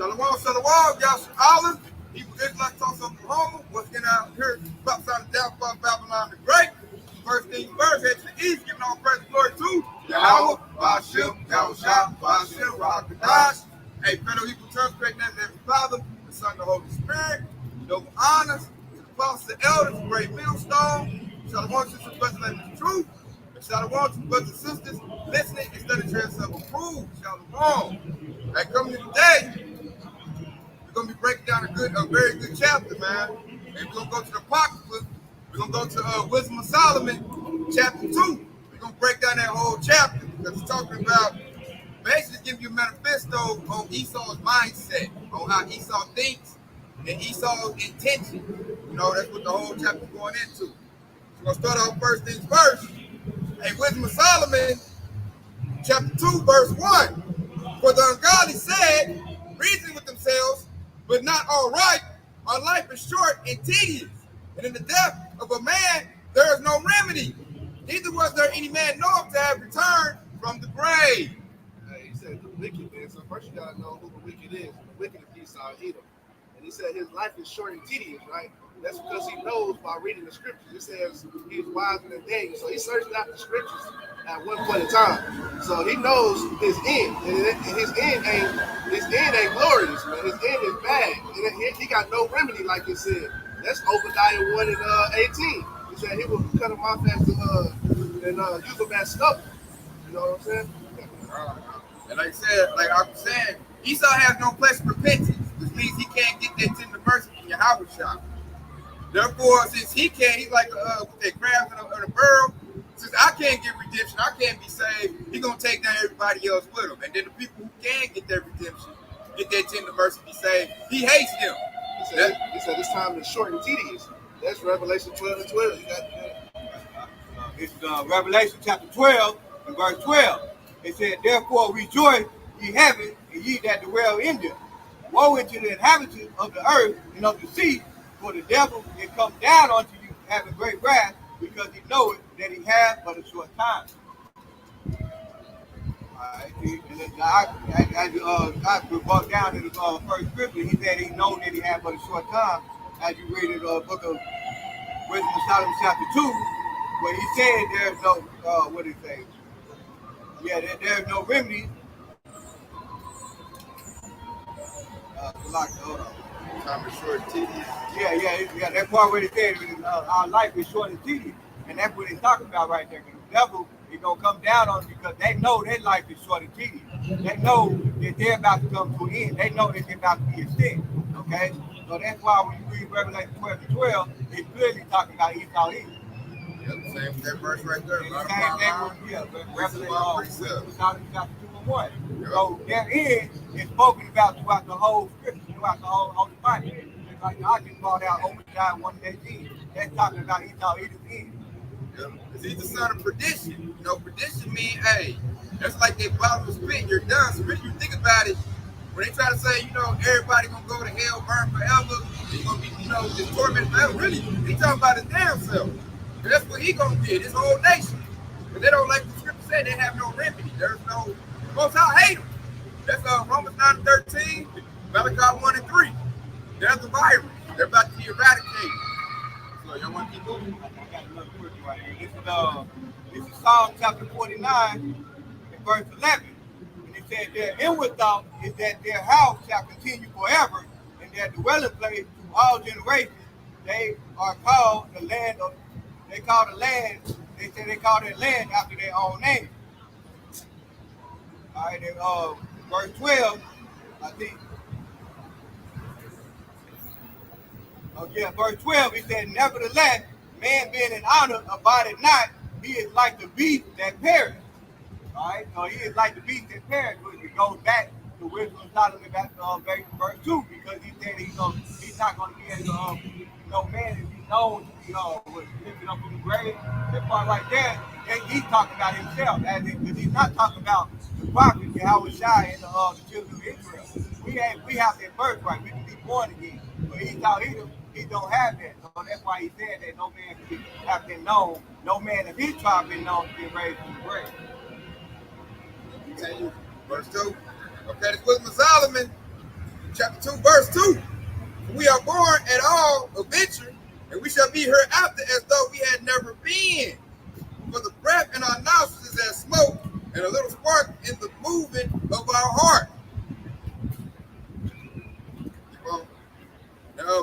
Shalom, Yasha Allah. People Israelites talk from Oklahoma. What's getting out here? About to the downfall of Babylon the Great. First thing first, head to the east, giving all praise and glory to Yahweh, Ba'ashem, Yahushua, Ba'ashem, Rakadash. Hey, fellow Hebrew church, great name of the Father, the Son, and the Holy Spirit. Double honors to the apostles, the elders, great millstone. Shalom, sisters, brothers, and the truth. And shalom to brothers and sisters listening and studying to yourself approved. Shalom. Hey, coming to today. We're gonna be breaking down a very good chapter, man. And we're gonna go to the Apocrypha. We're gonna go to Wisdom of Solomon, chapter 2. We're gonna break down that whole chapter because it's talking about basically giving you a manifesto on Esau's mindset, on how Esau thinks and Esau's intention. You know, that's what the whole chapter's going into. So we're gonna start off first things first. Hey, Wisdom of Solomon, chapter 2, verse 1. For the ungodly said, reason with themselves, but not all right. Our life is short and tedious, and in the death of a man there is no remedy. Neither was there any man known to have returned from the grave. He said the wicked man. So first you gotta know who the wicked is. The wicked is Esau, Edom. And he said his life is short and tedious, right? That's because he knows by reading the scriptures. It says he's wiser than Daniel. So he searched out the scriptures at one point in time. So he knows his end. And his end ain't glorious, man. His end is bad. And he got no remedy, like he said. That's Obadiah 1 and 18. He said he will cut him off and use him as stubble. You know what I'm saying? And like I said, like I was saying, Esau has no place of repentance, which means he can't get that tender mercy from Yahweh shop. Therefore, since he can't, he's like with that crabs in a burrow. Since I can't get redemption, I can't be saved, he's going to take down everybody else with him. And then the people who can get their redemption, get that tender mercy, be saved, he hates them. He said this time is short and tedious. That's Revelation 12 and 12. You got It's Revelation chapter 12 and verse 12. It said, therefore rejoice, ye heaven, and ye that dwell in them. Woe unto the inhabitants of the earth and of the sea, for the devil is come down unto you having great wrath, because he knoweth that he hath but a short time. And then I brought down in the first scripture, he said he knows that he had but a short time. As you read in the book of Wisdom of Solomon chapter 2, where he said there's no, what did he say? Yeah, there's no remedy. Hold on. Time is short and tedious. Yeah. That part where he said our life is short and tedious. And that's what he's talking about right there. The devil is going to come down on them because they know their life is short and tedious. They know that they're about to come to an end. They know that they're about to be extinct. Okay? So that's why when you read Revelation 12 to 12, it's clearly talking about Esau Edom. Same with that verse right there. Revelation chapter 2 and 1. So therein is spoken about throughout the whole scripture, throughout the whole Holy Bible. It's like I just brought out Obadiah 1:18. That's talking about Esau Edom's end. Because he's the son of perdition. You know, perdition means, hey, that's like they bottomless pit, you're done. So when you think about it, when they try to say, you know, everybody gonna go to hell, burn forever, he's gonna be, you know, just tormented forever. Really, he talking about his damn self. And that's what he gonna get, his whole nation. But they don't, like the scripture said, they have no remedy. There's no, most High hate them. That's Romans 9 and 13, Malachi 1 and 3. There's the virus. They're about to be eradicated. So y'all want to keep moving? I got another word right here. This is Psalm chapter 49 and verse 11. And it said, their inward thought is that their house shall continue forever, and their dwelling place to all generations. They are called the land of, they call their land after their own name. All right, then, verse 12, I think. Verse 12, it said, nevertheless, man being in honor abideth not, he is like the beast that perished. All right, so he is like the beast that perished, which it goes back to Wisdom of Solomon back to verse 2, because he said he's not going to be able to, no man is known to be lifted up from the grave. That part right there, he's talking about himself, because he's not talking about the prophet Yahushua and the children of Israel. We have that birthright. We can be born again. But he don't have that. So that's why he said that no man have been known, no man of his tribe been known to be raised from the grave. Continue. Verse 2. Okay, this Wisdom of Solomon, enter, and we shall be hereafter as though we had never been. For the breath in our nostrils is as smoke, and a little spark in the movement of our heart.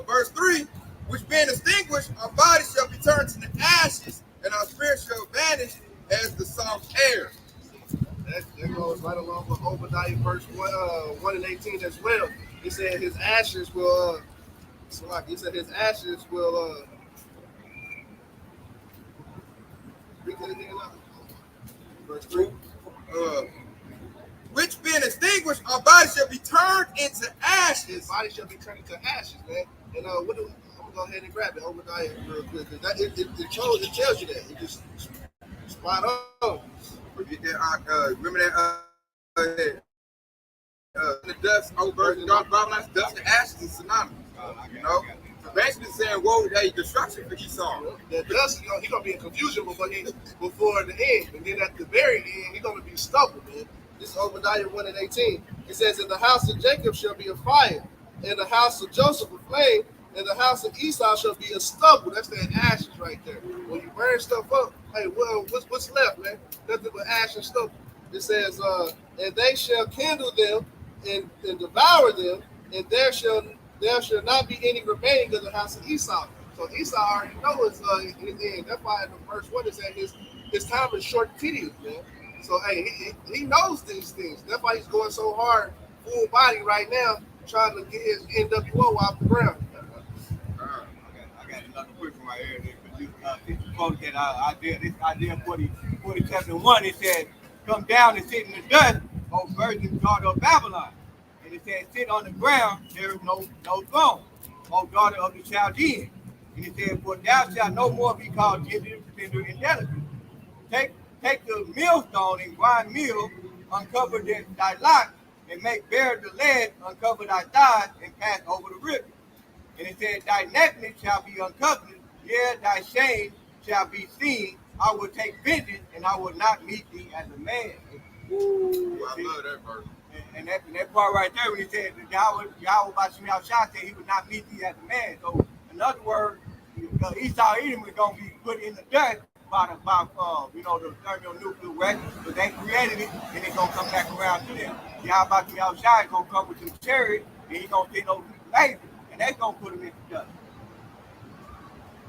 Verse 3, which being extinguished, our bodies shall be turned to the ashes, and our spirit shall vanish as the soft air. That goes right along with Obadiah verse 1 and 18 as well. He said his ashes will, verse 3. Which being extinguished, our bodies shall be turned into ashes. His body shall be turned into ashes, man. And I'm gonna go ahead and grab it, Obadiah, real quick. It tells you that. It just spot on. Remember that the dust over Babylon's dust and ashes is synonymous. You know? So basically saying, whoa, hey, destruction for Esau. The dust, he's gonna be in confusion before the end. And then at the very end, he's gonna be stubble, man. This is Obadiah 1 and 18. It says, and the house of Jacob shall be a fire, and the house of Joseph a flame, and the house of Esau shall be a stubble. That's the ashes right there. When you burn stuff up, hey, well, what's left, man? Nothing but ash and stubble. It says, and they shall kindle them and devour them, and there shall not be any remaining of the house of Esau. So Esau already knows his end. That's why in the verse 1 it said his time is short and tedious, man. So hey, he knows these things. That's why he's going so hard, full body right now, trying to get his NWO off the ground. I got another question right here. Since you quoted that Isaiah 47:1, it said, come down and sit in the dust, O virgin daughter of Babylon. And it said, sit on the ground, there is no throne, O daughter of the Chaldeans. And it said, for thou shalt no more be called tender and delicate. Take the millstone and grind meal, uncover thy lot, and make bare the lead, uncover thy thighs, and pass over the river. And it said, thy nakedness shall be uncovered, yea, thy shame shall be seen. I will take vengeance, and I will not meet thee as a man. Ooh, I love that verse. And that part right there, when he said, Yahweh Bashim said he would not meet thee as a man. So, in other words, Esau Edom is going to be put in the dust by the thermonuclear weapon, because they created it, and it's going to come back around to them. Yahweh Bashim is going to come with some chariots, and he's going to send those lazy, and that's going to put them in the dust.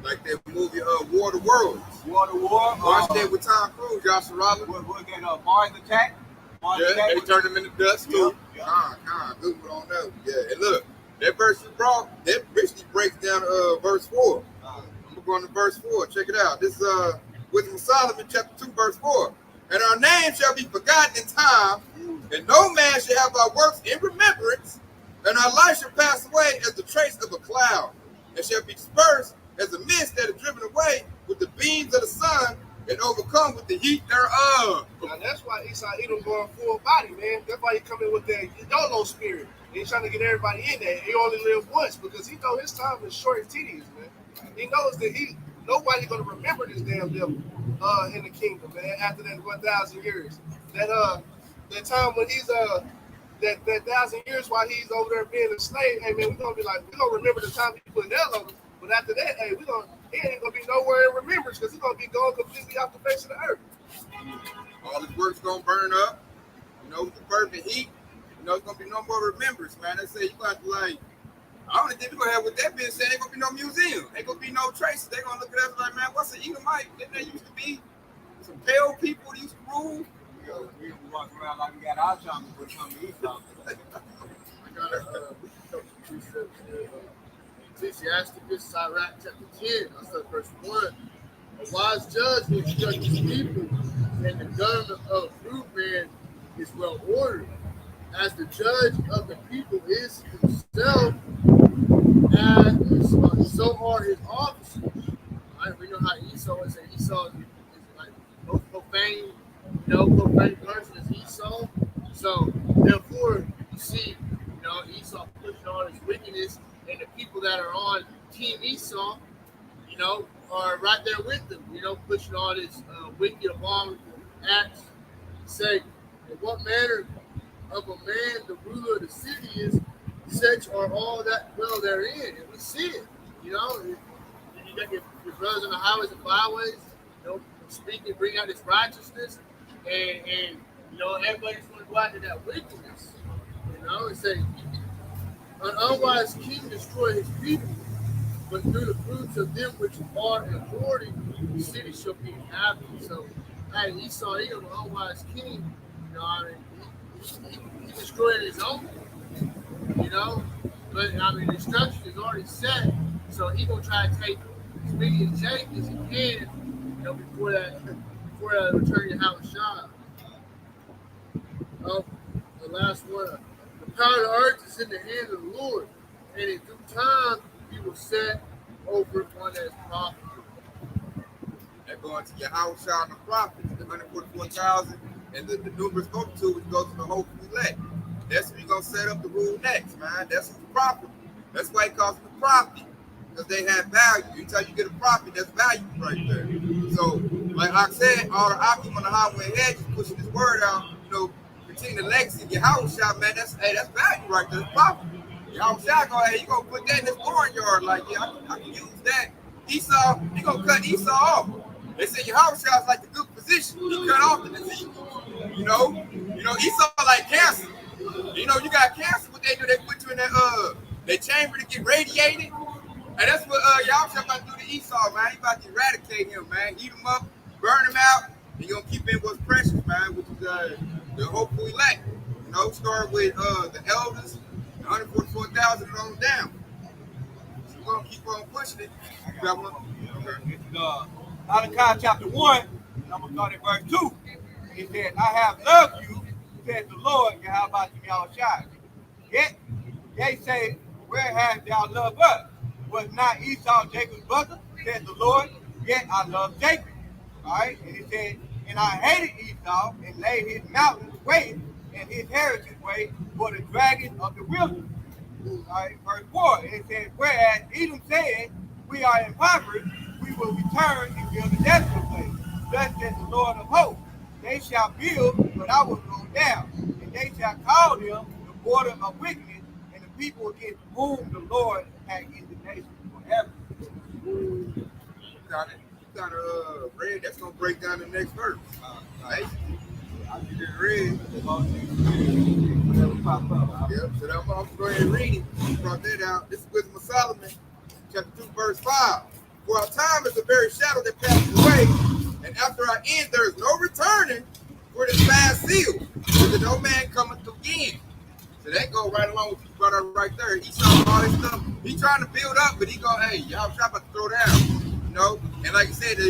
Like that movie, War of the Worlds. War of the War. Watch that with Tom Cruise, Joshua Rollins. What was that, Mars Attack? They turned him into dust too. Good one on that. Yeah, and look, that verse you brought, that basically breaks down verse 4. I'm gonna go on to verse 4. Check it out. This is Wisdom of Solomon, chapter 2, verse 4. And our name shall be forgotten in time, and no man shall have our works in remembrance, and our life shall pass away as the trace of a cloud, and shall be dispersed as a mist that is driven away with the beams of the sun, and overcome with the heat thereof. Now that's why Esau Edom going full body, man. That's why he coming with that YOLO spirit. He's trying to get everybody in there. He only lived once because he know his time is short and tedious, man. He knows that nobody gonna remember this damn devil in the kingdom, man. After that 1,000 years, that time when he's that 1,000 years while he's over there being a slave, hey man, we're gonna remember the time he put that on him. But after that, hey, he ain't gonna be nowhere in remembrance because he's gonna be gone completely off the face of the earth. All his work's gonna burn up, with the fervent heat. It's gonna be no more remembrance, man. They say you got to I don't think we're gonna have with that being said, ain't gonna be no museum, ain't gonna be no traces. They're gonna look at us like, man, what's an Edomite? Didn't there used to be some pale people that used to rule? We walk around like we got our time to put some Esau. I got a couple precepts here. Ecclesiasticus, Sirach, chapter 10, I said verse 1. A wise judge will judge his people, and the government of a rude man is well ordered. As the judge of the people is himself, and so are his officers. Right? We know how Esau is, and Esau is like profane, profane person is Esau. So therefore, you see, Esau pushing on his wickedness. And the people that are on Team Esau, are right there with them, pushing all this wicked, abominable acts. Say, in what manner of a man the ruler of the city is, such are all that dwell therein. And we see it, You know, you got your brothers on the highways and byways, you know, speak and bring out this righteousness, and you know, everybody's going to go after that wickedness. You know, and say, an unwise king destroy his people, but through the fruits of them which are in authority, the city shall be inhabited. So, hey, Esau, he was an unwise king. You know, I mean, he destroyed his own, you know. But I mean, the structure is already set, so he gonna try to take as many changes as he can, you know, before that return to Howard Shah. The last one. The power of the earth is in the hand of the Lord, and in due time he will set over one as prophet. That going to your house, shot the prophets, the 144,000, and the numbers go to, which goes to the hopeful elect. That's where you're going to set up the rule next, man. That's the prophet. That's why he calls them the prophet, because they have value. Anytime you get a prophet, that's value right there. So, like I said, all the Akim on the highway ahead is pushing this word out, you know, continue the legacy of your house shot, man. That's value right there. It's profit. Your house shot, go ahead, you going to put that in this barnyard, like, yeah, I can use that. Esau, you going to cut Esau off. They say your house shot's like the good physician. He cut off the disease. You know, Esau like cancer. You know, you got cancer, what they do, they put you in that chamber to get radiated. And that's what y'all about to do to Esau, man. He about to eradicate him, man. Eat him up, burn him out. And you're going to keep in what's precious, man, which is the hopeful elect. You know, start with the elders, the 144,000 and on down. So we're going to keep on pushing it. You got one? Okay. Malachi chapter 1, and I'm going to start at verse 2. He said, I have loved you, says the Lord, Yahweh Yahushua. Yet they say, where hast thou loved us? Was not Esau Jacob's brother, says the Lord, yet I love Jacob. All right, and he said, and I hated Esau and laid his mountains waste and his heritage waste for the dragons of the wilderness. All right, verse 4, and it says, whereas Edom said, we are impoverished, we will return and build a desolate place. Thus says the Lord of hosts, they shall build, but I will throw down, and they shall call them the border of wickedness, and the people against whom the Lord had indignation forever. You got read. That's gonna break down the next verse. Basically, I just read. Yep. So I'm gonna go ahead and read it. You brought that out. This is Wisdom of Solomon, chapter 2, verse 5. For our time is a very shadow that passes away, and after our end there is no returning, for it is fast sealed, so that no man cometh again. So that go right along with what you brought up right there. He saw all this stuff. He trying to build up, but he go, hey, y'all try about to throw down. You know? And like you said, the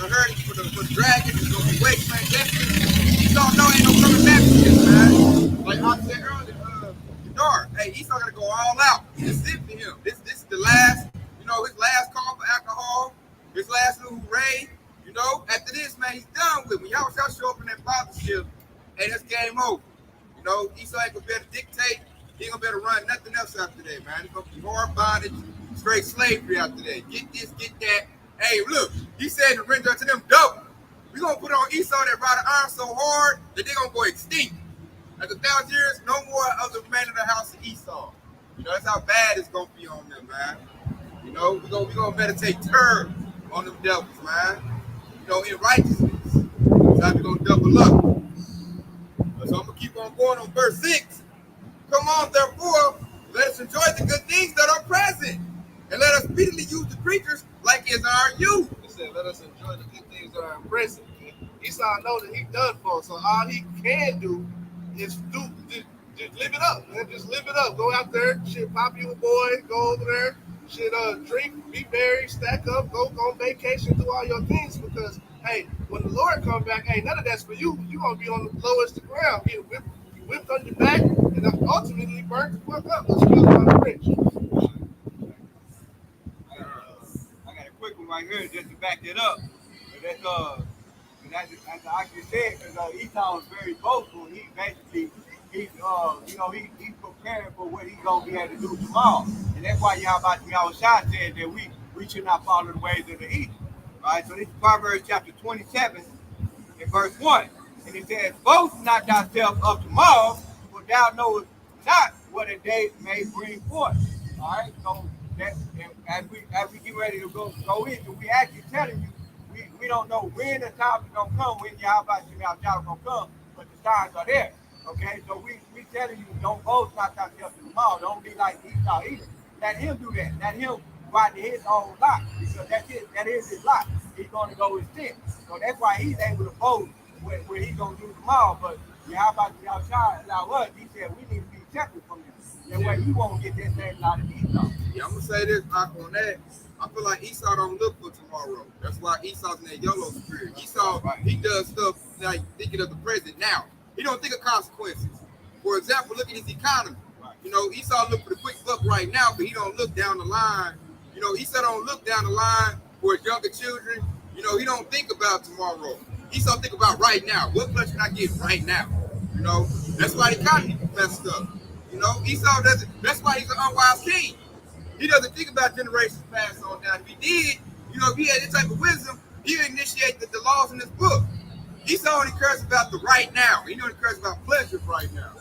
hurry for the dragon is going to be wasteland destiny. Esau know ain't no coming back from this, man. Like I said earlier, dark. Hey, Esau got to go all out. It's it for him. This is the last, you know, his last call for alcohol, his last little hooray. You know? After this, man, he's done with me. Y'all show up in that fathership, and it's game over. You know, Esau ain't gonna be able to dictate. He ain't gonna be able to run nothing else after that, man. It's gonna be hard bondage, straight slavery after that. Get this, get that. Hey, look, he said to render unto them double. We're gonna put on Esau that rod of iron so hard that they're gonna go extinct. After 1,000 years, no more of the man of the house of Esau. You know, that's how bad it's gonna be on them, man. You know, we're gonna meditate terror on them devils, man. You know, in righteousness. That's how we're gonna double up. So I'm going to keep on going on verse 6. Come on, therefore, let us enjoy the good things that are present, and let us speedily use the creatures like is our youth. He said, let us enjoy the good things that are present. Esau know that he's done for, so all he can do is just live it up, man. Just live it up. Go out there, shit, pop you a boy, go over there, shit, drink, be married, stack up, go on vacation, do all your things, because hey, when the Lord comes back, hey, none of that's for you. You're going to be on the lowest of the ground, get whipped on your back, and ultimately burnt the fuck up. Let's go on the rich. I got a quick one right here just to back that up. That's as I just said, because Esau is very boastful. He basically, he's preparing for what he's going to be able to do tomorrow. And that's why Yahweh said that we should not follow the ways of the heathen. Right, so this is Proverbs chapter 27 and verse 1. And it says, boast not thyself of tomorrow, for thou knowest not what a day may bring forth. All right, so that and as we get ready to go into, we actually telling you we don't know when the time is gonna come, when Yahweh Shem Yahweh gonna come, but the signs are there. Okay, so we telling you don't boast not thyself in the mouth. Don't be like Esau either. Let him do that. Let him ride to his own lot because that is his lot. He's gonna go with sin. So that's why he's able to boast where he's gonna do the mouth. But Yahweh Shem allow us. He said we need to be separate from him. That way you won't get that same lot of Esau. Yeah, I'm gonna say this back on that. I feel like Esau don't look for tomorrow. That's why Esau's in that YOLO spirit. Esau, he does stuff like thinking of the present now. He don't think of consequences. For example, look at his economy. You know, Esau look for the quick buck right now, but he don't look down the line. You know, Esau don't look down the line for his younger children. You know, he don't think about tomorrow. Esau think about right now. What much can I get right now? You know, that's why the economy messed up. You know, Esau doesn't. That's why he's an unwise king. He doesn't think about generations passed on down. If he did, you know, if he had this type of wisdom, he would initiate the laws in this book. Esau only cares about the right now. He only cares about pleasures right now.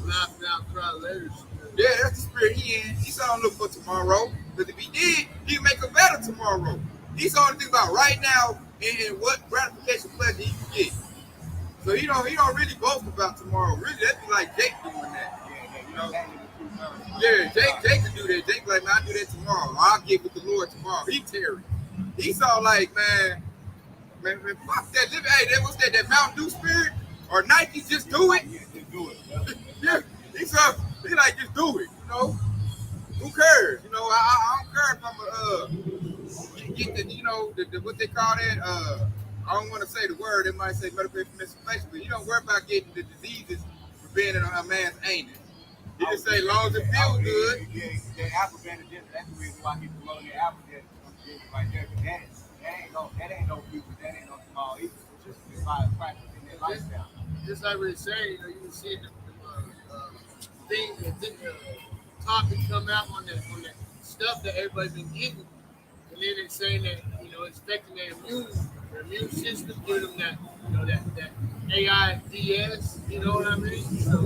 Laugh now, cry later. Yeah, that's the spirit he in. Esau don't look for tomorrow. Because if he did, he'd make a better tomorrow. Esau only think about right now and what gratification pleasure he can get. So he don't really boast about tomorrow. Really, that'd be like Jake doing that. You know? Yeah, Jake can do that. Jake like, man, I'll do that tomorrow. I'll get with the Lord tomorrow. He Terry. Esau like, man, fuck that. Hey, what's that? That Mountain Dew spirit or Nike? Just do it. Yeah, just do it. Yeah, Esau, he like, just do it. You know, who cares? You know, I don't care if I'm get the, you know, the what they call that. I don't want to say the word. They might say medical information, but you don't worry about getting the diseases for being in a man's anus. You just say, as long as it feels good. Yeah, that apple ban is just, that's the reason why he promoted the apple ban right there. That ain't no future. That ain't no small either. It's just by practicing their lifestyle. Just like we were saying, you know, you can see the topic come out on that stuff that everybody's been getting, and then it's saying that, you know, it's affecting their immune system, giving them that, you know, that AIDS, you know what I mean? So,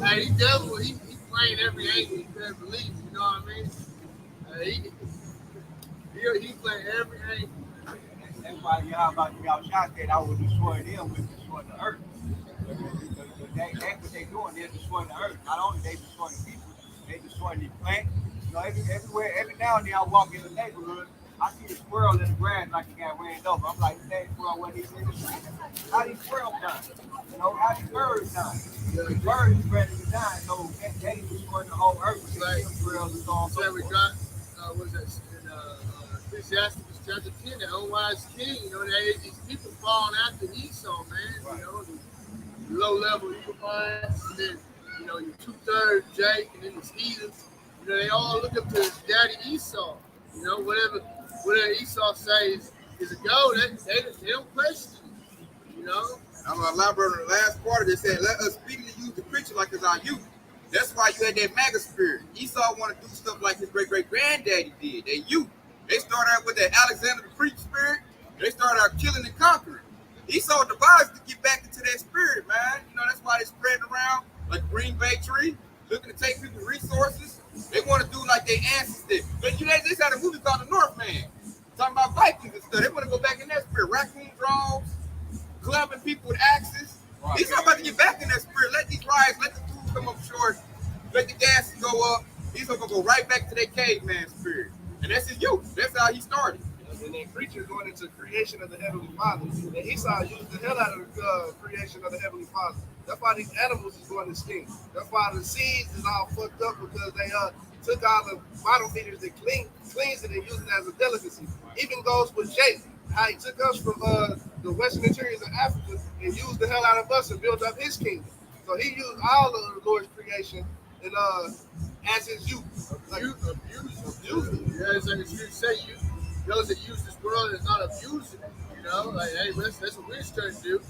hey, he devil, he playing every angle you can believe, you know what I mean? He playing every angle. That's why y'all shot said I would destroy them with destroying the earth. That's what they doing. They're destroying the earth. Not only they destroying people, they destroying the plants. You know, everywhere, every now and then I walk in the neighborhood, I see a squirrel in the grass like he got ran over. I'm like, that squirrel wasn't even in the tree. How these squirrels die? You know, how these birds die? The birds is ready to die, so they destroying the whole earth. Right. Squirrels is on. So we got, was that in Ecclesiastes chapter 10, the unwise king, you know, these people falling after Esau, man. Right. You know, the low-level Edomites, and then, you know, your 2/3 Jake, and then his heathens. You know, they all look up to his daddy Esau. You know, whatever Esau says is a go, they don't question it, you know. I'm going to elaborate on the last part. They said, let us speedily use the preacher like it's our youth. That's why you had that MAGA spirit. Esau wanted to do stuff like his great-great-granddaddy did, their youth. They started out with that Alexander the Preach spirit. They started out killing and conquering. Esau devised to get back into that spirit, man. You know, that's why they spread around like a green bay tree, looking to take people's resources. They want to do like their ancestors. But you know, they had a movie called The Northman, talking about Vikings and stuff. They want to go back in that spirit. Raccoon drones, clubbing people with axes. Right. He's not about to get back in that spirit. Let these riots, let the tools come up short, let the gas go up. He's going to go right back to that caveman spirit. And that's his youth. That's how he started. And then creatures going into creation of the Heavenly Father. And Esau used the hell out of the creation of the Heavenly Father. That's why these animals is going extinct. That's why the seeds is all fucked up because they took all the bottom feeders that cleans it and used it as a delicacy. Even goes with Jake, how he took us from the western interiors of Africa and used the hell out of us and built up his kingdom. So he used all of the Lord's creation and as his youth. Like, Abuse it. Yeah, it's like you say, those that use this world is not abusing it. You know, like, hey, that's what we're trying to do.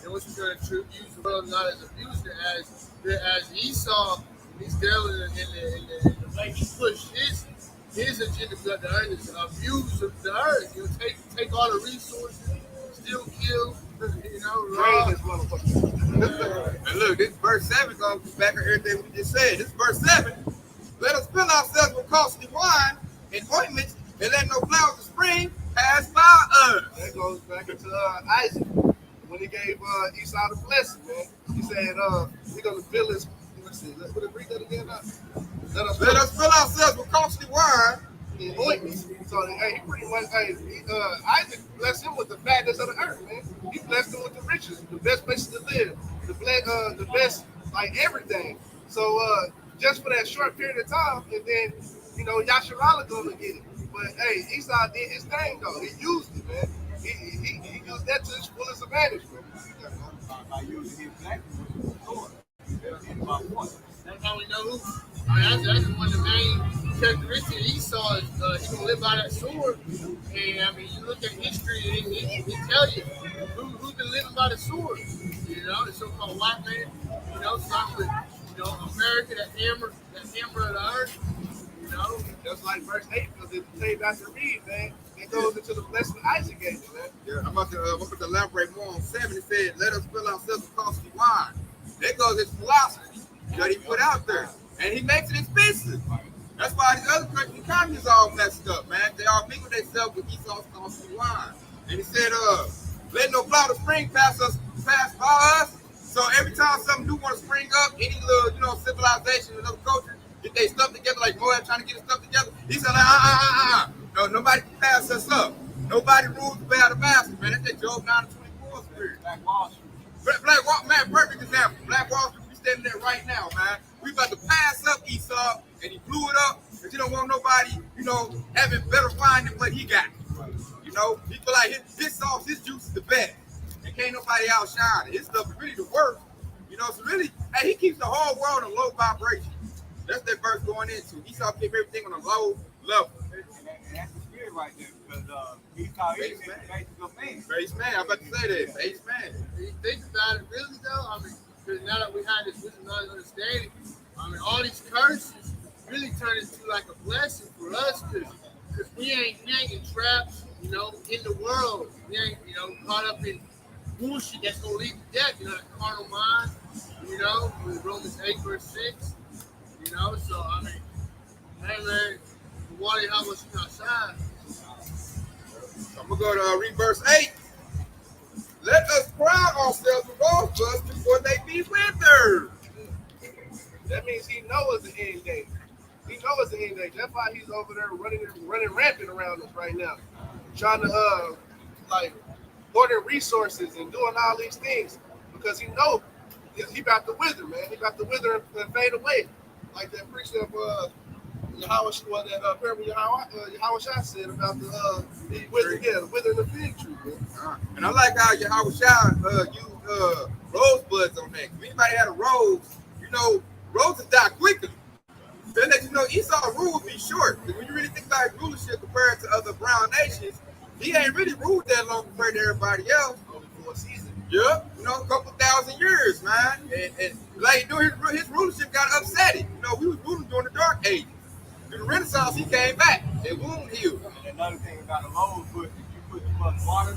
And what we're trying to use the world not as abusing it, as Esau, he's devil in the way he pushed his agenda throughout the earth is abuse of the earth. You know, take all the resources, still kill, you know, rain this motherfucker. And look, this verse 7 goes back on everything we just said. This verse 7, let us fill ourselves with costly wine ointments and let no flowers of spring pass by us. That goes back into Isaac when he gave Esau the blessing, man. He said, we're going to fill his, let's see, let's read that again now. Let us fill ourselves with costly wine. The ointments. So, hey, he pretty much, Isaac blessed him with the fatness of the earth, man. He blessed him with the riches, the best places to live, the best, like everything. So, just for that short period of time, and then, you know, Yasharala going to get it. But, hey, Esau did his thing, though. He used it, man. He used that to his fullest advantage, man. By using his black sword. That's how we know who. I mean, that's one of the main characteristics of Esau is he gonna live by that sword. And I mean, you look at history, and it tell you who's been living by the sword. You know, the so-called white man. You know, starting with America, that hammer of the earth. You know, just like verse 8, because it says after read, man, it goes into the blessing Isaac gave you, man. Yeah, I'm about to elaborate more on 7. It said, let us fill ourselves with costly wine. There goes his philosophy that he put out there. And he makes it expensive. That's why these other countries' economies all messed up, man. They all mingle themselves with Esau's costly wine. And he said, let no cloud of spring pass by us. So every time something new want to spring up, any little, civilization, another culture, get their stuff together, like Moab trying to get his stuff together, he said, no, nobody can pass us up. Nobody rules by the master, man. That's that Job 9:24 spirit. Black Wall Street. Black Wall, man, perfect example. Black Wall Street, we standing there right now, man. We about to pass up Esau, and he blew it up, because he don't want nobody, having better wine than what he got. He feel like his sauce, his juice is the best. And can't nobody outshine it. His stuff is really the worst. So really, hey, he keeps the whole world on low vibration. That's that verse going into. Esau keep everything on a low level. And that's the spirit right there, because Esau is the base of man. Base man, I'm about to say that. Base man. When you think about it, really though, I mean, because now that we have this wisdom, knowledge, understanding, I mean, all these curses really turn into like a blessing for us, because we ain't in traps, in the world. We ain't, caught up in bullshit that's gonna lead to death. That carnal mind. With Romans 8 verse 6. So I mean, hey man, the water how much you outside. I'm gonna go to read verse 8. Let us pride ourselves with rosebuds before they be withered. That means he knows the end game. He knows the end game. That's why he's over there running rampant around us right now, trying to hoarding resources and doing all these things, because he knows he about to wither, man. He about to wither and fade away, like that precept Yahweh said about the withering the fig tree, man. And I like how Yahweh used rosebuds on that. If anybody had a rose, roses die quickly. So that Esau's rule would be short. Because when you really think about his rulership compared to other brown nations, he ain't really ruled that long compared to everybody else. Only for a season. Yeah, a couple thousand years, man. And like during his rulership got upsetting. We was ruling during the Dark Ages. In the Renaissance, he came back and wound healed. And another thing about a rosebud, if you put too much water,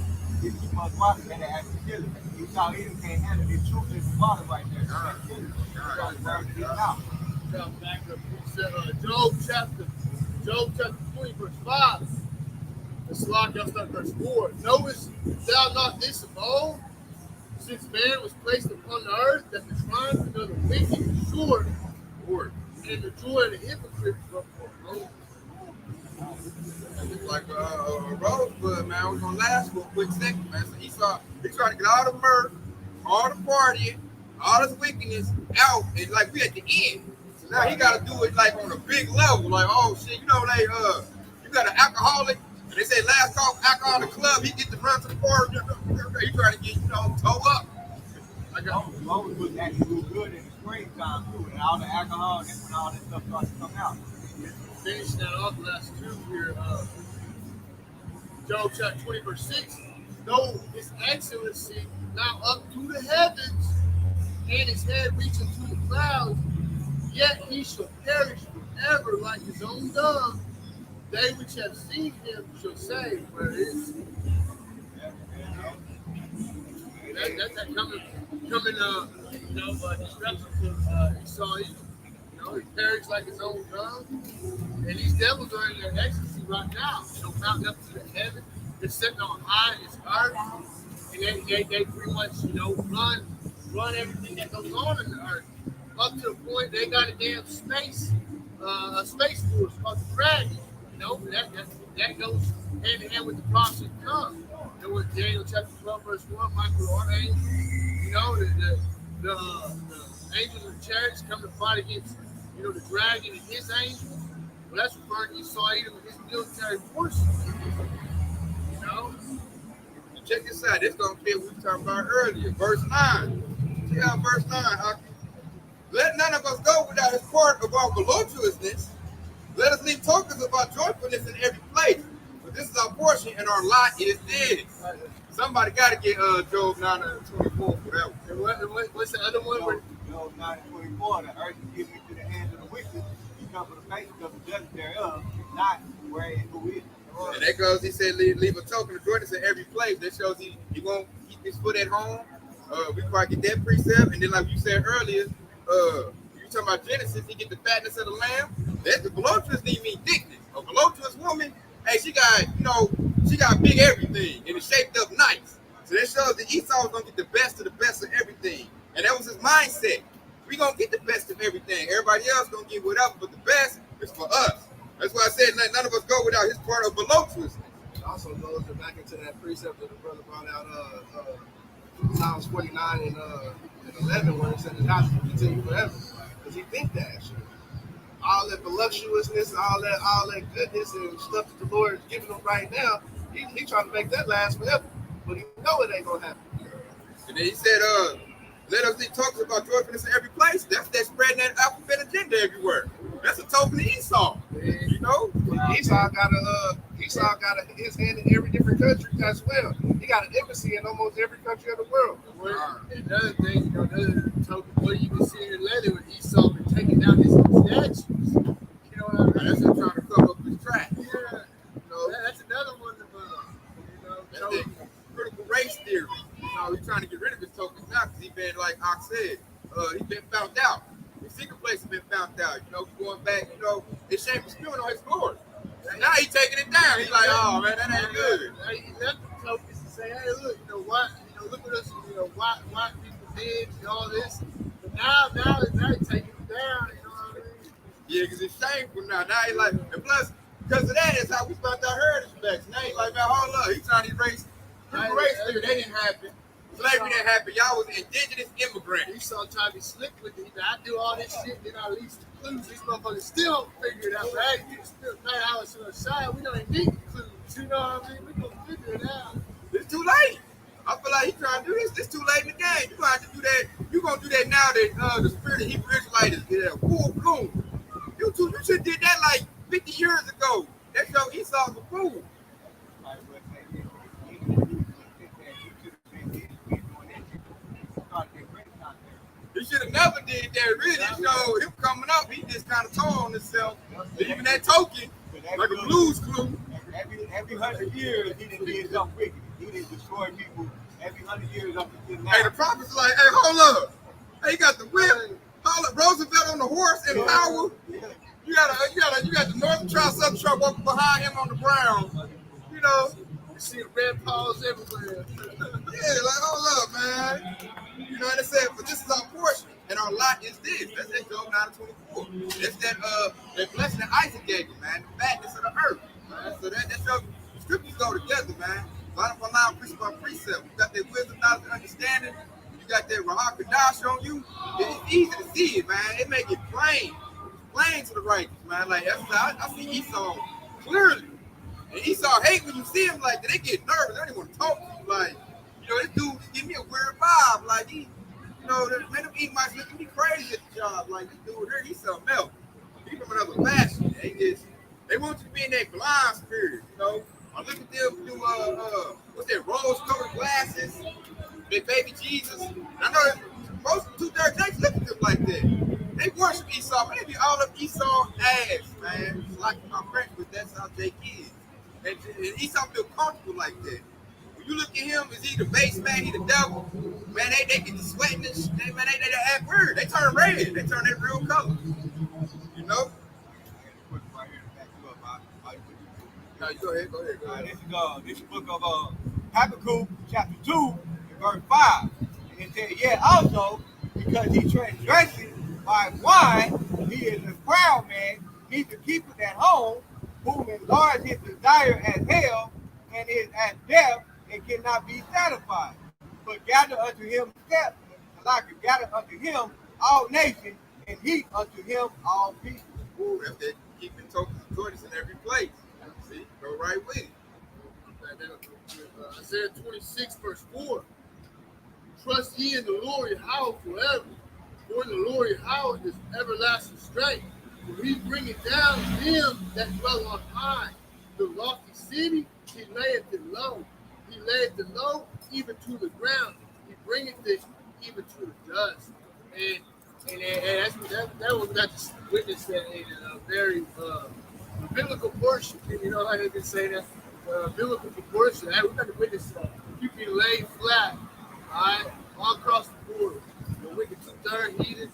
then it has to kill it. Esau even can't handle it. It's truth is water right there. So that's kill it. Back up. Job chapter 20 verse 5. The slot just up verse 4. Knowest thou not this of old? Since man was placed upon the earth, that the triumph of the wicked is short, and the joy of the hypocrite is but for a moment. Like a rosebud, man. We're gonna last for a quick second, man. So he tried to get all the murder, all the partying, all this wickedness out, and like we at the end. So now he gotta do it like on a big level. Like, oh shit, you got an alcoholic. And they say last call alcohol in the club, he get to run to the party. He trying to get, toe up. Rosebud actually do good in the springtime too, and all the alcohol, that's when all that stuff starts to come out. Finish that off last two here. Job chapter 20 verse 6. Though his excellency now up to the heavens, and his head reaching to the clouds, yet he shall perish forever like his own dung. They which have seen him shall say, where is he? That coming, destruction to Esau. He perished like his own dung. And these devils are in their ecstasy right now. Mounting up to the heaven. They're sitting on high in this earth. And they pretty much, run everything that goes on in the earth. Up to the point they got a damn a space force called the Dragon. That goes hand in hand with the prophets to come. There was Daniel chapter 12, verse 1, Michael the archangel. The angels of the chariots come to fight against, the dragon and his angels. Well, that's referring to Esau Edom and his military forces. Check this out. This gonna fit what we talked about earlier. Verse 9. See how verse 9. Let none of us go without his part of our voluptuousness. Let us leave tokens of our joyfulness in every place. But this is our portion, and our lot is this. Somebody got to get Job 9 and 24 for that one. And what's the other one? Job 9 and 24. The earth is given into the hands of the wicked. You come for the faces of the judge thereof, not where it who is. And that goes, he said, leave a token of joyfulness in every place. That shows he won't keep his foot at home. We probably get that precept. And then, like you said earlier, you talking about Genesis, he get the fatness of the lamb. That's the voluptuous need mean thickness. A voluptuous woman, hey, she got big everything, and it's shaped up nice. So that shows that Esau was gonna get the best of everything. And that was his mindset. We gonna get the best of everything. Everybody else gonna get whatever, but the best is for us. That's why I said none of us go without his part of voluptuousness. It also goes back into that precept that the brother brought out, Psalms 49 and 11, where it said his house will continue forever. Because he think that shit. All that voluptuousness, all that goodness and stuff that the Lord is giving him right now, he trying to make that last forever. But he know it ain't gonna happen. And then he said, let us talk about joyfulness in every place. That's that spreading that alphabet agenda everywhere. That's a token of Esau. Esau got his hand in every different country as well. He got an embassy in almost every country of the world. Another thing, another token where you can see in the letter with Esau been taking down his statues. You know what I mean? That's him trying to cover up his tracks. Yeah. That's another one of that's the critical race theory. He's trying to get rid of his tokens now because he's been, like Ox said, he's been found out. His secret place has been found out. Going back, it's shameful spewing on his glory. And now he's taking it down. He's like, oh man, that ain't good. He left the tokens and say, hey, look, look at us, white people did and all this. But now he's taking it down, you know what I mean? Yeah, because it's shameful now. Now he's like, and plus, because of that, is how we found our heritage back. Now he's like, man, hold up. He's trying to erase critical race theory. That didn't happen. Slavery didn't happen. Y'all was indigenous immigrants. Esau tried to be slick with it. I do all this shit, then I leave the clues. These motherfuckers still don't figure it out. But hey, you still pay our side. We don't even need the clues. You know what I mean? We gonna figure it out. It's too late. I feel like he's trying to do this. It's too late in the game. You're gonna have to do that. You're gonna do that now that the spirit of Hebrew Israelite is at full bloom. You should have did that like 50 years ago. That's your Esau's a fool. He should have never did that. Really, showed him coming up. He just kind of told on himself. Even that token, like a blues clue. Every 100 years, he did something wicked. He didn't destroy people every 100 years up until now. Hey, the prophet's like, hey, hold up. Hey, you got the whip. Hold up, Roosevelt on the horse and power. You got the Northern Tribe, Southern Tribe walking behind him on the brown. You see red paws everywhere. Yeah, like, hold up, man. And it said, but this is our portion, and our lot is this. That's that Job 9:24. That's that blessing that Isaac gave you, man. The fatness of the earth. Man. So that shows the scriptures go together, man. Line upon line, precept by precept. You got that wisdom, knowledge, and understanding. You got that Rahak Kadash on you. It's easy to see it, man. It make it plain to the righteous, man. Like I see Esau clearly. And Esau hate when you see him like that. They get nervous. They don't even want to talk to you. Like, this dude just give me a weird vibe. Like he, man, them Edomites looking me crazy at the job. Like this dude here, he's something else. He from another fashion. They want you to be in that blind spirit, I look at them through what's that, rose-colored glasses, their baby Jesus. And I know that most 2/3 they look at them like that. They worship Esau, man. They be all up Esau ass, man. It's like my friend, but that's how Jake is. And Esau feel comfortable like that. When you look at him, is he the base man? He the devil? Man, they get to sweating and shit. Man, they act weird. They turn red. They turn that real color. No, you go ahead. Go ahead. This is book of Habakkuk, chapter 2, and verse 5. And it says, yeah, also, because he transgresseth by wine, he is a proud man, neither keepeth at home, whom enlarge his desire as hell, and is as death, and cannot be satisfied. But gather unto him gather unto him all nations, and he unto him all people. Ooh, that's that keeping tortoise in every place. See, go right with it. Isaiah 26, verse 4. Trust ye in the Lord Yahweh forever. For in the Lord Yahweh is everlasting strength. For he bringeth down them that dwell on high. The lofty city, he layeth it low. He layeth it low even to the ground. He bringeth it even to the dust. And that was got to witness that in a very biblical portion. You know how they can say that? Biblical proportion. We got to witness you can lay flat, all across the board. The wicked 2/3 heathen,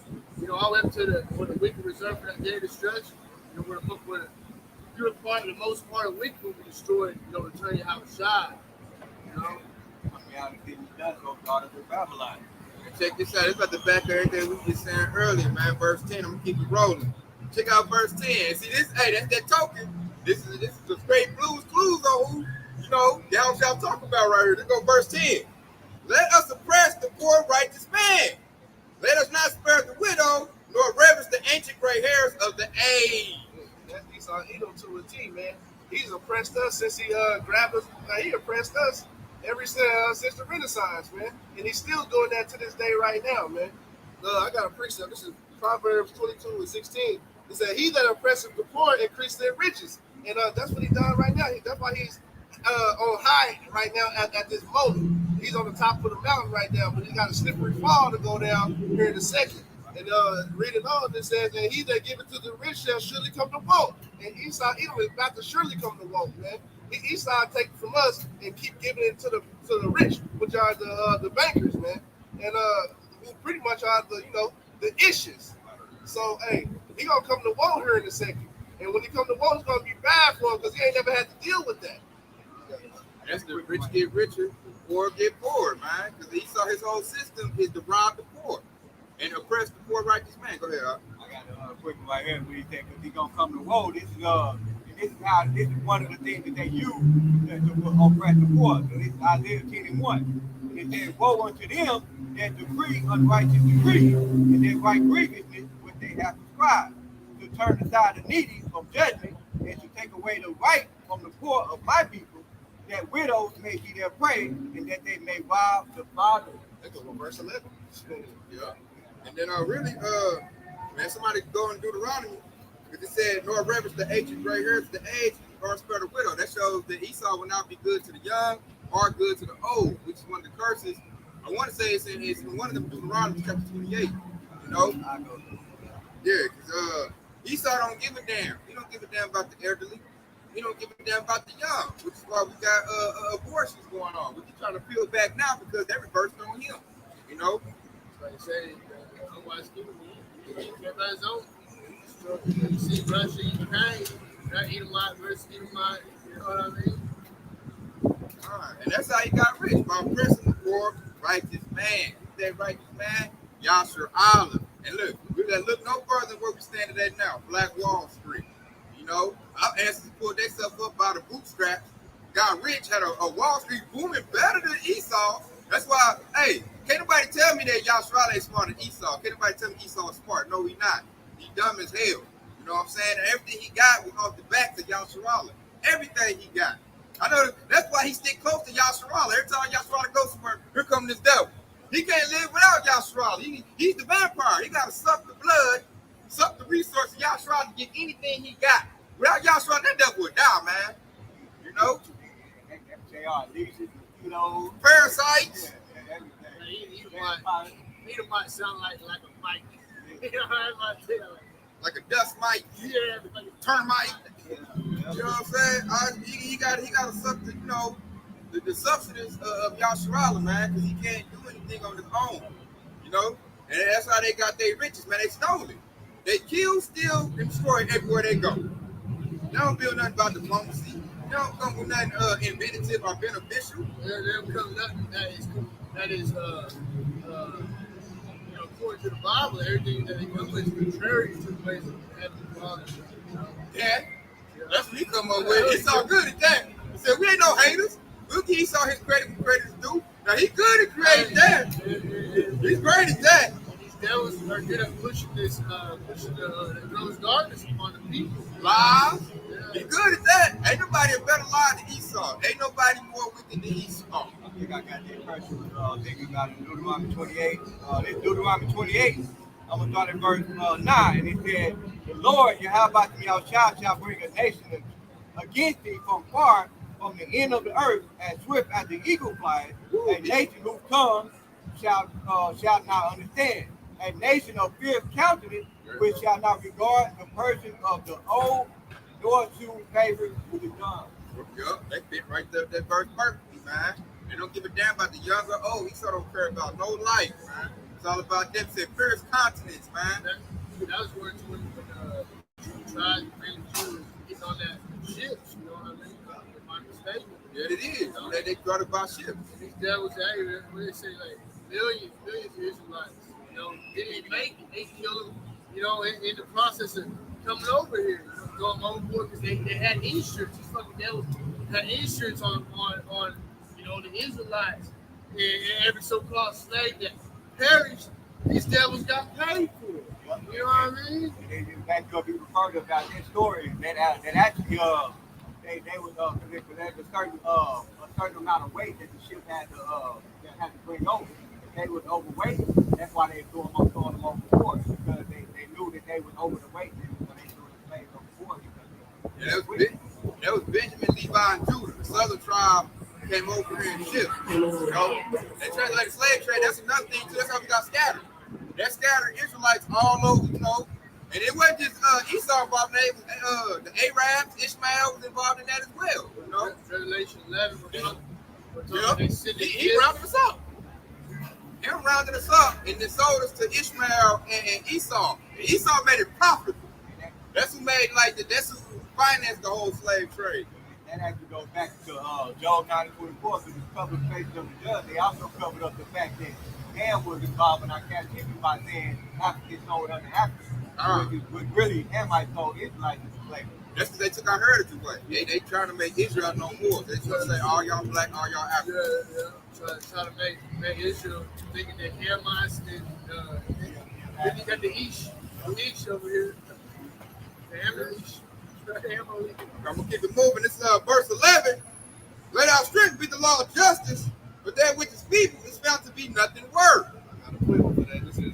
all the way up to where the wicked reserved for that day of destruction. Where the most part of wicked will be destroyed, return your house shine. Babylon. Check this out. It's about the back of everything we just saying earlier, man. Verse 10. I'm gonna keep it rolling. Check out verse 10. See this? Hey, that's that token. This is the straight blues clues on who, y'all talk about right here. Let's go verse 10. Let us oppress the poor righteous man. Let us not spare the widow, nor reverence the ancient gray hairs of the age. That's Esau Edom to a T, man. He's oppressed us since he grabbed us. He oppressed us since the Renaissance, man. And he's still doing that to this day right now, man. I got a precept. This is Proverbs 22:16. It said, he that oppresseth the poor increases their riches. And that's what he's done right now. That's why he's on high right now at this moment. He's on the top of the mountain right now, but he got a slippery fall to go down here in a second. And reading on, it says, and he that giveth to the rich shall surely come to want. And Esau Edom is about to surely come to want, man. Esau take it from us and keep giving it to the rich, which are the bankers, man, and who pretty much are the issues. So hey, he gonna come to want here in a second, and when he come to want, it's gonna be bad for him because he ain't never had to deal with that. That's the rich get richer, the poor get poorer, man. Because Esau, his whole system is to rob the poor and oppress the poor righteous man. Go ahead, I got a quick one right here. What he said, because he's gonna come to woe. This is one of the things that they use to oppress the poor. So this is Isaiah 10:1. And it says, woe unto them that decree unrighteous decree, and that write grievousness which they have prescribed, to turn aside the needy from judgment, and to take away the right from the poor of my people, that widows may be their prey, and that they may rob the father. That goes on verse 11. Yeah. And then man, somebody go in Deuteronomy, because it said, nor reverence the ancient gray hairs of the age, or spare the widow. That shows that Esau will not be good to the young or good to the old, which is one of the curses. I want to say it's in one of them Deuteronomy chapter 28. Yeah, because Esau don't give a damn. He don't give a damn about the elderly. He don't give a damn about the young, which is why we got abortions going on. We're trying to peel back now because they're reversing on him. Like I say, otherwise, everybody's own. You see Russia, Ukraine, that Edomite versus Edomite, you know what I mean? All right, and that's how he got rich, by oppressing the poor righteous man. That righteous man, Yasser Allah. And look, we gotta look no further than where we standing at now, Black Wall Street. Our ancestors pulled themselves up by the bootstraps, got rich, had a Wall Street booming better than Esau. That's why, hey, can't nobody tell me that Yasser ain't smarter than Esau. Can't nobody tell me Esau is smart. No, he not. He dumb as hell. You know what I'm saying? And everything he got was off the backs of Yasser Allah. Everything he got. I know that's why he stick close to Yasser Allah. Every time Yasser Allah goes somewhere, here comes this devil. He can't live without Yasser Allah. He's the vampire. He got to suck the blood, suck the resources of Yasser Allah to get anything he got. Without Yasser Allah, that devil would die, man. Parasites. He might sound like a mic. You know what I'm saying? Like a dust mite. Yeah, like a termite. You know what I'm saying? He got to suck the substance of Yasser Allah, man, because he can't do anything on his own. And that's how they got their riches, man. They stole it. They kill, steal, and destroy everywhere they go. They don't feel nothing about diplomacy. They don't come with nothing inventive or beneficial. They don't come nothing that is according to the Bible, everything that they come with is contrary to the ways of the Heavenly Father. Yeah, that's what he come up with. Esau good at that. He said, we ain't no haters. We'll give Esau his credit when credit is due. Now, he good at creating that. He's great at that. These devils are good at pushing the gross darkness upon the people. Lies. He good at that. Ain't nobody a better lie than Esau. Ain't nobody more wicked than Esau. I think I got that verse thinking about it in Deuteronomy 28. This Deuteronomy 28, I'm going to start at verse 9. And it said, the Lord, Yahweh shall bring a nation against thee from far, from the end of the earth, as swift as the eagle flies, a nation whose tongue shall not understand, a nation of fierce countenance, which shall not regard the person of the old, nor show favor with the young. Yup, they fit right there, that verse perfectly, man. They don't give a damn about the young or old. Esau don't care about no life, man. It's all about them. Said fierce continents, man. That was where when tried to bring Jews get on that ships, you know what I mean? If I'm mistaken. Yeah, it is. You know, they brought it by ships. These devils, when they say like millions of Israelites, you know, didn't even make it. They killed them, you know, in the process of coming over here, you know, going overboard because they had insurance. These fucking devils had insurance on you know, the Israelites and every so-called slave that perished. These devils got paid for it. You know what I mean? And they just back up, you referred to about that story that actually they was because there's a certain amount of weight that the ship had to bring over. If they was overweight, that's why they threw them overboard, because they knew that they was over the weight when they threw the slaves overboard. That was Benjamin, Levi, and Judah. The southern tribe came over here in ships. You know, they tried like slave trade. That's another thing too. That's how we got scattered. That scattered Israelites all over, you know. And it wasn't just Esau involved in it. The Arabs, Ishmael was involved in that as well. You know, Revelation 11. He rounded us up. He rounded us up and then sold us to Ishmael and Esau. And Esau made it profitable. That's who made that's who financed the whole slave trade. That actually goes back to Job 9:24, because it's covered the faces of the judge. They also covered up the fact that Ham was involved in our captivity by saying Africans sold under Africans. Which really Hamites sold Israelites into slavery. That's because they took our heritage away. They trying to make Israel no more. They trying to say all y'all black, all y'all African. Yeah. Try to make Israel thinking that Hamites and then you got the Ish over here. The Hamites. I'm gonna keep it moving. This is verse 11. Let our strength be the law of justice, but that which is feeble is found to be nothing worth. I got a quick one for that. This is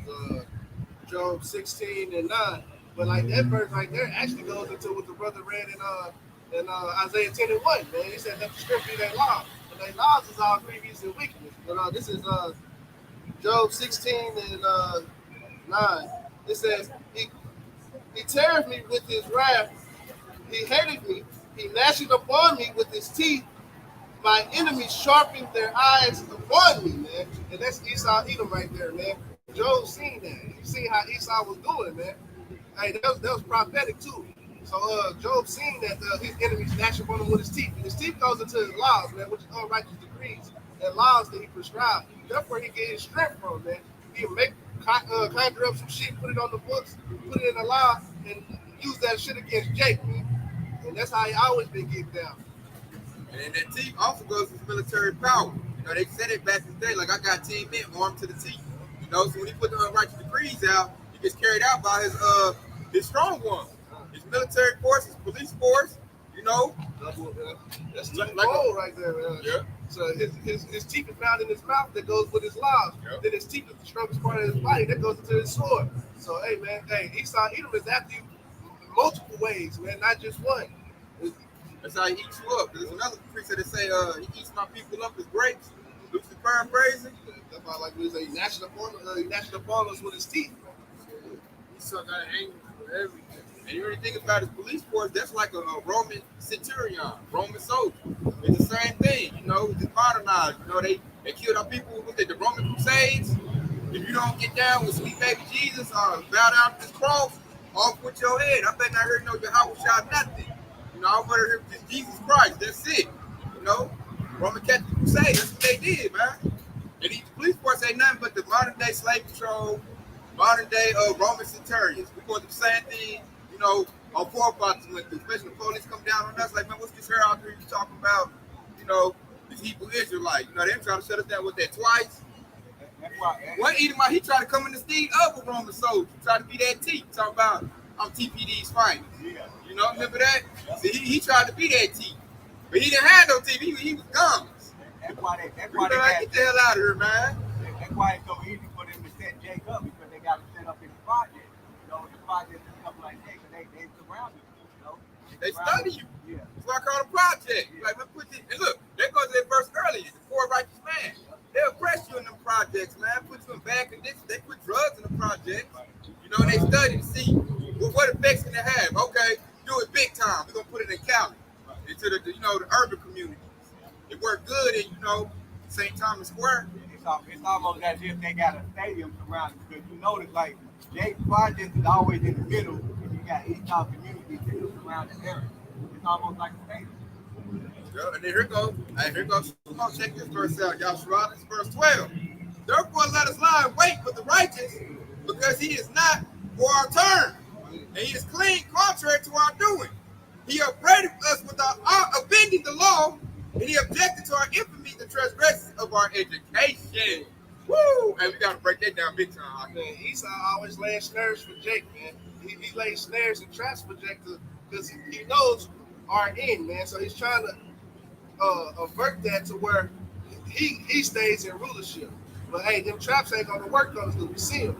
Job 16 and 9. But like that verse right there actually goes into what the brother read in Isaiah 10 and 1. Man, he said, let the strength be their law. And their laws is all grievous and wickedness. But this is Job 16 and 9. It says, he teareth me with his wrath. He hated me. He gnasheth upon me with his teeth. My enemies sharpened their eyes upon me, man. And that's Esau Edom right there, man. Job seen that. You see how Esau was doing, man. Hey, that was prophetic too. So Job seen that his enemies gnash upon him with his teeth. And his teeth goes into his laws, man, which is unrighteous decrees and laws that he prescribed. That's where he get his strength from, man. He conjure up some shit, put it on the books, put it in the law, and use that shit against Jake, man. And that's how he always been getting down. And then that teeth also goes to military power. You know, they said it back in the day, like I got 10 men armed to the teeth. You know, so when he put the unrighteous decrees out, he gets carried out by his strong ones. His military force, his police force, you know. That's like gold right there, man. Yeah. So his teeth is found in his mouth that goes with his laws. Yeah. Then his teeth is the strongest part of his body that goes into his sword. So hey man, Esau Edom is after you multiple ways, man, not just one. That's how he eats you up. There's another preacher that say he eats my people up as grapes. Loosely paraphrasing. That's why like we say he gnashed upon us with his teeth. Esau got angry for everything. And you really think about his police force, that's like a Roman centurion, Roman soldier. It's the same thing, you know, just modernized. You know, they killed our people with the Roman Crusades. If you don't get down with sweet baby Jesus or bow down to this cross, off with your head. I bet not heard no Yahweh shot nothing. know, I murder him just Jesus Christ. That's it. You know, Roman Catholic Crusade. That's what they did, man. And these police force ain't nothing but the modern day slave patrol, modern day Roman centurions. We going through the same thing, you know, our forefathers went through. Especially the police come down on us like, man, what's this here out there you talking about? You know, these Hebrew Israelites. You know, they trying to shut us down with that twice. One Edomite, he tried to come in the steed of a Roman soldier, tried to be that T. Talking about, I'm TPD's fighting. Yeah. You know, remember that? See, he tried to be that T. But he didn't have no TV. He was gone. That's why they Get the hell out of here, man. That's why it's so easy for them to set Jake up, because they got to set up in the project. You know, the project and stuff like that, they surround you. You know, they study you. Yeah. That's why I call it a project. Yeah. Like, put this, and look, there goes that verse earlier, the poor righteous man. They oppress you in them projects, man. Put you in bad conditions. They put drugs in the projects. You know, and they study to see what effects can it have. Okay, do it big time. We're gonna put it in Cali, into the the urban community. It worked good in, St. Thomas Square. It's almost as if they got a stadium surrounded, because you notice, like, Jake's project is always in the middle, and you got Eastern communities in the surrounding area. It's almost like a stadium. Yeah, and then here goes. Come on, check this verse out, y'all. This is verse 12. Therefore, let us lie and wait for the righteous, because he is not for our turn, and he is clean contrary to our doing. He upbraided us with our offending the law, and he objected to our infamy, the transgressions of our education. Woo! And we got to break that down big time. Man, Esau always laying snares for Jake, man. He lays snares and traps for Jake because he knows our end, man. So he's trying to avert that to where he stays in rulership. But hey, them traps ain't gonna work on us because we see him.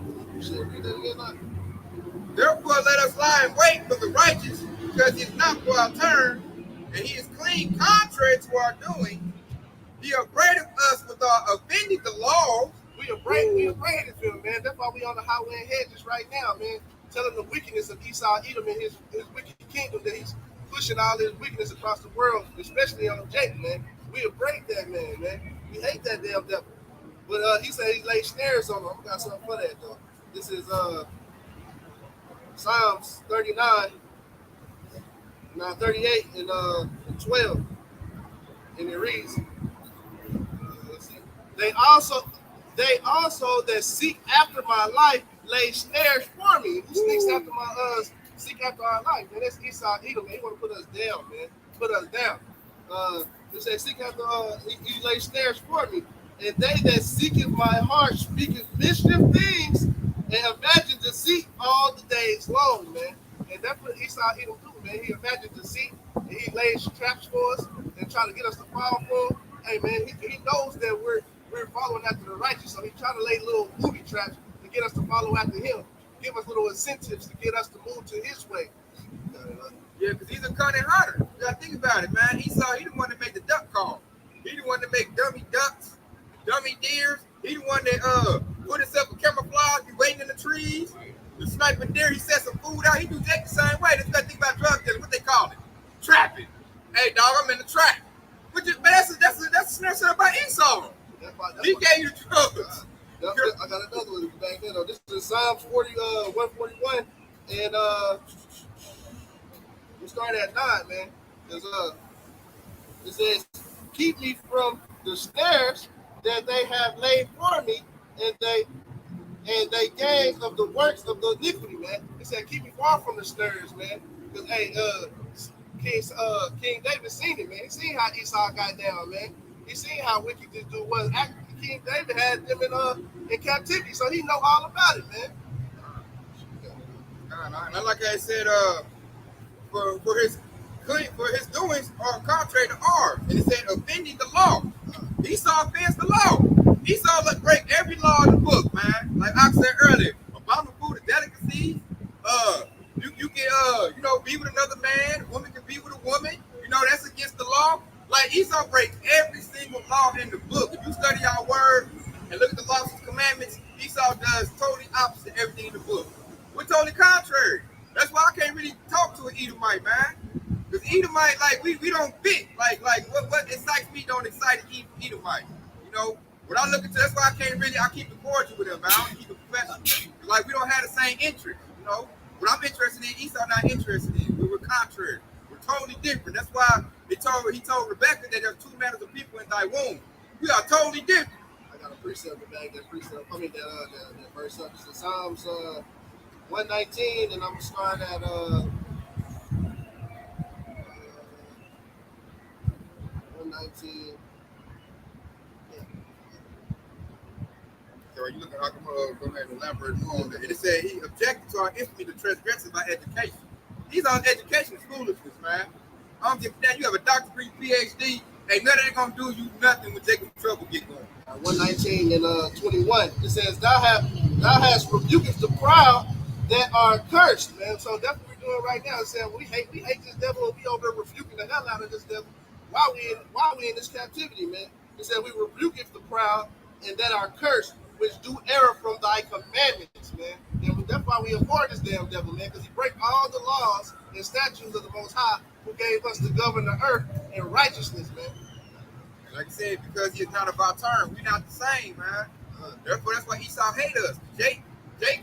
Therefore, let us lie and wait for the righteous, because he is not for our turn, and he is clean contrary to our doing. He upbraided us with our offending the law. We upbraided him, man. That's why we on the highway and hedges right now, man. Telling the wickedness of Esau Edom and his wicked kingdom, that he's pushing all his wickedness across the world, especially on Jake, man. We upbraid that man. We hate that damn devil. But he said he laid snares on him. I got something for that, though. This is Psalms 39, 38, and 12. And it reads, They also that seek after my life lay snares for me. Who seek after our life? Man, that's Esau Edom. He want to put us down, man. Put us down. It says seek after he lay snares for me. And they that seeketh my heart speaketh mischief things and imagine deceit all the days long, man. And that's what Esau Edom do, man. He imagines deceit and he lays traps for us and try to get us to fall for him. Hey, man, he knows that we're following after the righteous, so he's trying to lay little booby traps to get us to follow after him, give us little incentives to get us to move to his way. Yeah, because he's a cunning hunter. You gotta think about it, man. Esau, he the one that made the duck call. He the one that make dummy ducks, dummy deers. He the one that put himself in camouflage, be waiting in the trees. The sniping deer, he set some food out. He do Jake the same way. That's got to think about drug dealing. What they call it? Trapping. Hey, dog, I'm in the trap. But that's a snare set up by Esau. He gave you the drugs. I got another one back there. This is Psalms 141, and we start at 9, man. Because it says, "Keep me from the snares that they have laid for me, and they gang of the works of the iniquity," man. It said, "Keep me far from the snares, man." Because hey, King David seen it, man. He seen how Esau got down, man. He seen how wicked this dude was. Actually, King David had them in captivity, so he know all about it, man. And like I said, for his doings are contrary to ours, and it said offending the law. Esau offends the law. Esau let break every law in the book, man. Like I said earlier, abominable food and delicacies. You can be with another man. A woman can be with a woman. That's against the law. Like Esau breaks every single law in the book. If you study our word and look at the laws and commandments, Esau does totally opposite everything in the book. We're totally contrary. That's why I can't really talk to an Edomite, man. Because Edomite, like we don't fit. Like what excites me don't excite an Edomite. When I look into, that's why I keep it cordial with him, man. I don't keep it professional. Like we don't have the same interest. What I'm interested in, Esau not interested in. We're contrary. We're totally different. That's why he told Rebecca that there's two manners of people in thy womb. We are totally different. I got a precept to back that precept. I mean that verse up. It's Psalms 119, and I'm gonna start at 119. So you look at how come go ahead and elaborate more on that. It said he objected to our infamy to transgression by education. These are education is foolishness, man. I don't give a damn. You have a doctorate, PhD. Ain't nothing they gonna do you nothing when Jacob trouble get going. 119 and 21. It says, Thou hast rebuked the proud that are cursed, man. So that's what we're doing right now. It said we hate this devil, and we over there rebuking the hell out of this devil while we in this captivity, man. It said we rebuke the proud and that are cursed, which do error from thy commandments, man. And that's why we abhor this damn devil, man, because he break all the laws and statutes of the Most High, who gave us to govern the earth in righteousness, man. And like I said, because he's not of our turn, we're not the same, man. Therefore, that's why Esau hate us. Jake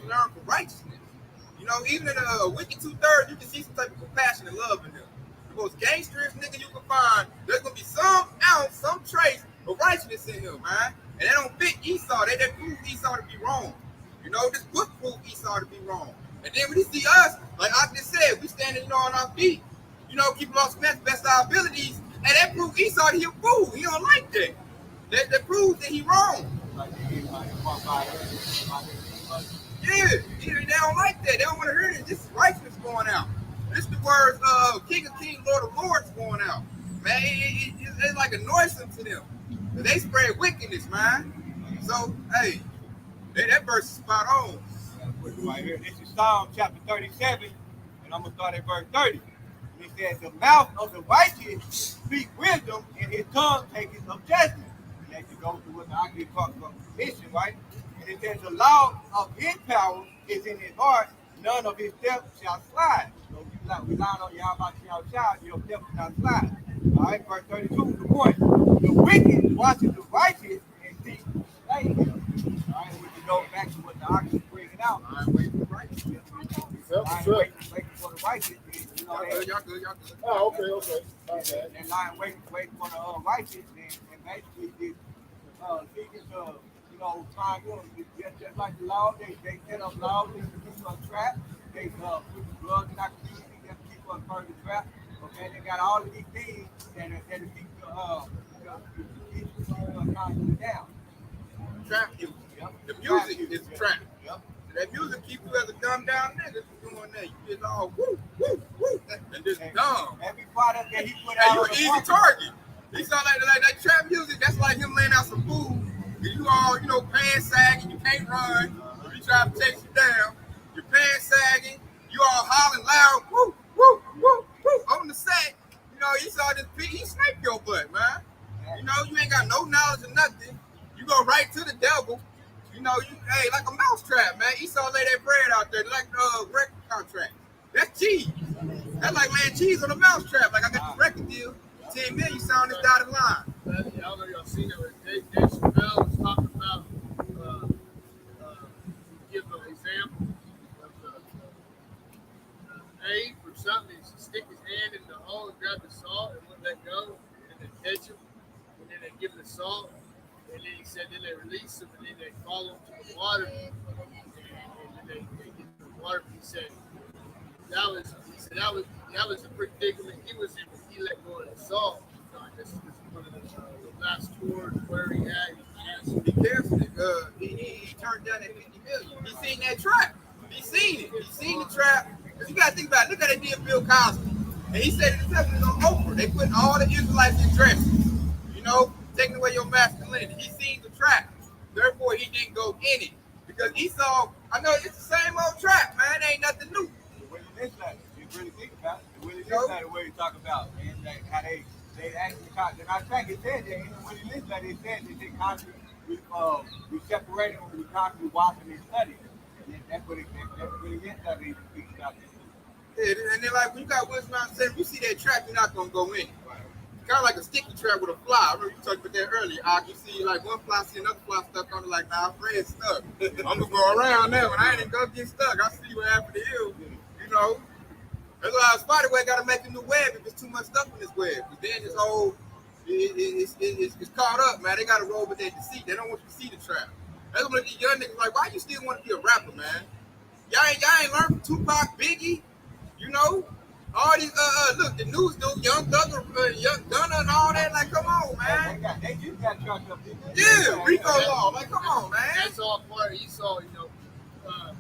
learned from righteousness. You know, even in a wicked 2/3, you can see some type of compassion and love in them. The most gangsterous nigga you can find, there's gonna be some ounce, some trace of righteousness in him, man. And they don't fit Esau. They prove Esau to be wrong. You know, this book proved Esau to be wrong. And then when you see us, like I just said, we standing, you know, on our feet. You know, keep on the best of our abilities. And that proves Esau to be a fool. He don't like that. That proves that he wrong. Yeah, they don't like that. They don't want to hear this. This is righteousness going out. This is the words of King of Kings, Lord of Lords going out. Man, it's like a noisome to them. They spread wickedness, man. So, hey, that verse is spot on. Right here. This is Psalm chapter 37, and I'm going to start at verse 30. And it says, the mouth of the righteous speak wisdom, and his tongue taketh of justice. And that you go through what the Aki talks about mission, right? And it says, the law of his power is in his heart, none of his steps shall slide. So if you rely on Yahweh shall shout, your steps shall not slide. All right, verse 32 is the point. The wicked watches the righteous and seek to slay him. All right, we can go back to what the Aki is bringing out. All right, wait for the righteous. Waiting for the righteous. You know, Y'all good. Oh, okay. and lying waiting for the righteous, and basically seeking to, you know, find them. Just like the law, they set up laws to keep us trapped. They put drugs in our community just to keep us further trapped. Okay, they got all of these things that keep us constantly down. Trap music. Yep. The music is trap. Yep. That music keep you as a dumbed down nigga doing that. You just all woo, and just dumb. Every product that he put Hey, out you on an the easy market. target. He sound like that trap music. That's like him laying out some food. And you all, you know, pants sagging. You can't run. If he try to chase you down, your pants sagging. You all hollering loud. Woo. On the set, you know, he saw this beat. He sniped your butt, man. You know, you ain't got no knowledge of nothing. You go right to the devil. You know, like a mousetrap, man. Esau lay that bread out there like record contract. That's cheese. That's like laying cheese on a mousetrap. Like I got the record deal. 10 million sound this dotted line. I don't know if y'all seen it, but Dave Chappelle was talking about give an example of the ape or something. He stick his hand in the hole and grab the salt and wouldn't let go, and then catch him, and then they give him the salt. And then he said, then they release him, and then they follow him to the water, and then they get to the water. He said that was a predicament he was in when he let go of the salt. This is one of the last tours where he had. He canceled it. He turned down that 50 million. He seen that trap. He seen it. He seen the trap. Because you got to think about it. Look how they did Bill Cosby. And he said it himself on Oprah. They put all the Israelites in dresses. You know, taking away your masculinity. He seen the trap. Therefore, he didn't go in it. Because Esau, I know it's the same old trap, man. It ain't nothing new. You really think about it. You really think about the way you talk about, man. Like how they actually constantly. And I think it said that when you listen to it, it said that they constantly we separated when we constantly watching and studying. And that's what it meant that they speak about it. Yeah, and then like when you got wisdom out saying, you see that trap, you're not gonna go in. Kind of like a sticky trap with a fly. I remember you talked about that earlier. You see like one fly, see another fly stuck on it, like, nah, Fred's stuck. I'm gonna go around there. When I ain't gonna get stuck, I see what happened to you. You know, that's why a spider web gotta make a new web if it's too much stuff in this web. But then this whole it's caught up, man. They got to roll with their deceit. They don't want you to see the trap. That's what these young niggas like. Why you still want to be a rapper, man? Y'all ain't learned from Tupac, Biggie, you know. All these look, the news dude, Young Thugger, Young Gunner, and all that. Like, come on, man. They just got trucked up. Yeah, Rico Law. Like, come on, man. That's all part of Esau,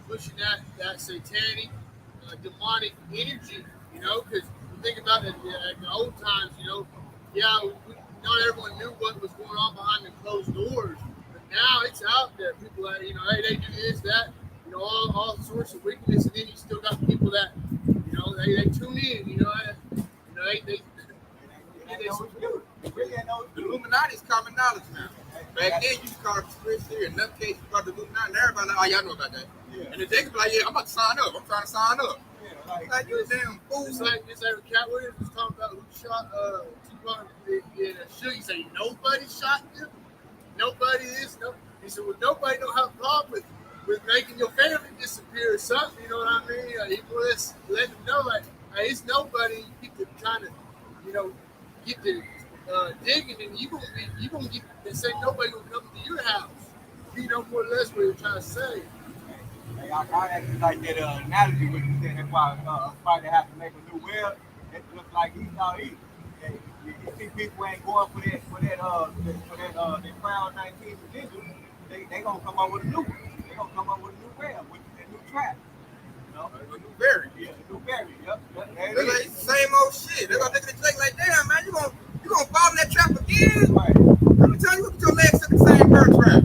pushing that satanic, demonic energy, because you think about it, in the old times, not everyone knew what was going on behind the closed doors, but now it's out there. People that, hey, they do this, that, all sorts of wickedness, and then you still got people that, they tune in, they the Illuminati's common knowledge now. Back then, you call it conspiracy theory. In another case, you call it the Illuminati, and everybody like, oh, y'all know about that. Yeah. And then they could be like, yeah, I'm about to sign up. I'm trying to sign up. Yeah, like you damn fool. It's like Cat Williams was talking about who shot Tupac in a shoot. He said, nobody shot him. Nobody is. No. He said, well, nobody don't have a problem with making your family disappear or something. You know what I mean? He was letting them know, like, hey, it's nobody. People trying to, get the digging, and you gonna get. They say nobody gonna come to your house. More or less what you're trying to say. Hey, I actually like that analogy what you said. That's why probably have to make a new web. It looks like Esau East. You see people ain't going for that Crown 19 religion. They gonna come up with a new one. They gonna come up with a new web, with a new trap. A new berry. Yeah, a new berry. Yep. They're like the same old shit. They're gonna look at the like, damn, man, you gonna fall in that trap again? Right. Let me tell you, look at your legs in the same bird trap.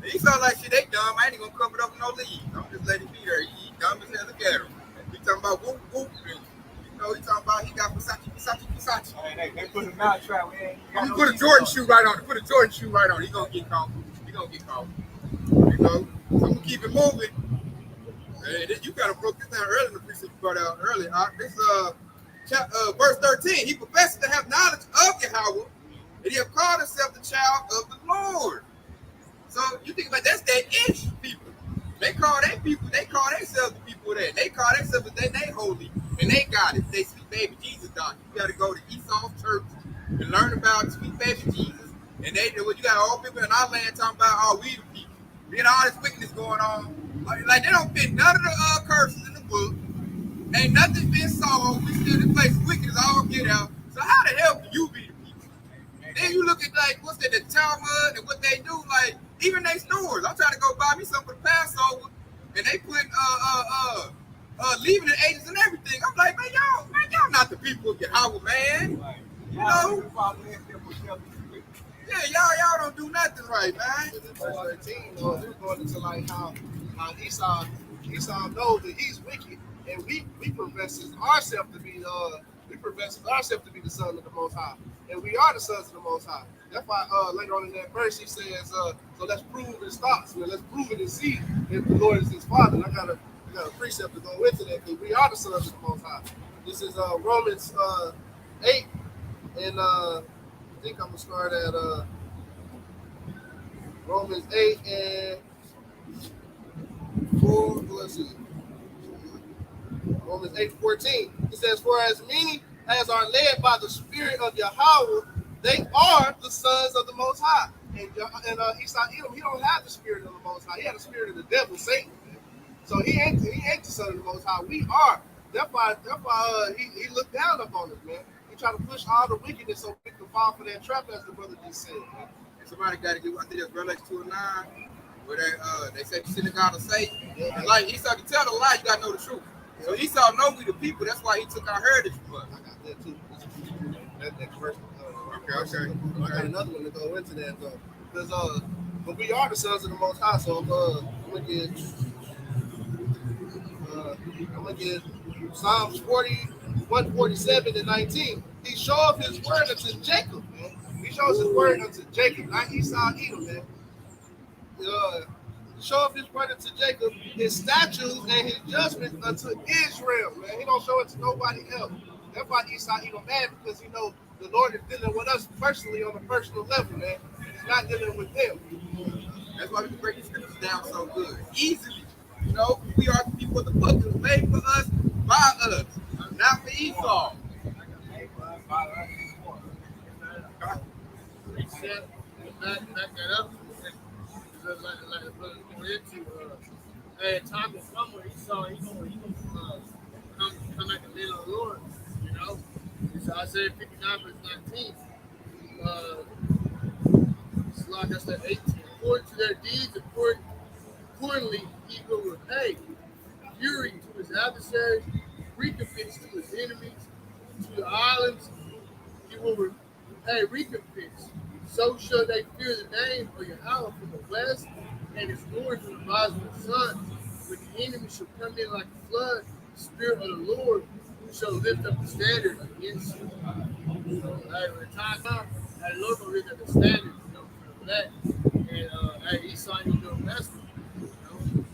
He sound like shit, they dumb. I ain't gonna cover it up with no leaves. I'm just letting him be there. He dumb as hell. Look at him. He talking about whoop, whoop. He talking about he got Versace. Hey, they put a mouth trap. He put a Jordan shoe right on it. Put a Jordan shoe right on it. He gonna get caught. So I'm gonna keep it moving. Hey, you kind of broke this down earlier in the precept you brought out earlier. This verse 13. He professes to have knowledge of Yahweh, and he have called himself the child of the Lord. So you think about that's that ish people. They call themselves the people that. They call themselves that they holy and they got it. They sweet baby Jesus doctrine. You gotta go to Esau's church and learn about sweet baby Jesus. And you got all people in our land talking about all we the people. Then all this wickedness going on. Like they don't fit none of the curses in the book. Ain't nothing been solved. We still in place wicked as all get out. So how the hell can you be the people? Then you look at like what's that, the Talmud and what they do, like even they stores. I'm trying to go buy me something for the Passover, and they put leaving the agents and everything. I'm like, man, y'all not the people of Yahweh, man. Right. You know? Yeah, y'all don't do nothing right, man. In verse 13, we're going into like how Esau knows that he's wicked, and we profess ourselves to be the sons of the Most High, and we are the sons of the Most High. That's why later on in that verse he says, so let's prove his thoughts, let's prove it and see if the Lord is his father. And I got a precept to go into that because we are the sons of the Most High. This is Romans 8, and I think I'm gonna start at Romans 8 and 4. Let's see. Romans 8:14. It says, "For as many as are led by the Spirit of Yahweh, they are the sons of the Most High." And Esau Edom, he don't have the spirit of the Most High. He had the spirit of the devil, Satan. So he ain't the son of the Most High. We are. That's why he looked down upon us, man. He tried to push all the wickedness so we can fall for that trap, as the brother just said, man. And somebody got to get, I think it's Revelation 2:9, where they say the synagogue of Satan. Yeah. And like Esau can tell the lie, you got to know the truth. So Esau know we the people. That's why he took our heritage from us. I got that too. That next verse. Okay. I got another one to go into that though, because but we are the sons of the Most High. So I'm gonna get Psalms 41, 47, and 19. He showed his word unto Jacob, man. He shows his word unto Jacob, not Esau Edom, man. Show up his word unto Jacob, his statutes and his judgments unto Israel, man. He don't show it to nobody else. That's why Esau Edom mad, because he know the Lord is dealing with us personally on a personal level, man. He's not dealing with them. That's why we can break these scriptures down so good, easily. You know, we are the people of the book. It was made for us, by us, not for Esau. precept to back that up. Because like the brother going into, time will come where Esau he gonna come at the men of the Lord, you know. It's Isaiah 59 verse 19. It's like I said 18. According to their deeds, accordingly he will repay. Fury to his adversaries, recompense to his enemies, to the islands he will repay recompense. So shall they fear the name of Yahweh from the west, and his glory from the rising of the sun. When the enemy shall come in like a flood, the Spirit of the Lord shall lift up the standard against you. So, when the time comes, the Lord will lift up the standard, for that. And Esau ain't gonna do a mess with you,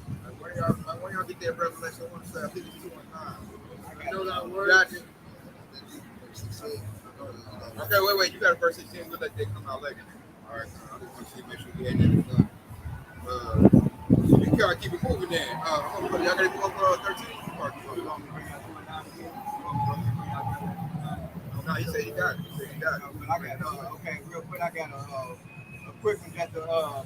When y'all get that revelation, I want to say, I think it's 2 and 9. I know that word. Gotcha. Okay, wait. You got a verse 16. We'll let that come out later. All right. I just want to see, make sure we had that. You gotta keep it moving then. Y'all gotta go up 13. No, he said he got it. But I got okay, real quick. I got a quick one just to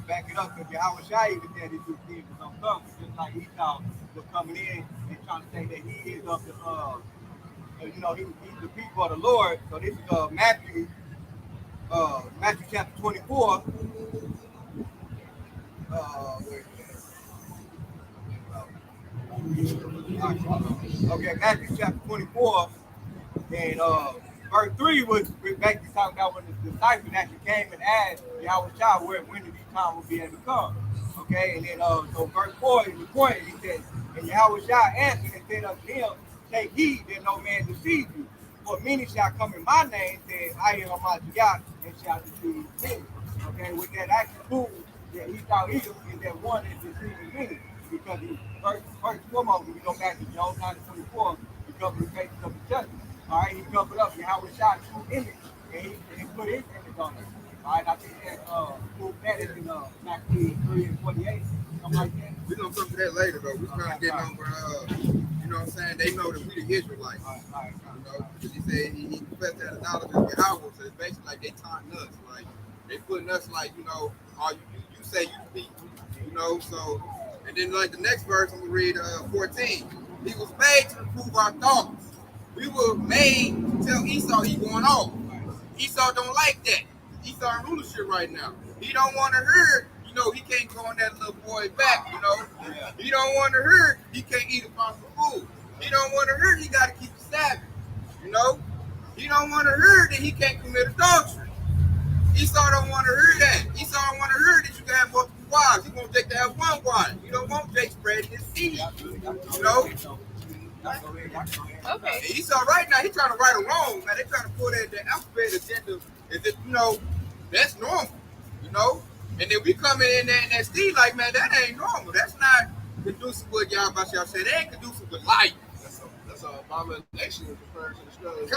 back it up because Yahweh Shai even said these two things was gonna come, just like Esau was coming in and trying to say that he is of the he's the people of the Lord. So this is Matthew chapter 24. Okay, Matthew chapter 24 and verse 3 was basically talking about when the disciples actually came and asked Yahweh Shai when did these times will be able to come. Okay, and then so verse 4 is recorded. He says, and Yahweh Shai answered and said unto him, take heed that no man deceive you. For many shall come in my name, saying, I am Almighty God, and shall deceive many. Okay, with that actual proof that he thought he is that one that deceiving many. Because he first foremost, when we go back to Job 9:24, he covered the faces of the judgment. All right, he covered up Yahweh Shai's true image, and he put his image on it. All right, I think that proof that is in Matthew 3:48, something like that. We're gonna come to that later though. We're trying to get over you know what I'm saying? They know that we the Israelites. Right. You know, because he said he confessed that knowledge of Yahweh, so it's basically like they taunting us, like they putting us like, you know, you say you people, you know, so and then like the next verse I'm gonna read 14. He was made to prove our thoughts. We were made to tell Esau he going off. Esau don't like that. Esau in rulership right now. He don't want to hear, you know, he can't go on that little boy back, you know. Yeah. He don't want to hear he can't eat impossible food. He don't want to hear he got to keep the Sabbath, you know. He don't want to hear that he can't commit adultery. Esau don't want to hear that. Esau don't want to hear that you can have multiple wives. He wants Jake to have one wife. You don't want Jake spreading his seed, you know. Okay. And Esau right now, he trying to right a wrong, man. They trying to pull that alphabet agenda as if, you know, that's normal, you know. And then we come in there and that Steve like, man, that ain't normal. That's not conducive with y'all about y'all say. That ain't conducive with life. That's an abomination in comparison to scripture.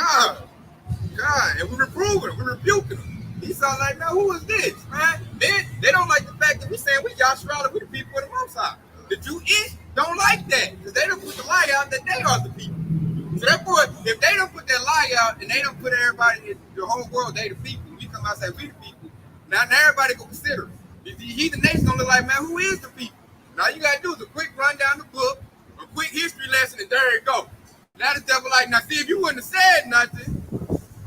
God, and we reproving, we rebuking them. Esau like, now who is this, man? They don't like the fact that we saying we Yahshua, we the people of the Most High. The Jewish don't like that because they don't put the lie out that they are the people. So therefore, if they don't put that lie out and they don't put everybody in the whole world, they the people. We come out and say we the people. Now everybody go consider it. The heathen nation gonna look like, man, who is the people? Now you gotta do is a quick run down the book, a quick history lesson, and there you go. Now the devil like, now see, if you wouldn't have said nothing,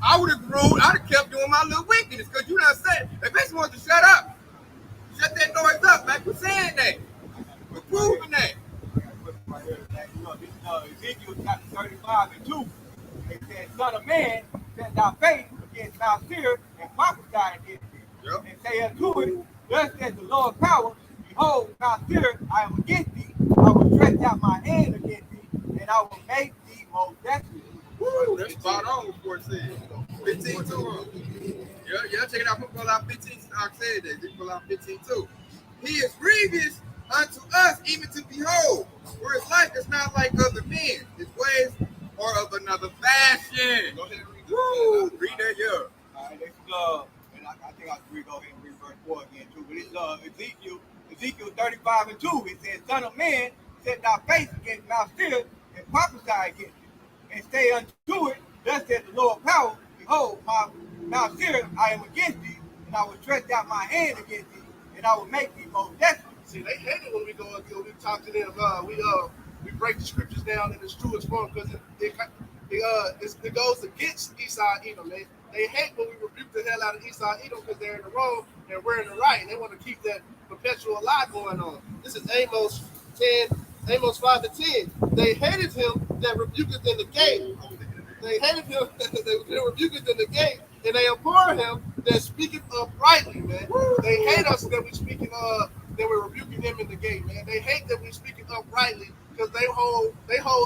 I would have ruled, I'd have kept doing my little wickedness because you done said, they basically want to shut up. Shut that noise up, man. We're saying that. We're proving that. Ezekiel chapter 35 and 2. It says, Son of man, set thy face against Mount Seir and prophesy against it. Yep. And say unto it, thus says the Lord power, behold, Mount Seir, I am against thee. I will stretch out my hand against thee, and I will make thee most desolate. Woo, that's spot on with what it said. 15 too. Yeah, check it out. I'm gonna pull out 15. I said that. Just pull out 15 too. He is grievous unto us, even to behold. For his life is not like other men. His ways are of another fashion. Go ahead and read Woo, read that, yeah. All right, let's and I think I'll go ahead and read verse 4 again too. But it's Ezekiel 35 and 2. It says, Son of man, set thy face against Mount Seir and prophesy against it. And say unto it, thus says the Lord power, behold, my Mount Seir, I am against thee, and I will stretch out my hand against thee, and I will make thee most desolate. See, they hate it when we go and we talk to them. We break the scriptures down in its truest form because it goes against Esau Edom. They hate when we rebuke the hell out of Esau Edom because they're in the wrong and we're in the right. They want to keep that perpetual lie going on. This is Amos 5:10. They hated him that rebuketh in the gate. They hated him that rebuketh in the gate, and they abhor him that speaketh uprightly, man. They hate us that we speaking that we're rebuking them in the gate, man. They hate that we speaking uprightly because they hold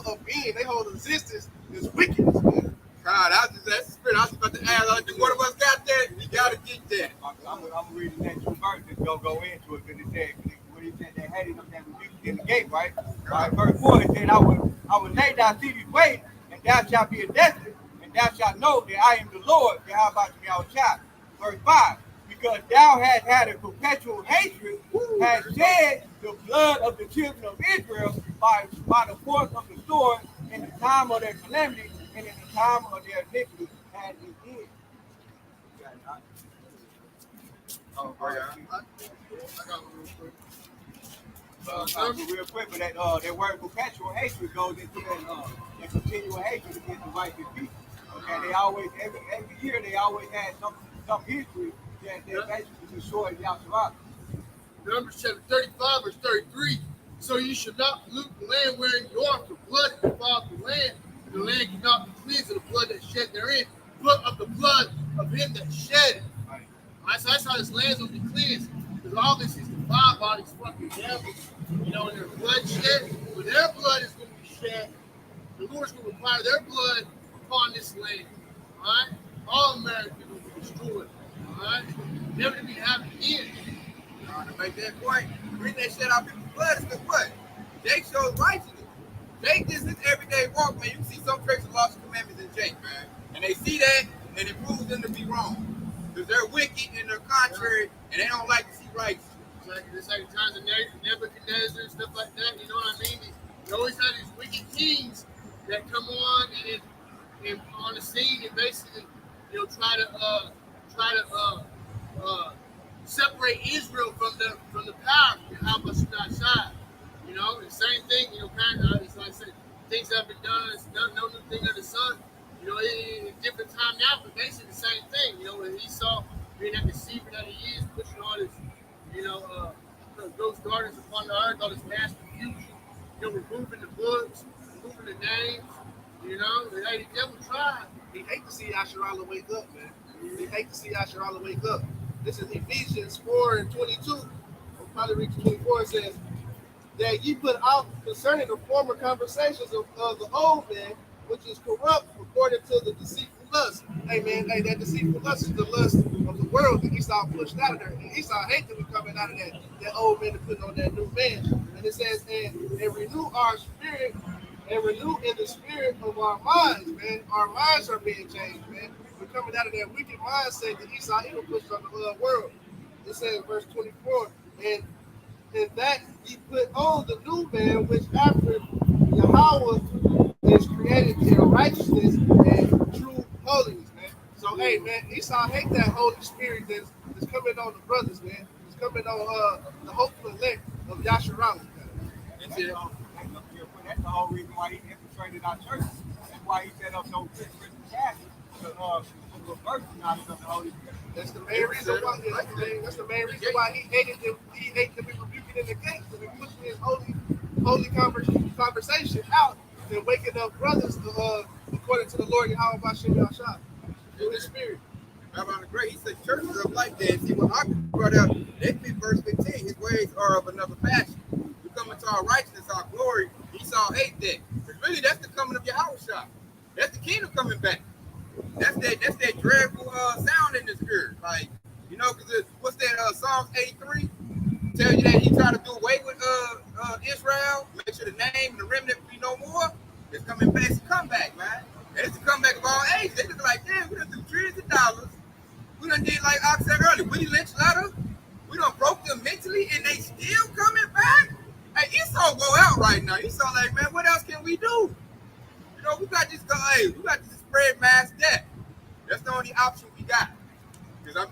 a being, they hold existence as wickedness, man. God, that's the spirit. I was about to ask, one of us got that? We gotta get that. I'm reading that 2 verses that's gonna go into it because it said when he said they hated him that rebuked in the gate, right? Right. Verse 4 it said, I will lay thy cities waste, and thou shalt be a desolate, and thou shalt know that I am the Lord, how about you, our child. Verse 5, because thou hast had a perpetual hatred, hast shed the blood of the children of Israel by the force of the sword in the time of their calamity and in the time of their iniquity, and it did. Oh, yeah. I got one real quick. Real quick, but that word perpetual hatred goes into that continual hatred against the righteous people. Okay, they always every year they always had some history that basically destroyed Yahshua. Numbers chapter 35, verse 33. So you should not pollute the land wherein you are, for blood defiled the land, and the land cannot be cleansed of the blood that shed therein, but of the blood of him that shed it. Right, so that's how this land's gonna be cleansed, because all this is defiled by these fucking devils, and their blood shed. When their blood is gonna be shed, the Lord's gonna require their blood upon this land. All right, all Americans will be destroyed. All right, never to be happening again. To make that point, the reason they shed out people's blood is because what? Jake shows righteousness. Jake just his everyday walk, man. You see some traits of laws and commandments in Jake, man. And they see that, and it proves them to be wrong. Because they're wicked and they're contrary, and they don't like to see righteousness. It's like the times of Nebuchadnezzar and stuff like that, you know what I mean? You always have these wicked kings that come on and on the scene and basically, try to separate Israel from the power and how much not side. The same thing, kind of, it's like I said, things have been done, it's no new thing under the sun. In a different time now, but basically the same thing. When Esau being that deceiver that he is, pushing all this, those gardens upon the earth, all this mass confusion, removing the books, removing the names, the devil tried. He hate to see Yasharala wake up, man. He hate to see Yasharala wake up. This is Ephesians 4:22. I'll probably read 24. It says, that ye put out concerning the former conversations of the old man, which is corrupt according to the deceitful lust. Hey man, that deceitful lust is the lust of the world that Esau pushed out of there. And Esau hate that we coming out of that old man and putting on that new man. And it says, and renew our spirit, and renew in the spirit of our minds, man. Our minds are being changed, man. We're coming out of that wicked mindset that Esau even pushed on the world. It says, verse 24, and that ye put on the new man, which after Yahweh is created in righteousness and true holiness, man. So, hey, man, Esau hate that Holy Spirit that's coming on the brothers, man. It's coming on the hopeful elect of Yasharala. That's the whole reason why he infiltrated our church. That's why he set up no Christian Catholic to reverse knowledge of the Holy Spirit. That's the main reason why. That's the main reason why he hated them. He hated them rebuking in the gate, because he pushing his holy conversation out and waking up brothers according to the Lord Yahweh Bashem Yahshua through His Spirit. Rabbi the Great, he said churches are like that. See what I brought out, they fit verse 15. His ways are of another fashion. We come into our righteousness, our glory. Esau hate that. But really, that's the coming of Yahushua. That's the kingdom coming back. That's that dreadful sound in the spirit. Like, because what's that, Psalms 83? Tell you that he tried to do away with Israel, make sure the name and the remnant be no more. It's coming back. It's a comeback, man. And it's a comeback of all ages. They look like, damn, we done threw trillions of dollars. We done did, like I said earlier, Willie Lynch letter. We done broke them mentally, and they still coming back. Hey, Esau go out right now. Esau like, man, what else can we do? We got to just go, hey, we got to just spread mass death. That's the only option we got. Because,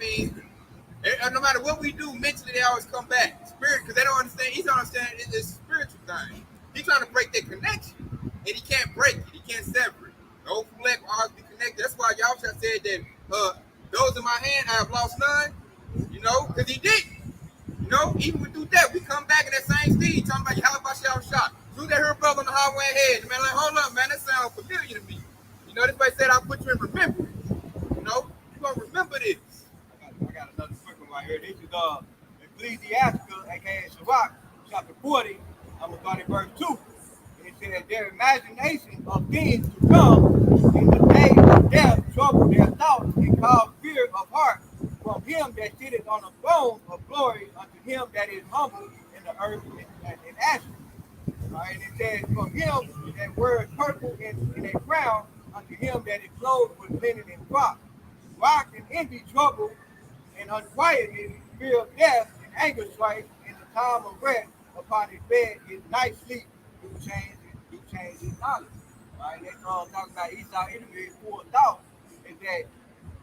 And no matter what we do, mentally they always come back. Spirit, because they don't understand. He don't understand it's a spiritual thing. He's trying to break that connection, and he can't break it. He can't sever it. The old flesh will always be connected. That's why Yahweh said that those in my hand I have lost none. You know, because he did. You know, even through that, we come back in that same speed. Talking about Yahweh shot. Soon they heard brother on the highway ahead. The man like, hold up, man, that sounds familiar to me. You know, this way said I'll put you in remembrance. You know, you're gonna remember this. I got another quick one right here. This is Ecclesiasticus, aka Sirach, chapter 40. I'm going to start at verse 2. And it says, their imagination of things to come in the day of death trouble their thoughts and cause fear of heart from him that sitteth on the throne of glory unto him that is humble in the earth and ashes. Right? And it says, from him that weareth purple in a crown unto him that is clothed with linen and cloth. Rock and envy, trouble, and unquietness, fear of death, and anger strife, in the time of rest upon his bed, his night sleep, do change his knowledge. Right? That's all talking about Esau enemy full of thought. Is that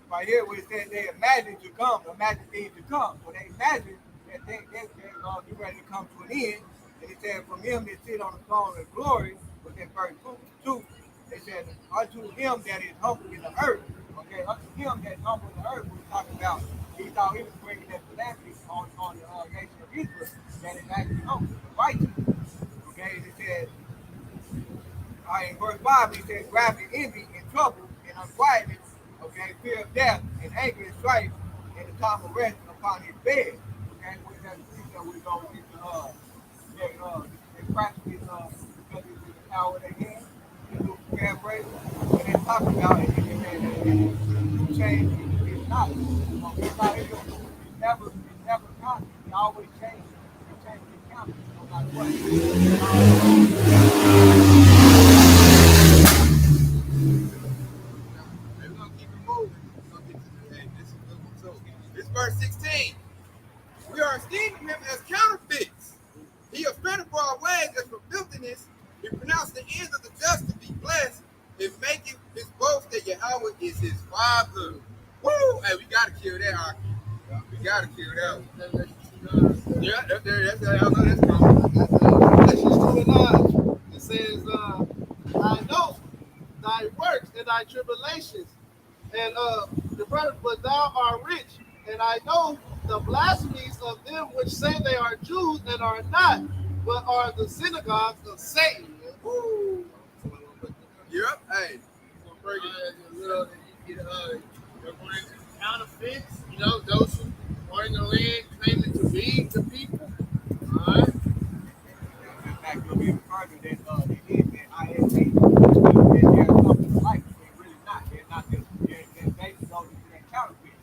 right here where it says they imagine things to come. So they imagine that they're get ready to come to an end. And it said, from him that sit on the throne of glory, within verse 2, it said, unto him that is humble in the earth. Okay, unto him that is humble in the earth, we're talking about. He thought he was bringing that calamity on the nation of Israel that is actually humble, righteous. Okay, and it says, in verse 5, it says, wrath and envy and trouble and unquietness, okay, fear of death and anger and strife, and the time of rest upon his bed. Okay, with that, we go into they practice because it's the power of their hands. They do prayer break, and they talk about it, and they change his knowledge. It's never constant. He always changes. He changes his countenance no matter what. We're gonna keep it moving. We're gonna get to this is a good one too. This verse 16. We are esteeming him as counterfeits. He offended for our ways as for filthiness. He pronounced the ends of the just to be blessed, and making his boast that Yahweh is his father. Woo! Hey, we gotta kill that, Aki. We gotta kill that one. Yeah, that's Galatians 2:9. It says, I know thy works and thy tribulations, and the brother, but thou art rich, and I know the blasphemies of them which say they are Jews and are not, but are the synagogues of Satan. Woo. Yep. Hey. Counterfeits, you know, those who are in the land claiming to be the people. All right. In fact, you'll be further that they did that ISA. They're something alike. They're really not. They're not just, they're basically they're counterfeit.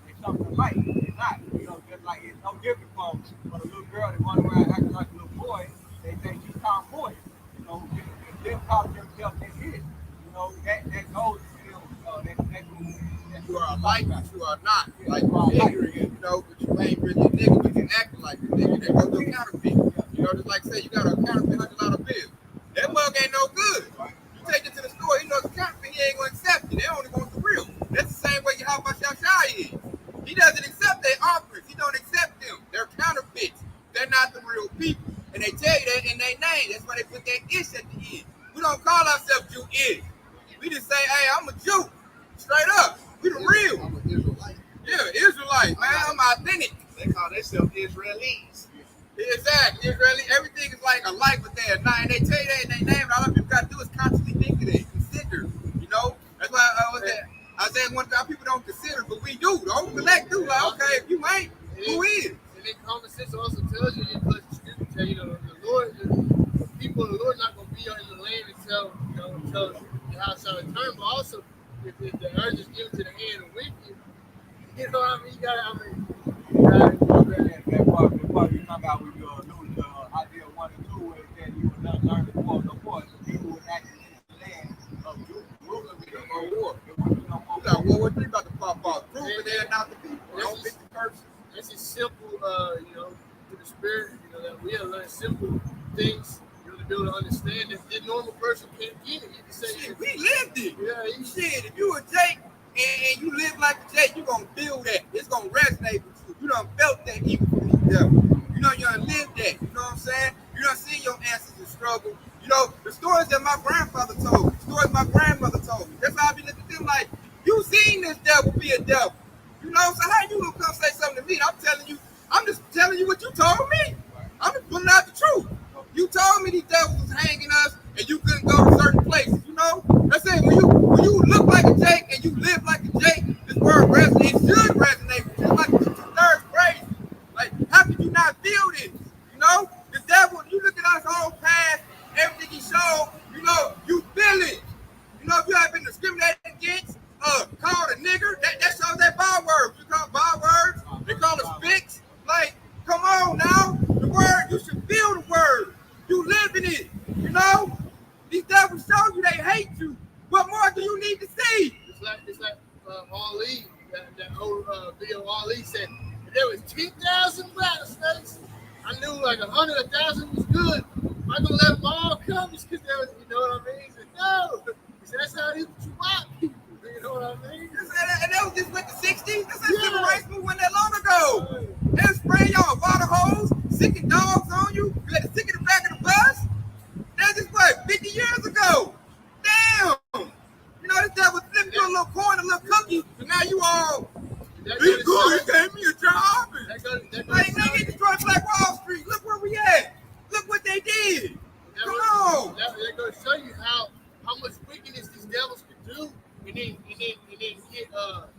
They're something alike. They're not. You know, just like it's no different from a little girl that runs around acting like a little boy. They think she's tomboy. You know, them call themselves they is. You know, that goes still, that You are alike, but you are not. Like nigger, you know, but you ain't really a nigga, but you acting like a nigga. That goes to counterfeit. You know, just like say you got a counterfeit $100 bill. That mug ain't no good. You take it to the store, he knows the counterfeit, he ain't gonna accept it. They only want the real. That's the same way Yahweh is. He doesn't accept their offerings. He don't accept them. They're counterfeits. They're not the real people. And they tell you that in their name. That's why they put that ish at the end. We don't call ourselves Jew-ish. We just say, hey, I'm a Jew. Straight up. We the real. I'm an Israelite. Yeah, Israelite, man. I'm authentic. They call themselves Israelis. Exactly. Israeli, everything is like a life, but they're not. And they tell you that in their name. And all people got to do is constantly think of that. Consider. You know? That's why I said one time people don't consider, but we do. The whole collect do. Like, okay, if you ain't, who is? And then common sense also tells you, because the scripture tell you, the Lord, the people of the Lord not going to be in the land until the house shall return. But also, if the earth is given to the hand of wicked, you know what I mean? You gotta that part you're talking about when you're alluding to Isaiah 1 and 2, where it said you would not learn the war no more. The people would actually in the land of Jerusalem because of war. You got World War III about to pop off. Prove it, they're not the people. Don't pick the person. This is simple, through the spirit, that we have learned simple things, to be able to understand that the normal person can't get it. You can say, shit, we lived it. Yeah, shit, if you a Jake and you live like a Jake, you're going to feel that. It's going to resonate with you. You done felt that evil from these devils. You know, you done lived that. You know what I'm saying? You done seen your ancestors struggle. You know, the stories that my grandfather told me, the stories my grandmother told me. That's how I be looking at them like, you seen this devil be a devil. You know, so how you gonna come say something to me? I'm just telling you what you told me. I'm just putting out the truth. You told me these devils was hanging us and you couldn't go to certain places, you know? That's it. When you look like a Jake and you live like a Jake, this word resonates, it should resonate with you. Like third grade. Like, how could you not feel this? You know? The devil, you look at us whole past, everything he showed, you know, you feel it. You know, if you have been discriminated against, called a nigger, that shows that bywords. You call bywords, they call us fix. Like, come on now. The word, you should feel the word. You live in it. You know? These devils show you they hate you. What more do you need to see? It's like Ali, that old video Ali said, if there was 10,000 rattlesnakes, I knew like 100, 1,000 was good. I'm gonna let them all come just because there was, you know what I mean? He said, no. He said, that's how it is with you white people. You know what I mean? And that was just with the 60s. This ain't civil rights movement wasn't that long ago. They was spraying y'all water hose, sicking dogs on you. You had to stick in the back of the bus. That's just what, 50 years ago. Damn. You know, this guy was flipping you a little corn, a little cookie, and now you all, it's good, he gave me a job. Like, nigga, destroyed Black Wall Street. Look where we at. Look what they did. Come on. They're going to show you how much wickedness these devils can do, and then get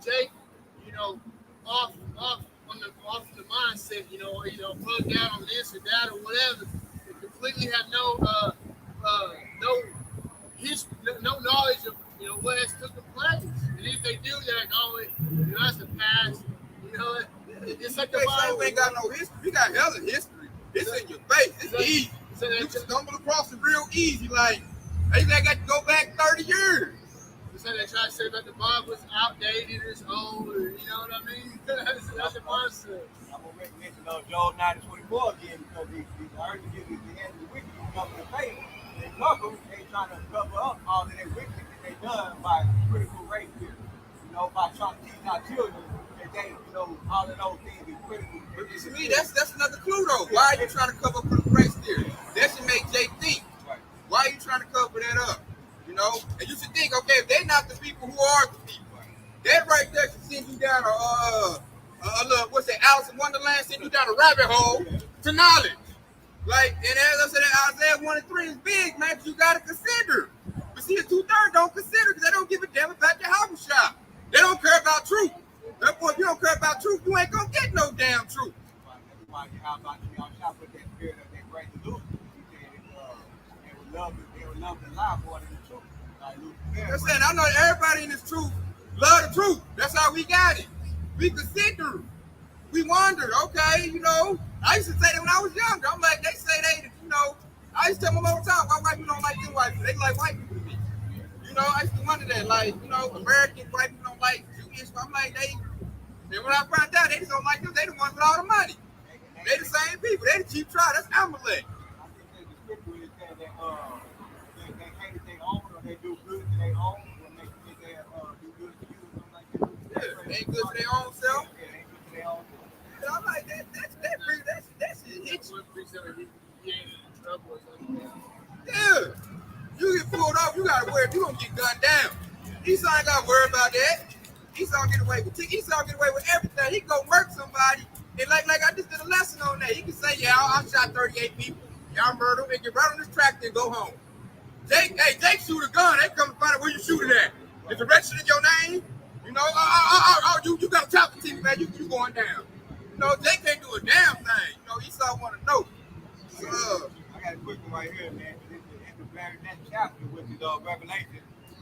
Jake, you know, off the mindset, you know, plug down on this or that or whatever, and completely have no knowledge of, you know, what has taken place. And if they do that, that's the past. You know, it's like the Bible. Ain't got no history. You got hella history. It's in your face. It's easy. You can stumble across it real easy. Like, they got to go back 30 years. So they try to say that the Bible was outdated, it's old, or, you know what I mean? That's the mindset. I'm going to mention Job 9:24 again because these urges is the end of the wicked cover the faith. They trying to cover up all of their wickedness that they done by critical race theory. You know, by trying to teach our children that they, you know, all of those things is critical. But to me, that's another clue though. Why are you trying to cover up critical race theory? That should make Jay think. Right. Why are you trying to cover that up? You know, and you should think, okay, if they're not the people, who are the people? That right there should send you down what's that, Alice in Wonderland, send you down a rabbit hole to knowledge. Like, and as I said, Isaiah 1 and 3 is big, man, you got to consider. But see, the 2/3 don't consider because they don't give a damn about your house shop. They don't care about truth. Therefore, if you don't care about truth, you ain't going to get no damn truth. That's why your house shop with that spirit of that great delusion. They would love to lie more than the truth. That's saying, I know everybody in this truth love the truth. That's how we got it. We consider. We wondered, okay, you know. I used to say that when I was younger. I'm like, they say they, you know, I used to tell them all the time, why white people don't like them white people? They like white people to me. You know, I used to wonder that, like, you know, American white people don't like Jewish. I'm like, and when I found out they just don't like them, they the ones with all the money. They the same people. They the cheap try. That's Amalek. I think the scripture is saying that they hate if they own or they do good to their own or they do good to you or something like that. Yeah, they ain't good to their own self. Yeah, they ain't good to their own self. And I'm like, that shit hits you. He ain't in trouble or something. Yeah. You get pulled off, you gotta worry, you gonna get gunned down. Esau ain't gotta worry about that. Esau get away with everything. He go murk somebody. And like I just did a lesson on that. He can say, yeah, I shot 38 people. Y'all murder them and get right on this tractor and go home. Jake shoot a gun. They come and find out where you shoot it at. Is the registered in your name? You know, you got to talk to me, man. You going down. You know, Jake can't do a damn thing. You know, Esau want to know. I got a quick one right here, man. This is the very next chapter, which is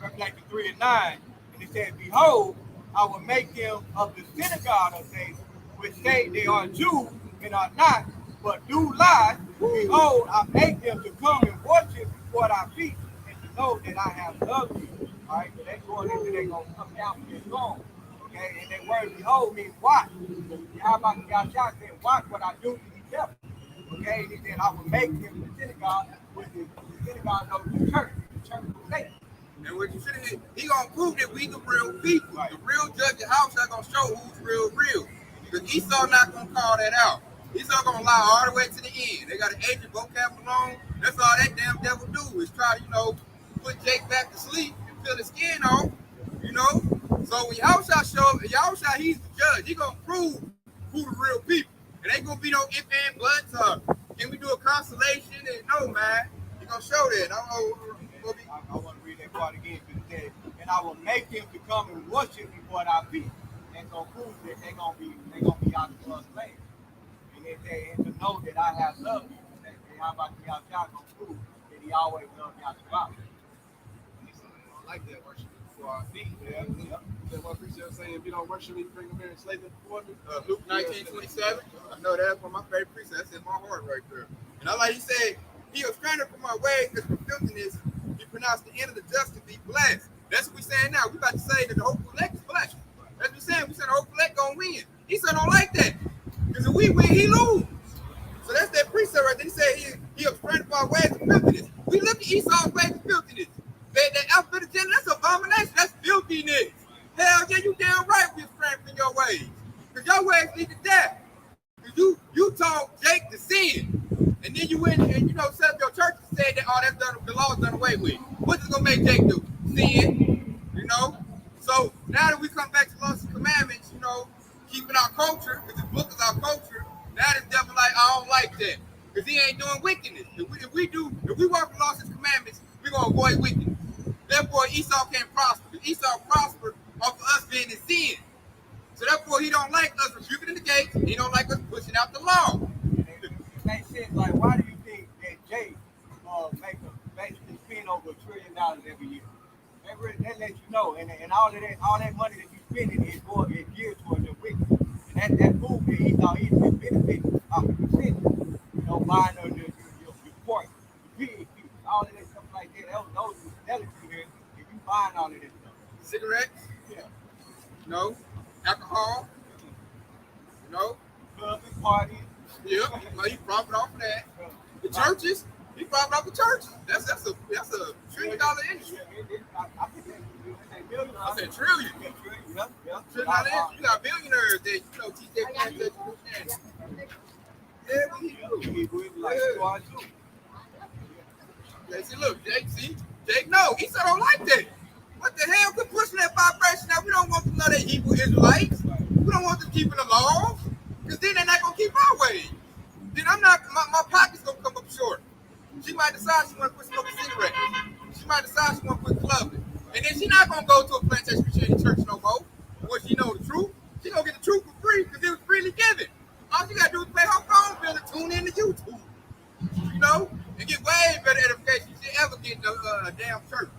Revelation 3 and 9. And it says, behold, I will make him of the synagogue of Satan, which say they are Jews and are not, but do lie. Behold, I make them to come and worship before thy feet, and to know that I have loved you. All right, so that's going into they're going to come down from this throne. Okay, and that word behold means watch. How about y'all shot saying, watch what I do to these devils. Okay, and he said, I will make him the synagogue, which is the synagogue of the church of Satan. And what you should he gonna prove that we the real people. Right. The real judge of house not gonna show who's real. Because Esau not gonna call that out. Esau gonna lie all the way to the end. They got an agent vocab alone. That's all that damn devil do is try to, put Jake back to sleep and peel his skin off. So when Yahushua, he's the judge. He gonna prove who the real people. It ain't gonna be no if and buts. Can we do a constellation? And no, man. He gonna show that. I want to read that part again because it says, and I will make them to come and worship before thy feet. And gonna prove that they're gonna be out of God's land. And to know that I have loved you. And how about Yahushua gonna prove that he always loved Yahushua. I like that worship before our feet. Yeah. That one preacher saying, if you don't worship me, bring them here and slay them before me. Luke 19:27. I know that's one of my favorite precepts. That's in my heart right there. And I like he said, he was stranded from my ways because from filthiness, he pronounced the end of the just to be blessed. That's what we're saying now. We about to say that the whole elect is blessed. That's what we're saying. We said the whole elect gonna win. He said don't like that. Because if we win, he lose. So that's that precept right there. He said he was stranded from our ways of filthiness. We look at Esau's ways of filthiness. That alphabet agenda, that's abomination. That's filthiness. Hell yeah, you damn right we're stranded from your ways. Because your ways need to die. Because you told Jake to sin. And then you went and set up your church and said that that's done, the law's done away with. What's it gonna make Jake do? Sin. So now that we come back to laws and commandments, keeping our culture, because this book is our culture, now this devil like, I don't like that. Because he ain't doing wickedness. If we work for laws and commandments, we're gonna avoid wickedness. Therefore, Esau can't prosper. Because Esau prospered off of us being in sin. So therefore, he don't like us rebuking the gates. He don't like us pushing out the law. It makes sense. Like, why do you think that Jake basically spend over $1 trillion every year? That lets you know, and all that money that you spending is geared towards the wicked. And that move that Esau is benefit off the percentage. Buying your pork, the pig, all of that stuff like that. Those delicacies here, if you buying all of that stuff. Cigarettes? Yeah. Alcohol? Clubs and parties. Yeah, you profit off of that. The churches, you profit off the churches. That's a $1 trillion industry. I think that's million. I said trillion. Yeah. $1 trillion industry. You got billionaires that teach their kids that Christianity. Yeah, we do. They say, look, Jake, no, he said, I don't like that. What the hell? Quit pushing that vibration. Now, we don't want them to know they Hebrew Israelites. We don't want them keeping the laws, because then they're not going to keep our ways. Then my pocket's going to come up short. She might decide she want to quit smoking cigarettes. She might decide she want to quit clubbing. And then she's not going to go to a plantation Christianity church no more. Once she know the truth, she's going to get the truth for free because it was freely given. All she got to do is pay her phone bill and tune in to YouTube. And get way better edification than she ever get in a damn church.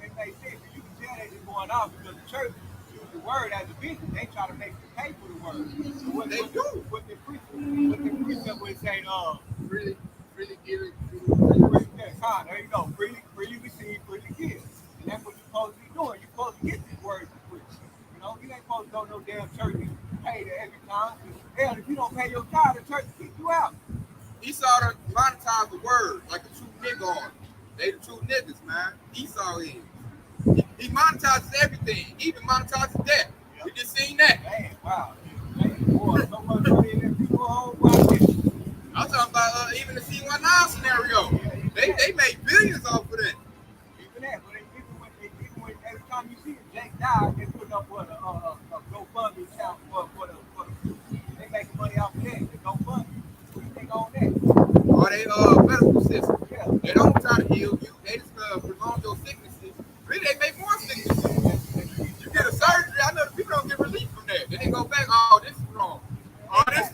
It makes sense. You can tell that it's going on because the church use the word as a business. They try to make you pay for the word. So what they do? What the precept would say, Freely give it. There you go. Freely receive, freely give. And that's what you're supposed to be doing. You're supposed to get this word for free. You ain't supposed to go to no damn church and pay there every time. Hell, if you don't pay your tithe, the church will kick you out. Esau to monetize the word like a true nigga on. They the true niggas, man. Esau is. He monetizes everything. He even monetizes death. Yep. We just seen that. Man, wow. Boy, so much money in there. People home watching. I'm talking about even the C19 scenario. They made billions off of that. Even that, but even when every time you see Jake die, they put up what a GoFundMe account for the they make money off of that. The GoFundMe. What do you think on that? Or they medical system. Yeah. They don't try to heal you. They just prolong your sicknesses. Really, they make more sicknesses. You get a surgery. I know the people don't get relief from that. Then they go back. Oh, this is wrong. Oh, this.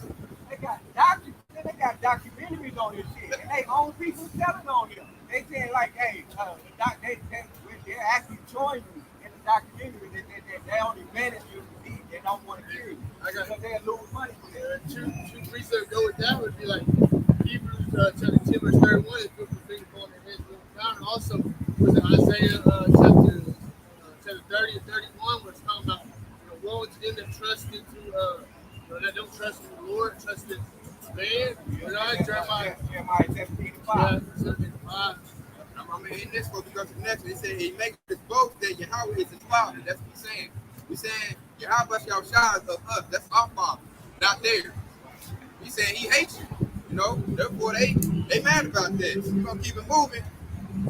They got doctors. They got documentaries on this shit. And they own people telling on them. They saying like, hey, they're actually showing you in the documentary that they only manage you. They don't want to hear you. Because they lose money for that. Two research go with that would be like Hebrews chapter 10 verse 31 is put the finger on their heads down. And also was it Isaiah chapter 30 and 31 where it's talking about woe to them that trust into that don't trust in the Lord, trust in man. Jeremiah 17:5. I'm in this one because the next one, he said he makes his boast that Yahweh is his father. That's what he's saying. He's saying Yahweh Yahushua is of us. That's our father. not there. He said he hates you. You know, therefore they mad about this. We're gonna keep it moving.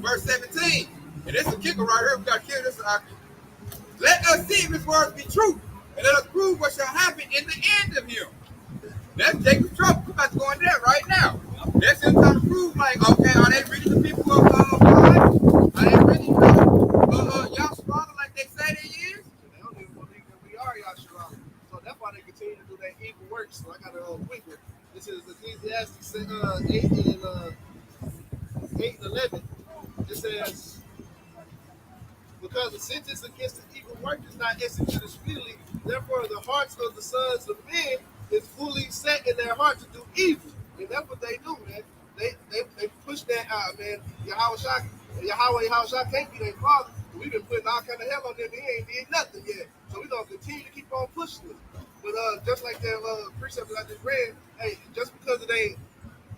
Verse 17. And this is a kicker right here. We gotta kill this Aki. Let us see if his words be true, and let us prove what shall happen in the end of him. That's Jacob's trouble. We're about to go in there right now. That's him trying to prove, like, okay, are they really the people of God? Are they really, Yah's father like they say they is? They don't even believe that we are Yahshua. So that's why they continue to do that evil work. So I got a quick one. This is Ecclesiastes 8 and 11. It says, because the sentence against the evil work is not executed speedily, therefore the hearts of the sons of men is fully set in their heart to do evil. And that's what they do, man. They push that out, man. Yahweh can't be their father. We've been putting all kind of hell on them. He ain't did nothing yet. So we're going to continue to keep on pushing it. But just like that precept that I just read, hey, just because they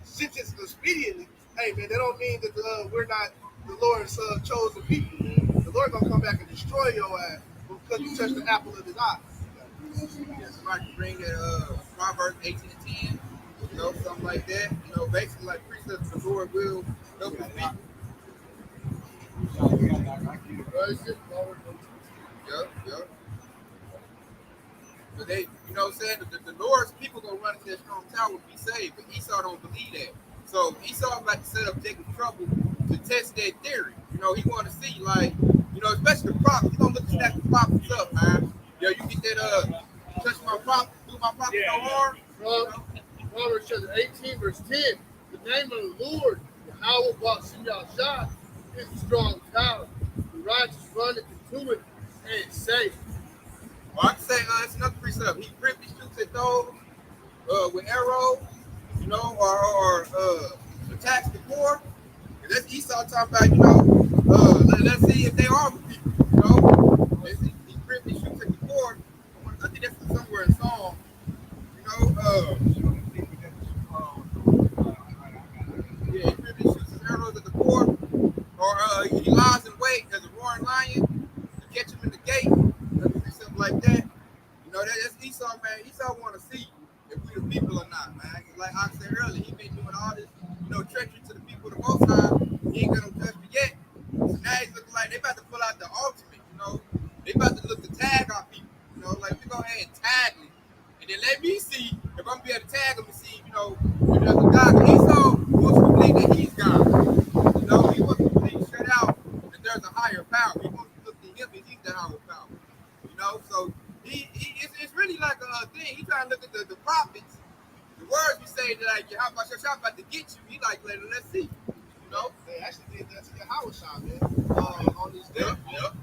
sentence expediently, hey, man, that don't mean that we're not the Lord's chosen people. The Lord going to come back and destroy your ass because you touched the apple of his eye. Yes, somebody can bring that Proverbs 18 and 10, you know, something like that. You know, basically like precepts the Lord will help his people. Yep. So they, you know what I'm saying? The Lord's people gonna run into that strong tower and be saved, but Esau don't believe that. So Esau about to set up Jacob's trouble to test that theory. You know, he want to see, like, you know, especially the prophets. He gonna look at the prophets up, man. Yo, you get that touch my prophet, do my prophet no harm. Proverbs chapter 18, verse 10. The name of the Lord, Yahweh Ba'Shem Yahshua, is a strong tower. The righteous run into it and is safe. Or I can say it's another precept. He briefly shoots at those with arrows, you know, or attacks the poor. And that's Esau talking about, you know, let's see if they are the people, you know. He briefly shoots at the poor. I think that's somewhere in Psalm, you know. Yeah, he briefly shoots his arrows at the poor, or he lies in wait as a roaring lion to catch him in the gate, something like that. You know, that's Esau, man. Esau want to see if we the people or not, man. Like I said earlier, he been doing all this, you know, treachery to the people of the Most High. He ain't got no judgment yet. So now he's looking like they about to pull out the ultimate, you know. They about to look to tag our people, you know, like we go ahead and tag them. And then let me see if I'm be able to tag them and see, you know, if there's a God. Esau wants to believe that he's God. You know, he wants to believe shut out that there's a higher power. He wants to look to him and he's the higher power. You know, so it's really like a thing. He trying to look at the prophets, the words we say that like how about your shop about to get you. He like let's see. You know, they actually did that to the Howard shop, man. On this day. Yep.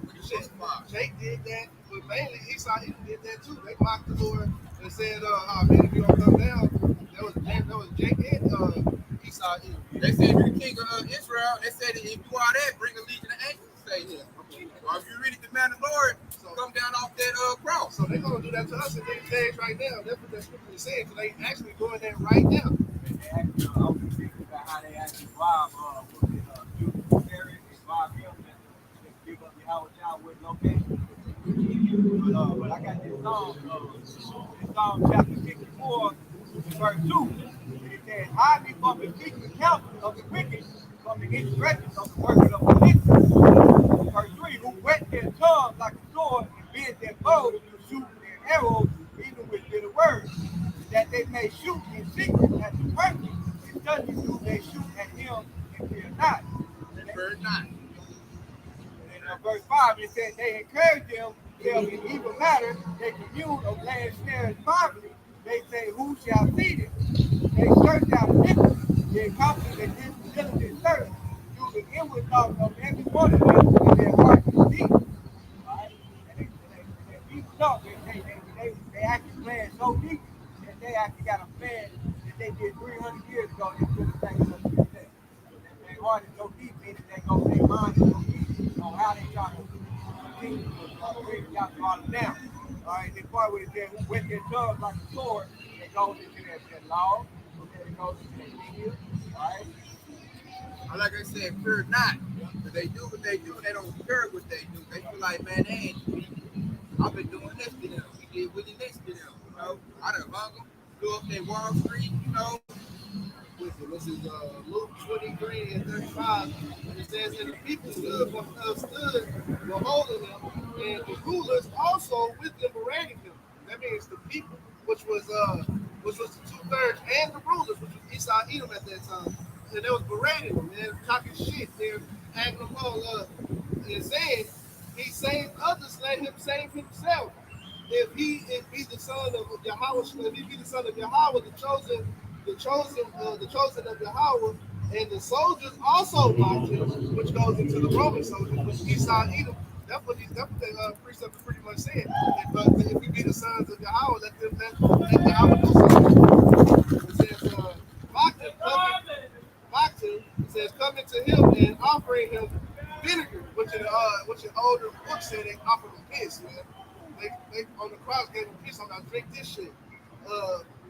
Jake did that, but mainly Esau did that too. They mocked the Lord and said, "Oh man, if you don't come down," that was Jake and Esau. They said you're the king of Israel. They said if you are that, bring a legion of angels. Say here. Or if you really demand the Lord, come down off that cross. So they're gonna do that to us in these days right now. That's what that scripture is saying. So they actually doing that right now. They actually, I was thinking about how they actually rob rob him and give up Yahweh Child with location. But I got this Psalm chapter 64, verse 2. It says, hide me from the secret counsel of the wicked, from the indiscretion of the workers of iniquity. Verse 3, who wet their tongues like a sword and bend their bows to shoot their arrows, even with bitter words, that they may shoot in secret at the person, and suddenly do they shoot at him and fear not. And verse 5, it says, they encourage themselves in evil matters, they commune of land snares poverty, they say, who shall see them? They search out iniquity, they accomplish their diligent search, through the inward thoughts of every one of them, and their heart is deep. Right? And they deep thought, they actually plan so deep that they actually got a plan that they did 300 years ago, and it's just things up to today. Their heart is so deep, meaning their mind is so deep on how they try to continue to bring Yahweh down. All right, the part where it says, who wet their tongues like a sword, it goes into their law, it goes into their media, all right? Like I said, fear not. But they do what they do, and they don't care what they do. They feel like, man, they ain't people. I've been doing this to them. We did Willie Nix to them. You know, I done hung them. go up there Wall Street, This is Luke 23 and 35. And it says, and the people stood beholding him, and the rulers also with them parading him. That means the people, which was the 2/3, and the rulers, which was Esau Edom at that time. And they was parading him, man, talking shit. They're acting them all up and saying, he saved others, let him save himself. If he be the son of Yahweh, if he be the son of Yahweh, the chosen of Yahweh, and the soldiers also mocked him, which goes into the Roman soldiers, which Esau Edom. That's what the precept is pretty much saying. If we be the sons of Yahweh, let Yahweh do something. It says, mocked him. It says, coming to him and offering him vinegar, which in older books say they offered him piss, man. They on the cross gave him piss. I'm gonna drink this shit.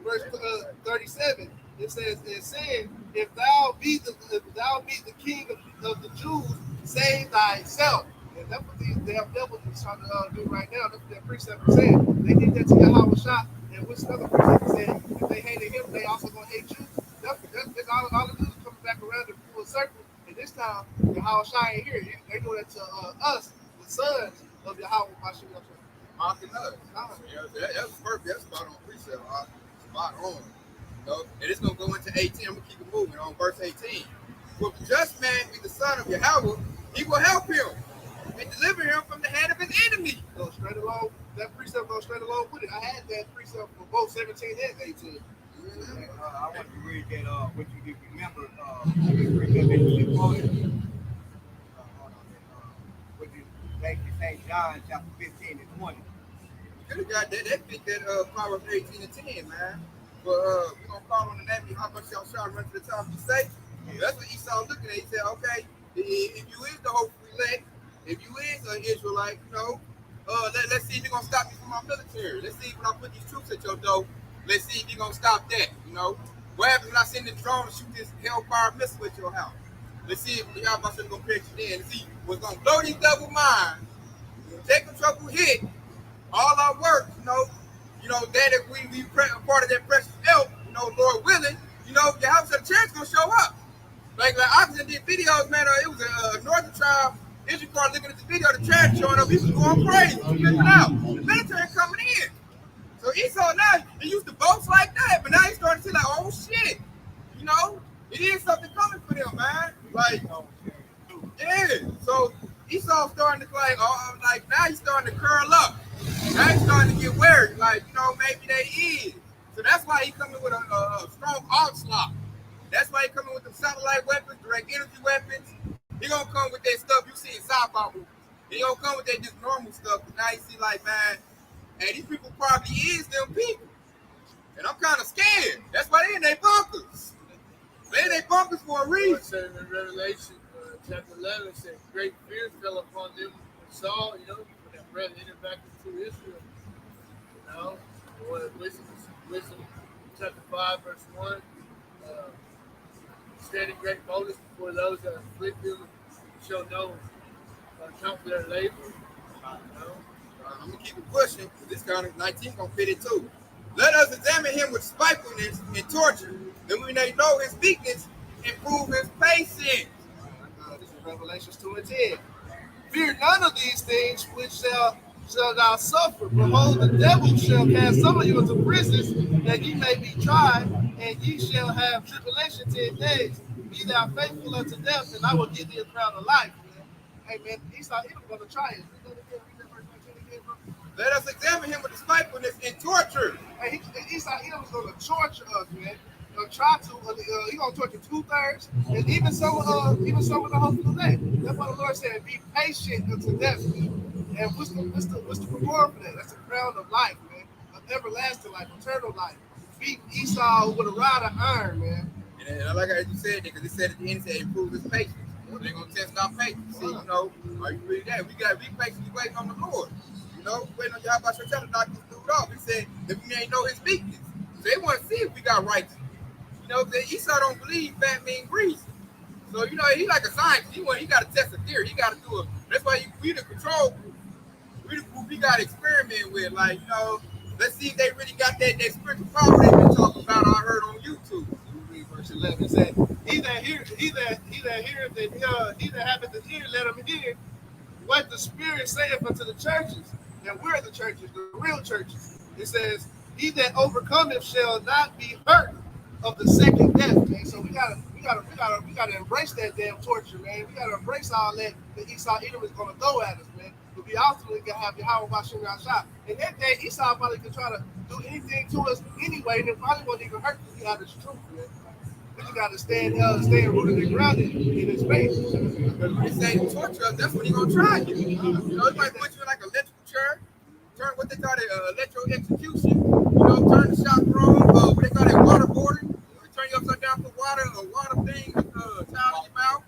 Verse 37. It says, and saying, if thou be the king of the Jews, save thyself. And that's what these damn devils are trying to do right now. That's what that precept is saying. They did that to Yahweh shot, and which another precept is saying, if they hated him, they also gonna hate you. That's all the news is coming back around in full circle. And this time, Yahweh shot ain't here. They doing that to us, the sons of Yahweh. mocking us. That's perfect. That's spot on precept. Spot on. And it's going to go into 18. I'm going to keep it moving on verse 18. For the just man be the son of Yahweh, he will help him and deliver him from the hand of his enemy. Go straight along. That precept goes straight along with it. I had that precept for both 17 and 18. I want to read that, what you did remember, precept that you quoted. What you think you St. John chapter 15 and 20. You could have got that fit that Proverbs 18 and 10, man. But we're going to call on the name. How much y'all shall run to the top you say? That's what Esau looking at. He said, okay, if you is the hopeful elect, if you is an Israelite, let's see if you're going to stop me from my military. Let's see when I put these troops at your door. Let's see if you're going to stop that, What happens when I send the drone to shoot this hellfire missile at your house? Let's see if y'all about to go catch you then. Let's see what's going to blow these double minds, take a trouble hit, all our work, that if we part of that precious help, Lord willing, your house of the church going to show up. Like Oxygen did videos, man. It was a northern tribe. Israel started looking at the video, the church showing up. He was going crazy, flipping out. The military coming in. So Esau now, he used to boast like that, but now he's starting to see like, oh shit, it is something coming for them, man. Like, yeah. So Esau's starting to now he's starting to curl up. Now he's starting to get worried, maybe they is. So that's why he coming with a strong onslaught. That's why he coming with them satellite weapons, direct energy weapons. He gonna come with that stuff you see in sci-fi movies. He gonna come with that just normal stuff. But now you see man, hey, these people probably is them people. And I'm kind of scared. That's why they in their bunkers. They in their bunkers for a reason. In Revelation chapter 11, it said, great fear fell upon them and saw, when that bread entered back into Israel. Wisdom chapter 5, verse 1. Standing great boldness before those that afflict them shall know account for their labor. I'm gonna keep it pushing. This kind of 19 gonna fit it too. Let us examine him with spitefulness and torture, that we may know his weakness and prove his patience. This is Revelations 2 and 10. Fear none of these things which shall thou suffer. Behold, the devil shall cast some of you into prisons, that ye may be tried, and ye shall have tribulation 10 days. Be thou faithful unto death, and I will give thee a crown of life. Hey man, Esau going to try it. Let us examine him with spitefulness and torture. Hey, Esau was going to torture us, man. He'll try to. He's going to torture 2/3, and even some of the hopeful day. That's what the Lord said. Be patient unto death, man. And what's the reward for that? That's a crown of life, man. Of everlasting life, eternal life. Beat Esau with a rod of iron, man. And I like how you said that, because it said at the end, it said improve his patience. They're going to test our patience. See, are you really there? We got to be patiently waiting on the Lord. Waiting on y'all about your telling knock this dude off. He said that we may know his weakness. So they want to see if we got righteousness. Esau don't believe fat mean grease. So, he like a scientist. He got to test a theory. He got to do it. That's why we the control group. We the group he got to experiment with. Let's see if they really got that spiritual power they've been talking about. I heard on YouTube. Read verse 11. It said, he that heareth, he that hath the ear, let him hear what the Spirit saith unto the churches. And we're the churches, the real churches. It says, he that overcometh shall not be hurt of the second death, man. So we gotta embrace that damn torture, man. We gotta embrace all that Esau Edom is gonna throw at us, man. But we ultimately gotta have Yahweh Bashim Yashah. And that day Esau probably could try to do anything to us anyway, and it probably won't even hurt because we have this truth, man. We just gotta stand rooted and grounded in his faith. Because when they say torture us, that's when he gonna try you. You know, he might put you in like an electrical chair, turn what they call it, electro execution. You know, turn the shock room, what they call it, waterboarding. Turn you upside down for water, a water thing, child in your mouth.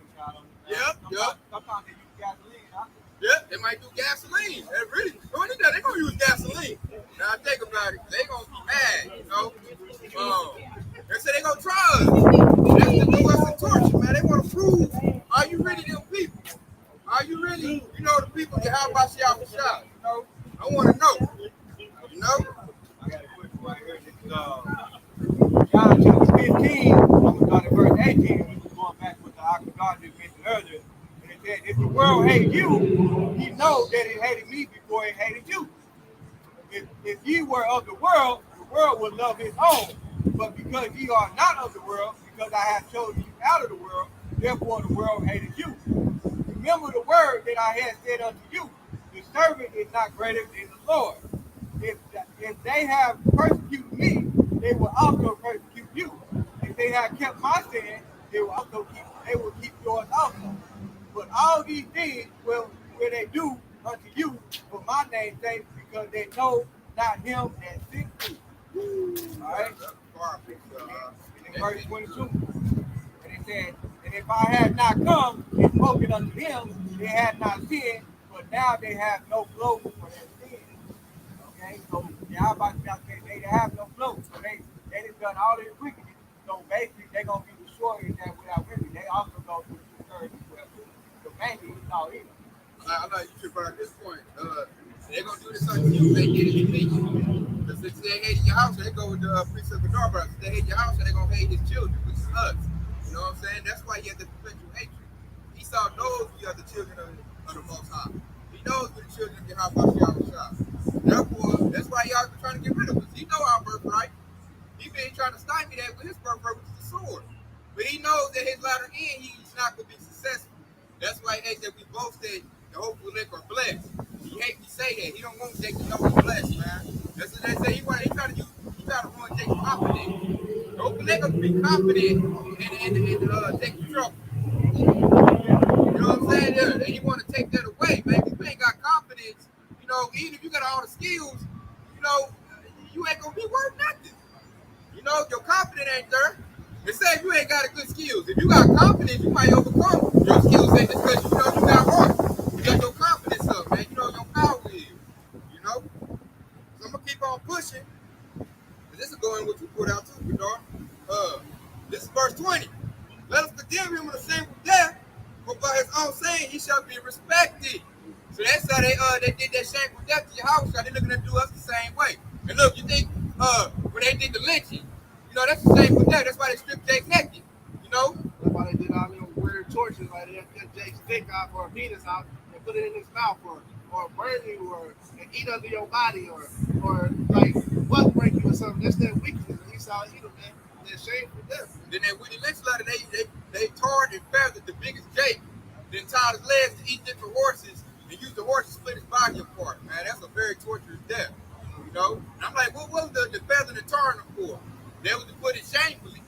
Yep. Sometimes they use gasoline, huh? Yep, they might do gasoline. They really, they're gonna use gasoline. Now think about it, they gonna be mad, you know. They say they gonna try us. That's to do us in torture, man. They wanna prove, are you really them people? Are you really, you know, the people that have about y'all shot? You know, I wanna know. You know? I got a question right here. This is John chapter 15, I'm going to start at verse 18, which is going back with the God that mentioned earlier. And it said, if the world hates you, he knows that it hated me before it hated you. If ye were of the world would love his own. But because ye are not of the world, because I have chosen you out of the world, therefore the world hated you. Remember the word that I had said unto you, the servant is not greater than the Lord. If they have persecuted me, they will also persecute you. If they have kept my sin, they will keep yours also. But all these things will they do unto you for my name's sake, because they know not him that sent you. All right. And in verse 22, and it said, and if I had not come and spoken unto them, they had not sinned, but now they have no clothes for their sin. Okay, so y'all about to say they have no clothes, so they just done all this wickedness. So basically, they're gonna be destroyed that without women. They also go through the third as well. So mainly it's all evil. I know you should bring this point. They're gonna do this unto you. They did it to me. Because if they hate your house, they go with the priest of the North. If they hate your house, they're gonna hate his children, which is us. You know what I'm saying? That's why you have the perpetual hatred. Esau knows we are the children of the Most High. He knows we're the children of Yahweh. Therefore, that's why y'all been trying to get rid of us. He know our birthright. He been trying to stymie that with his birthright, which is the sword. But he knows that his latter end, he's not going to be successful. That's why he hates that we both said the hopeful lick are blessed. He hates to say that. He don't want Jake to know he's blessed, man. That's what they say. He trying to ruin Jake's confidence. The hopeful lick will be confident and take the trouble. You know what I'm saying? Yeah, and he want to take that away, man. If you ain't got confidence, you know, even if you got all the skills, you know, you ain't gonna be worth nothing. You know, your confidence ain't there. It says you ain't got a good skills. If you got confidence, you might overcome your skills ain't because you know you got heart. You got your confidence up, man. You know your power is. You know? So I'm gonna keep on pushing. This is going what you put out too, you know. This is verse 20. Let us condemn him in the shameful death, for by his own saying he shall be respected. So that's how they did that shameful death to your house. They're looking to do us the same way. And look, you think when they did the lynching, you know, that's the shameful death. That's why they stripped Jake naked. You know? That's why they did all them weird tortures, like they cut Jake's dick off or a penis out and put it in his mouth, or burn you, or eat under your body, or like butt break you or something. That's that weakness. Esau Edom, man. That shameful death. Then that Willie Lynch letter, they tarred and feathered the biggest Jake, then tied his legs to eat different horses and used the horse to split his body apart. Man, that's a very torturous death. You know? And I'm like, what was the feathering and tarring them for? That was to put it shamefully.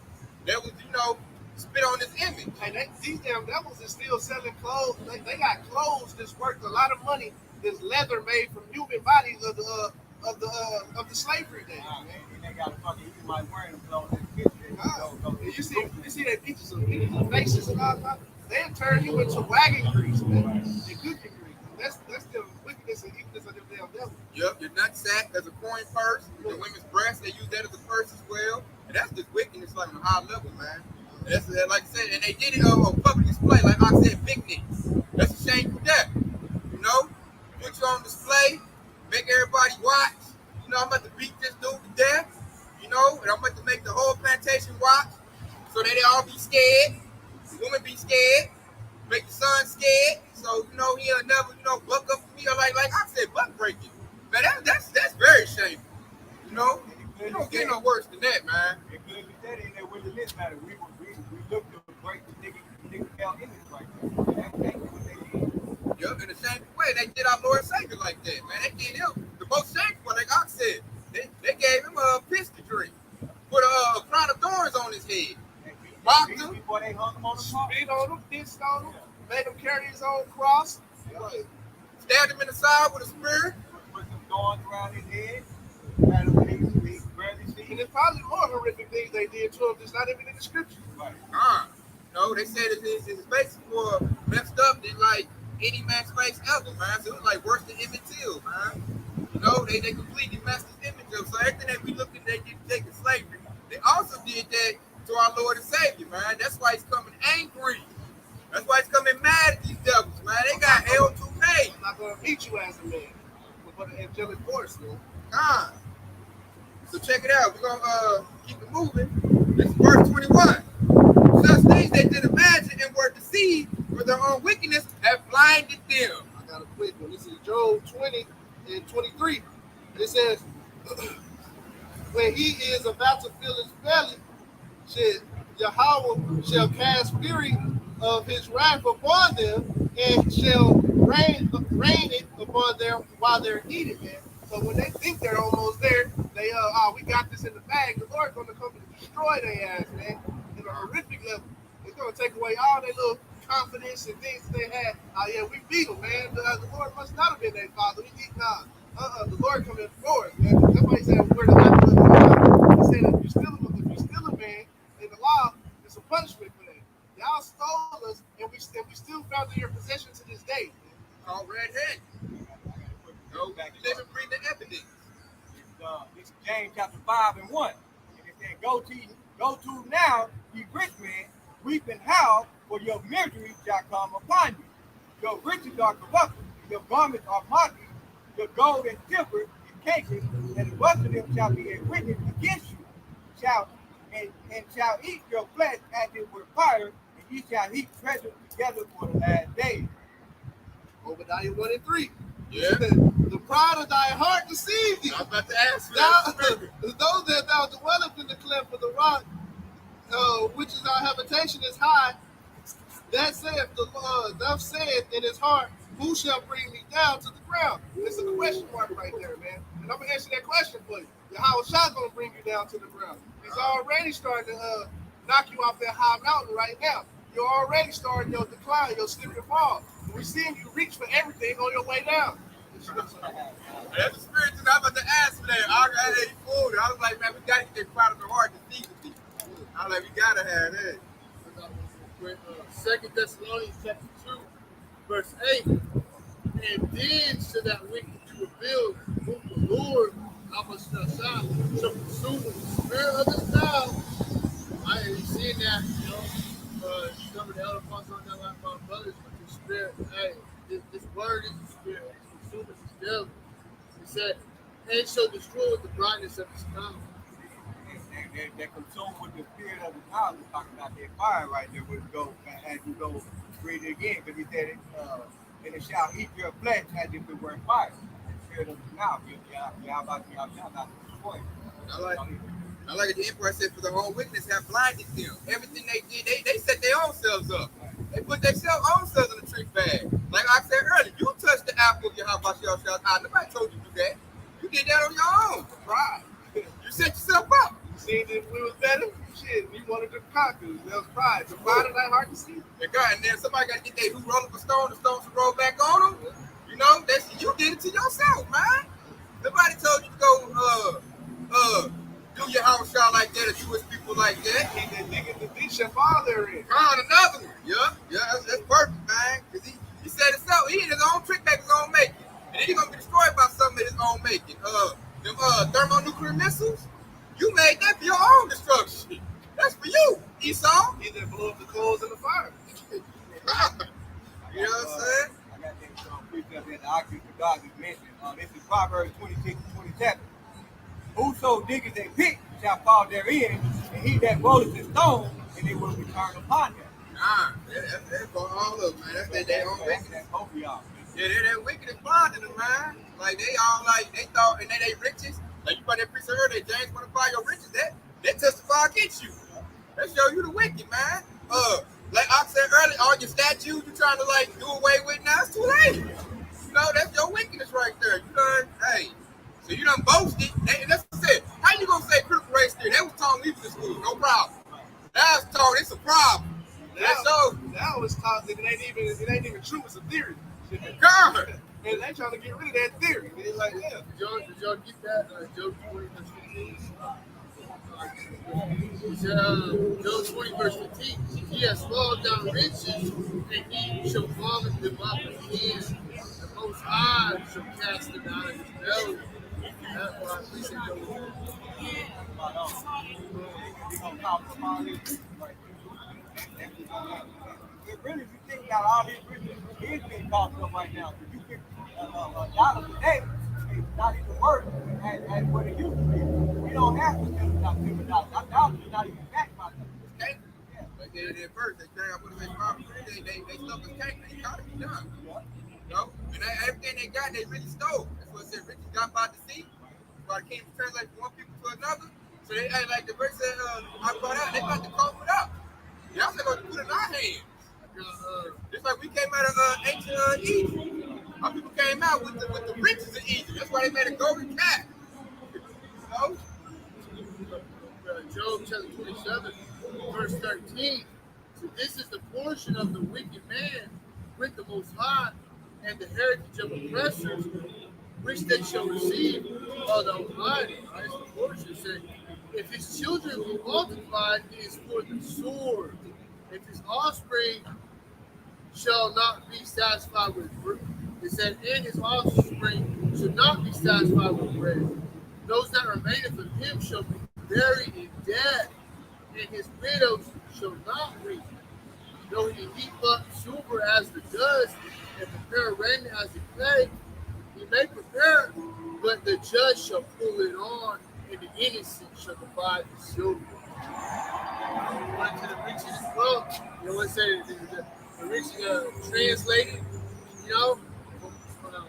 That was, you know, spit on his image. Hey, these damn devils is still selling clothes. They got clothes that's worth a lot of money. This leather made from human bodies of the slavery days. They got a fucking, you might wear them clothes. You see that pictures of faces and all that. They'll turn you into wagon grease, man, and cooking grease. That's the wickedness and evilness of them damn devils. Yep, your nutsack as a coin purse. The women's breast, they use that as a purse as well. And that's just wickedness like on a high level, man. And that's like I said, and they did it on public display, like I said, picnics. That's a shameful death. You know, put you on display, make everybody watch. You I'm about to beat this dude to death, and I'm about to make the whole plantation watch so that they all be scared. The women be scared, make the son scared, so he'll never, buck up to me or like I said, buck breaking. Man, that's very shameful. You don't get no worse than that, man. It could be that in there with the list matter. We look to break the nigga down in this right there. That's what they did. Yep, in the same way they did our Lord and Savior like that, man. They did him the most shameful, like I said. They gave him a piston drink, put a crown of thorns on his head, mocked him before they hung him on the cross. Spit on him, pissed on him, made him carry his own cross. stabbed him in the side with a spear. Put some thorns around his head. Had him barely see. And there's probably more horrific things they did to him that's not even in the scripture. Right. No, they said his face was more messed up than like any man's face ever, man. So it was like worse than Emmett Till, man. They completely messed his image up. So everything that we looked at, they did take in slavery. They also did that to our Lord and Savior, man. That's why he's coming angry. That's why he's coming mad at these devils, man. They got hell to pay. I'm not going to meet you as a man, but an angelic force, man. So check it out. We're going to keep it moving. This is verse 21. Such things they did imagine and were deceived, for their own wickedness have blinded them. I got a quick one. This is Job 20 and 23. It says, when he is about to fill his belly, Yahweh shall cast fury of his wrath upon them and shall rain it upon them while they're eating, man. So when they think they're almost there, they we got this in the bag. The Lord's gonna come and destroy their ass, man, in a horrific level. It's gonna take away all their little confidence and things that they had. Yeah, we beat them, man. The Lord must not have been their father. We did not. The Lord coming for us, man. That's why he said we're the apple of the eye. He said if you steal a man in the law, there's a punishment for that. Y'all stole us, and we still found in your possession to this day. Called redhead. Living, breathing evidence. This is James chapter 5 and 1. And it said, go to now, ye rich men, weep and howl, for your misery shall come upon you. Your riches are corrupted, your garments are motley, your gold and silver is caked, and the rest of them shall be a witness against you. Shall eat your flesh as it were fire, and ye shall heap treasure together for the last days. Obadiah 1 and 3. Yeah. The pride of thy heart deceived thee. I was about to ask you. Those that thou dwellest in the cleft of the rock, which is our habitation, is high. That saith the Lord, thou saith in his heart, who shall bring me down to the ground? It's a question mark right there, man. And I'm going to answer that question for you. Yahweh Shah's going to bring you down to the ground. He's already starting to knock you off that high mountain right now. You're already starting your decline, your slip and fall. We're seeing you reach for everything on your way down. That's the spirit that I was about to ask for that. I was like, man, we got to get that pride of the heart to see the people. I was like, we got to have that. 2 Thessalonians chapter 2, verse 8. And then shall that wicked to reveal whom the Lord, shall consume with the spirit of his mouth. I ain't seen that, some of the other ones on there, like my brothers, with the spirit. Hey, this word is the spirit. It's consuming his devil. He said, and shall destroy with the brightness of his mouth. They're consumed with the spirit of the mouth. We're talking about that fire right there, where it goes, as you go read it again, because he said it, and it shall eat your flesh as if it were fire. The spirit of the mouth, y'all about to destroy. I like it. The emperor said, for the whole witness have blinded them. Everything they did, they set their own selves up. They put their own selves in the trick bag. Like I said earlier, you touched the apple of your Yahweh eye. Nobody told you to do that. You did that on your own. Pride. You set yourself up. You seen that we was better? Shit, we wanted to conquer. That was pride. The pride of thy heart deceived. And God, and then somebody got to get that who roll up a stone, the stones will roll back on them. You did it to yourself, man. Nobody told you to go do your house shot like that, or you with people like that. He didn't think it to be your father in. Another one. Yeah, that's perfect, man. Because he said it so. He in his own trick bag, his own making. And then he's going to be destroyed by something of his own making. Them thermonuclear missiles, you made that for your own destruction. That's for you, Esau. He didn't blow up the coals in the fire. You know what I'm saying? I got that precept that the oxygen for God is mentioned. This is Proverbs 26 and 27. Whoso diggeth a pit shall fall therein, and he that rolleth a stone, and it will return upon him. Nah, that's for all of them, man. That's their own wickedness. That's both of y'all. Yeah, that wickedness blinded them, man. Like they all like they thought, and they riches. Like you probably preacher heard that James want to buy your riches. That testify against you. That show you the wicked, man. Like I said earlier, all your statues you trying to like do away with now, it's too late. You know, that's your wickedness right there. You done, hey. So you done boasted. And that's what I said. How you gonna say critical race theory? That was taught in Leaving school, no problem. That's taught, it's a problem. Now it's taught that it ain't even true, it's a theory. God. And they trying to get rid of that theory. It's like, yeah. Did y'all get that? Job 20 verse 15. It said, Job 20 verse 15. He has swallowed down riches, and he shall vomit them up again. The Most High shall cast them out of his belly. That's why I appreciate Job. Really, if you think about all these riches, it's being cost up right now. If you get $1 a day, it's not even worth as what it used to be. We don't have to spend about $50. That dollar is not even backed by them. Okay. Yeah. Like they did first, they came up with they stuff in cake, they economy done. You know? And everything they got, they really stole. That's what it said, riches got by deceit. But it came to translate from one people to another. So they like the verse said, I brought out, they got to cough it up. Y'all said go put it in our hands. Just like we came out of ancient Egypt. Our people came out with the riches of Egypt. That's why they made a golden calf. You know? Job chapter 27, verse 13. So this is the portion of the wicked man with the Most High, and the heritage of oppressors, which they shall receive of the Almighty. Right? The portion said, if his children be multiplied, it is for the sword. If his offspring shall not be satisfied with bread. It said, and his offspring shall not be satisfied with bread. Those that remaineth of him shall be buried in debt, and his widows shall not reap. Though he heap up silver as the dust, and prepare raiment as the clay, he may prepare, but the judge shall pull it on, and the innocent shall divide the silver. Went to the riches as well. You know what I'm saying? The riches translated, you know, from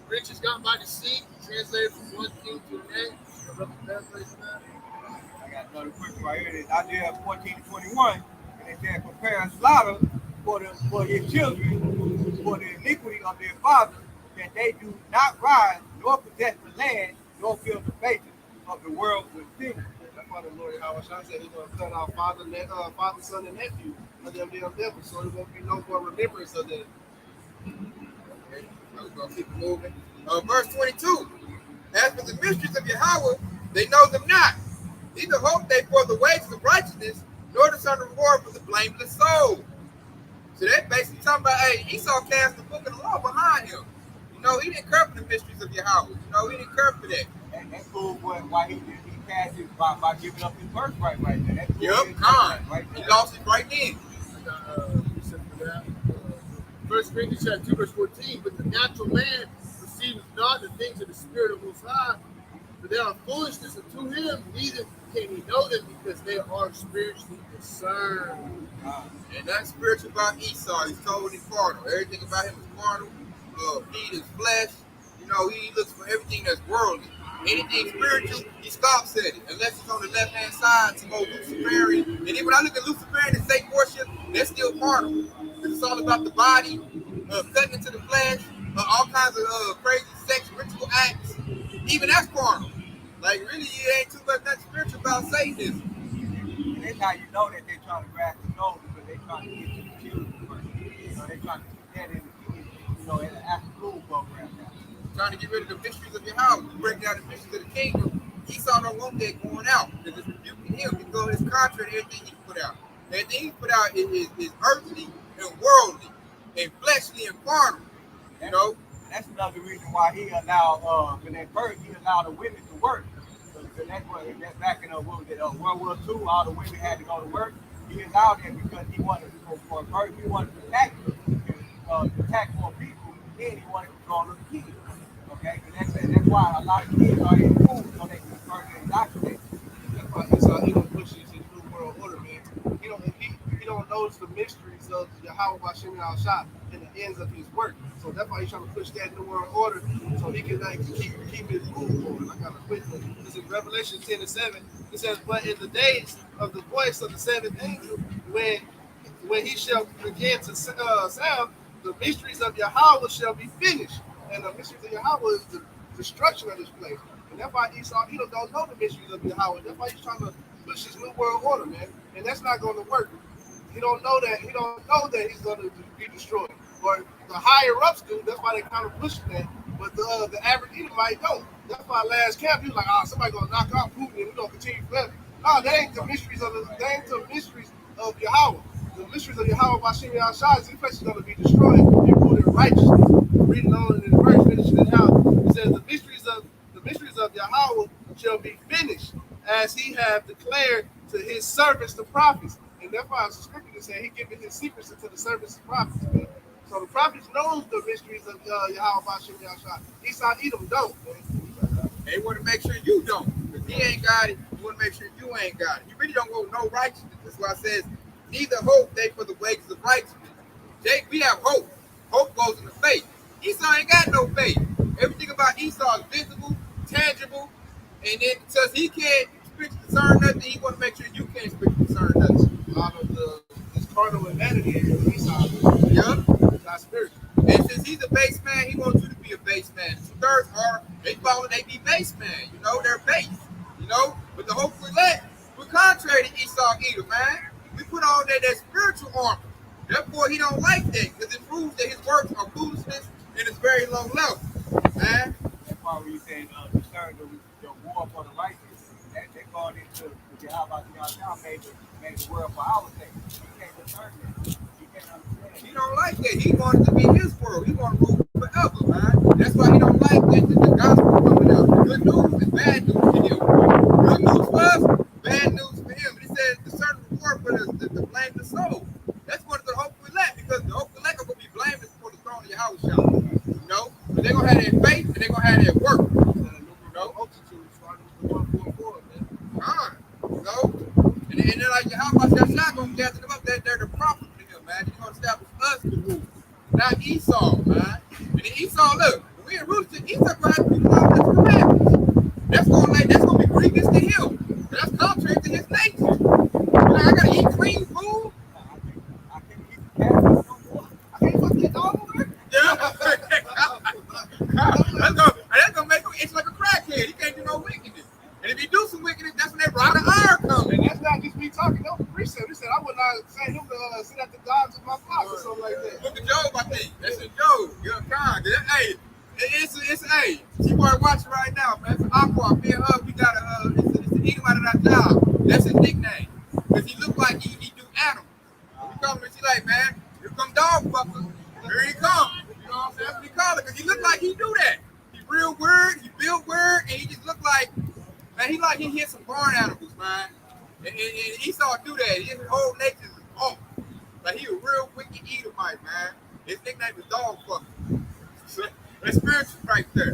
riches got by the sea, translated from one king to the next. I got another quick right here. It's Isaiah 14:21, and it said, prepare a slaughter for your children, for the iniquity of their fathers, that they do not rise, nor possess the land, nor fill the faces of the world with things. That's why the Lord Highways said he's going to cut off father, son, and nephew of them damn devils, so there won't be no more remembrance of them. Okay, we're going to keep moving. Verse 22. As for the mysteries of Yahweh, they know them not. Neither hope they for the wages of righteousness, nor discern the reward for the blameless soul. So that basically talking about, hey, Esau cast the book of the law behind him. You know, he didn't care for the mysteries of Yahweh. You know, he didn't care for that. And that's cool why he cast it by giving up his birthright right there. That's cool. Yep, God. Right, he lost it right then. First Corinthians chapter 2, verse 14. But the natural man receives not the things of the Spirit of Most High, for they are foolishness unto him, neither can he know them because they are spiritually discerned. And that's spiritual about Esau. He's totally carnal. Everything about him is carnal. He is flesh. You know, he looks for everything that's worldly. Anything spiritual, he stops at it. Unless it's on the left-hand side, some old Luciferian. And then when I look at Luciferian and Satan worship, they're still carnal. Because it's all about the body, cutting into the flesh, all kinds of crazy sex ritual acts. Even that's carnal. Like, really, it ain't too much nothing spiritual about Satanism. And that's how you know that they're trying to grasp the soul, because they're trying to get to the children first. You know, they're trying to keep that in the after-school program now. Trying to get rid of the mysteries of your house, break down the mysteries of the kingdom. Esau don't want that going out because it's rebuking him. Because it's contrary to everything he put out. Everything he put out is earthly and worldly and fleshly and carnal. You know? That's another reason why he allowed, when at first he allowed the women to work. Because that's back in World War II, all the women had to go to work. He allowed that because he wanted to go for birth. He wanted to attack more people, and he wanted to control the kids. Okay, that's why a lot of kids are in school so they can Yahweh Hashem Shah and the ends of his work. So that's why he's trying to push that new world order so he can like keep his move going. I got a quick one. This is Revelation 10:7. It says, "But in the days of the voice of the seventh angel, when he shall begin to sound, the mysteries of Yahweh shall be finished." And the mysteries of Yahweh is the destruction of this place. And that's why Esau, he don't know the mysteries of Yahweh. That's why he's trying to push his new world order, man. And that's not going to work. He don't know that. He don't know that he's going to be destroyed. Or the higher ups do. That's why they kind of push that. But the average Edomite don't. That's why last camp he was like, somebody gonna knock out Putin and we're gonna continue forever. No, that ain't the mysteries of Yahweh. The mysteries of Yahweh by Shem Yahshua is this place is gonna be destroyed and ruled in righteousness. Reading on in the verse, finishing it out. It says the mysteries of Yahweh shall be finished, as he have declared to his servants the prophets. And that's why the scripture is saying he giving his secrets to the servants and prophets, man. So the prophets knows the mysteries of Yahweh Hashem Yahshua. Esau Edom don't, man. They want to make sure you don't. Because he ain't got it, you want to make sure you ain't got it. You really don't hold no righteousness. That's why it says, neither hope they for the wages of righteousness. Jake, we have hope. Hope goes into faith. Esau ain't got no faith. Everything about Esau is visible, tangible, and then because he can't spiritually discern nothing, he want to make sure you can't spiritually discern nothing. A lot of this carnal humanity is Esau. Yep. It's not spiritual. And since he's a base man, he wants you to be a base man. Two-thirds are, they be base man. You know, they're base. You know, but the hopeful elect, we're contrary to Esau Edom, man. We put on that spiritual armor. Therefore, he don't like that because it proves that his works are foolishness and it's very low level, man. That's why when you say discern the war for the righteous, that going into the Yahweh made the world for our sake. You can't discern that. You can't understand. He don't like that. He wanted to be his world. He want to rule forever, man. That's why he don't like that the gospel coming out. Good news and bad news to him. Good news for us, bad news for him. He said discern the war for the blame the soul. That's what the hopeful elect, because the hopeful elect are going to be blamed for the throne of Yahweh. You know? But they're going to have their faith and they're going to have their work. You know? You know? And then like Yahweh Shah going to gather them up. They're the prophet to him, man. He's going to establish us to rule. Not Esau, man. And then Esau, look, when we in rooted, Esau going to have to be following his commandments. That's going to be grievous to him. That's contrary to his nature. Like, I got to eat clean food. I can't fucking get all over it. Yeah. that's gonna make him itch like a crackhead. He can't do no wickedness. And if he do some wickedness, that's when that rod of iron comes. And that's not just me talking. That was the precept. He said I would not say him to sit at the gods of my flock or something like that. Look at Job, I think. That's a Job. You're kind. Hey, it's hey. She want to watch it right now, man. It's an aqua. Me and her, we got it's an Edomite at our job. That's his nickname. Because he look like he do animals. We call him and she like, man, here come dog fucker. Here he come. You know what I'm saying? That's what we call it. Because he look like he do that. He real weird, he built weird, and he just look like, man, he like he hit some barn animals, man. And Esau do that. His whole nature is off. Like he a real wicked Edomite, man. His nickname is dog fucker. So, that's spiritual right there.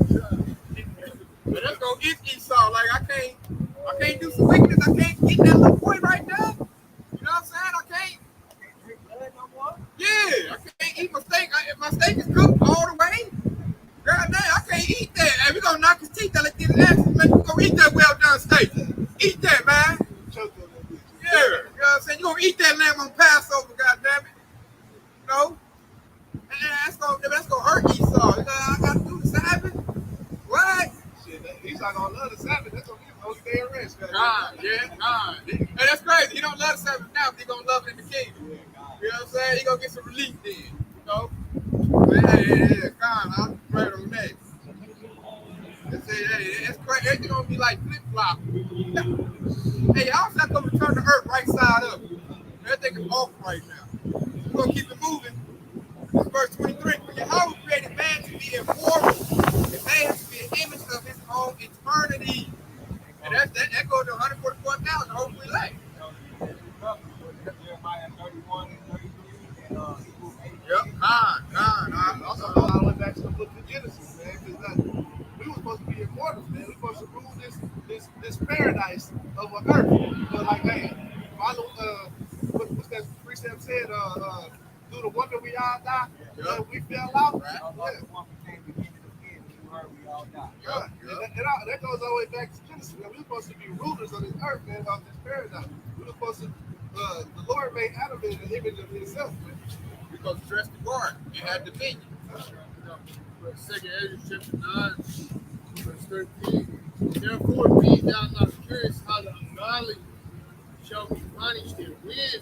But let's go eat Esau. Like I can't do some wickedness. I can't get that little boy right there. You know what I'm saying? I can't. Yeah, I can't eat my steak. If my steak is cooked all the way, God damn, I can't eat that. Hey, we gonna knock his teeth out like this ass. Man, we gonna eat that well done steak. Eat that, man. Yeah, you know what I'm saying? You gonna eat that lamb on Passover, God damn it. You know? And that's gonna hurt Esau. I gotta do the Sabbath. What? Shit, Esau gonna love the Sabbath. That's gonna be his only day of rest. God. Hey, that's crazy. He don't love the Sabbath now, but he gonna love it in the kingdom. You know what I'm saying? He gonna get some relief then, you know? But hey, God, I'm right on that. That's crazy. Everything gonna be like flip-flop. Hey, y'all not gonna turn the earth right side up. Everything is off right now. We're gonna keep it moving. This verse 23. For Yahweh created man to be immortal, and man has to be an image of his own eternity. And that goes to 144,000, hopefully late. Jeremiah 31 and 33 and Hebrews 8. Yep, God. Also, I went back to the book of Genesis, man, because we were supposed to be immortals, man. We were supposed to rule this paradise of an earth. But like, hey, follow what's that precept said? do the wonder we all die? Yeah. We fell out. Right. Yeah. That goes all the way back to Genesis. Man. We were supposed to be rulers of this earth, man, of this paradigm. We were supposed to, the Lord made Adam in the image of himself, man. Because dress the guard and had dominion. Second Ezra chapter 9, verse 13. Therefore be thou not curious how the ungodly shall be punished, and when,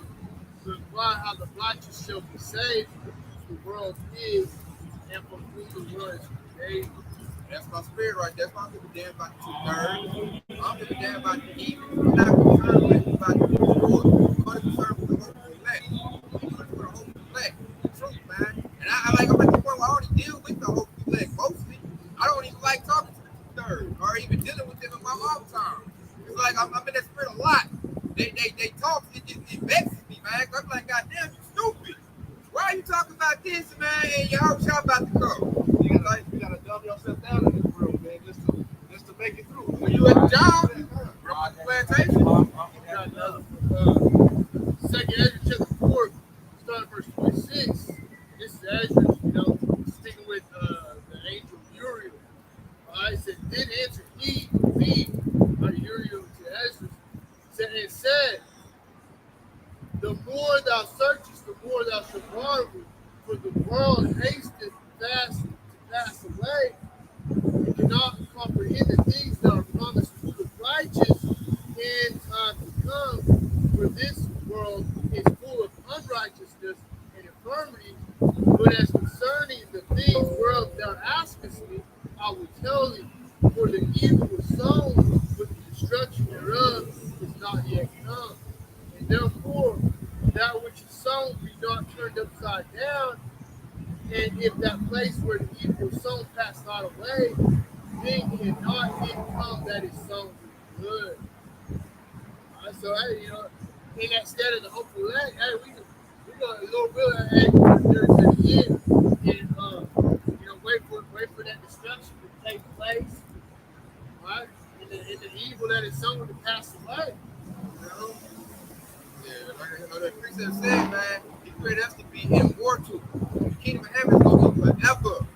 but inquire how the righteous shall be saved, whose the world is, and from whom the world is created. That's my spirit right there. That's why I'm gonna be damn about the 2/3. I'm gonna be damn about the evil. I'm not concerned with about the good. I'm only concerned with the hope of the elect. I'm looking for the hope of the elect. The truth, man. And I'm at the point where I already deal with the hope of the elect mostly. I don't even like talking to the 2/3 or even dealing with them in my off time. It's like I'm in that spirit a lot. They talk, it vexes me, man. I'm like, goddamn, you stupid. Why are you talking about this, man? And your house y'all about to go. You gotta dumb yourself down in this world, man, just to make it through. When you at the job, we're on the plantation. Got another Second Ezra chapter 4, starting verse 26. This is Ezra, speaking with the angel Uriel. It said, then answered he, Uriel to Ezra, said, the more thou searchest, the more thou shalt marvel, for the world hasteth fast to pass away. You cannot comprehend the things that are promised to the righteous in time to come, for this world is full of unrighteousness and infirmity. But as concerning the things whereof thou askest me, I will tell thee, for the evil was sown, but the destruction thereof is not yet come. And therefore, that which is sown be not turned upside down, and if that place where the evil was sown pass not away, then cannot it come that is sown good. So, hey, in that stead of the hopeful elect, hey, we got a little bit of there to the end, and wait for that destruction to take place, right? And the evil that is sown to pass away. Yeah, like the precept said, man, he created us to be immortal. The kingdom of heaven is gonna be forever.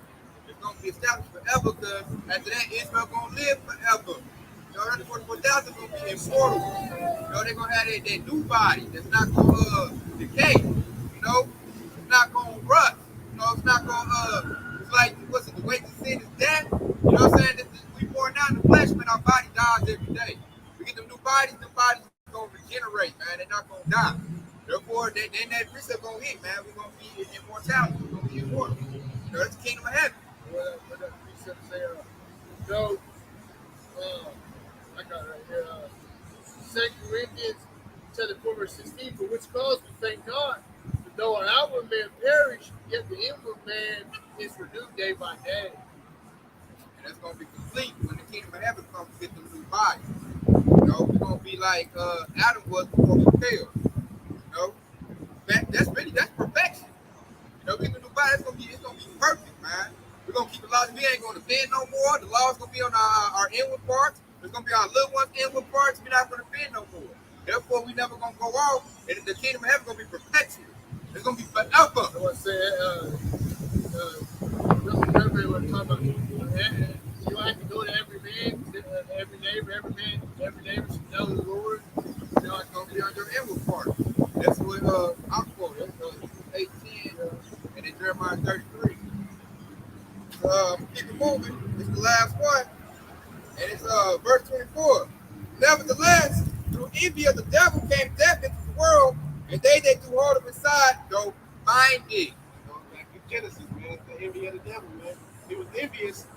It's gonna be established forever, because after that, Israel gonna live forever. That's 44,000 gonna be immortal. They're gonna have that new body that's not gonna decay. It's not gonna rust. It's not gonna it's like the way to sin is death. You know what I'm saying? We born out in the flesh, man. Our body dies every day. We get them new bodies. Them bodies gonna regenerate, man. They're not gonna die. Therefore, then that precept gonna hit, man. We're gonna be in immortality. We're gonna be immortal. That's the kingdom of heaven. What that precept say? I got it right here. 2 Corinthians chapter 4, verse 16. For which cause we thank God, that though our outward man perish, yet the inward man is renewed day by day. And that's gonna be complete when the kingdom of heaven comes to get them new bodies. We're gonna be like Adam was before he fell. That's perfection. We get the new body. It's gonna be perfect, man. We're gonna keep the laws. We ain't gonna bend no more. The law's gonna be on our inward parts. It's gonna be our little ones' inward parts. We're not gonna bend no more. Therefore, we never gonna go off. And the kingdom of heaven gonna be perpetual. It's gonna be forever. I want to say, everybody was talking about, you don't have to go to every man, every neighbor should know the Lord. It's gonna be on your inward part. That's what I'm quoting. That's 18 and then Jeremiah 33. Keep it moving. It's the last one. And it's verse 24. Nevertheless, through envy of the devil came death into the world, and they that do hold him inside go find it. Back in Genesis, man, the envy of the devil, man. He was envious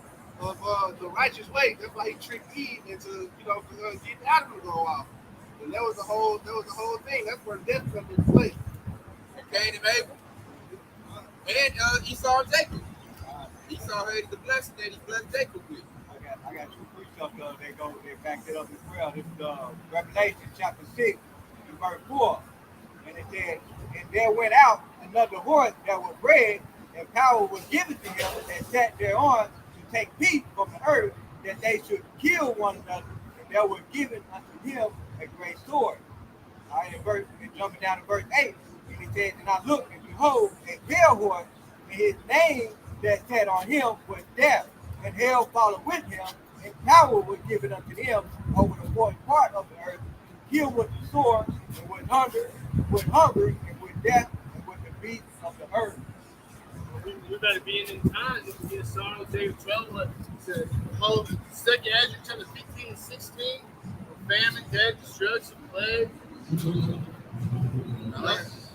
of the righteous way. That's why he tricked Eve into, getting Adam to go off. And that was the whole thing. That's where death comes into play. And Cain and Abel, and Esau and Jacob. Esau hated the blessing that he blessed Jacob with. I got two precepts they back it up as well. This is Revelation chapter 6 and verse 4. And it said, and there went out another horse that was red, and power was given to him that sat thereon to take peace from the earth, that they should kill one another, and there was given unto him a great sword. All right, and jumping down to verse 8, and he said, and I looked, and behold, a pale horse, and his name that sat on him was Death, and hell followed with him, and power was given unto them over the fourth part of the earth, to kill with the sword, and with hunger, and with death, and with the beasts of the earth. We better be in times if we get Psalm David 12, but to hold second Ezra chapter 15 and 16, famine, death, destruction, plague.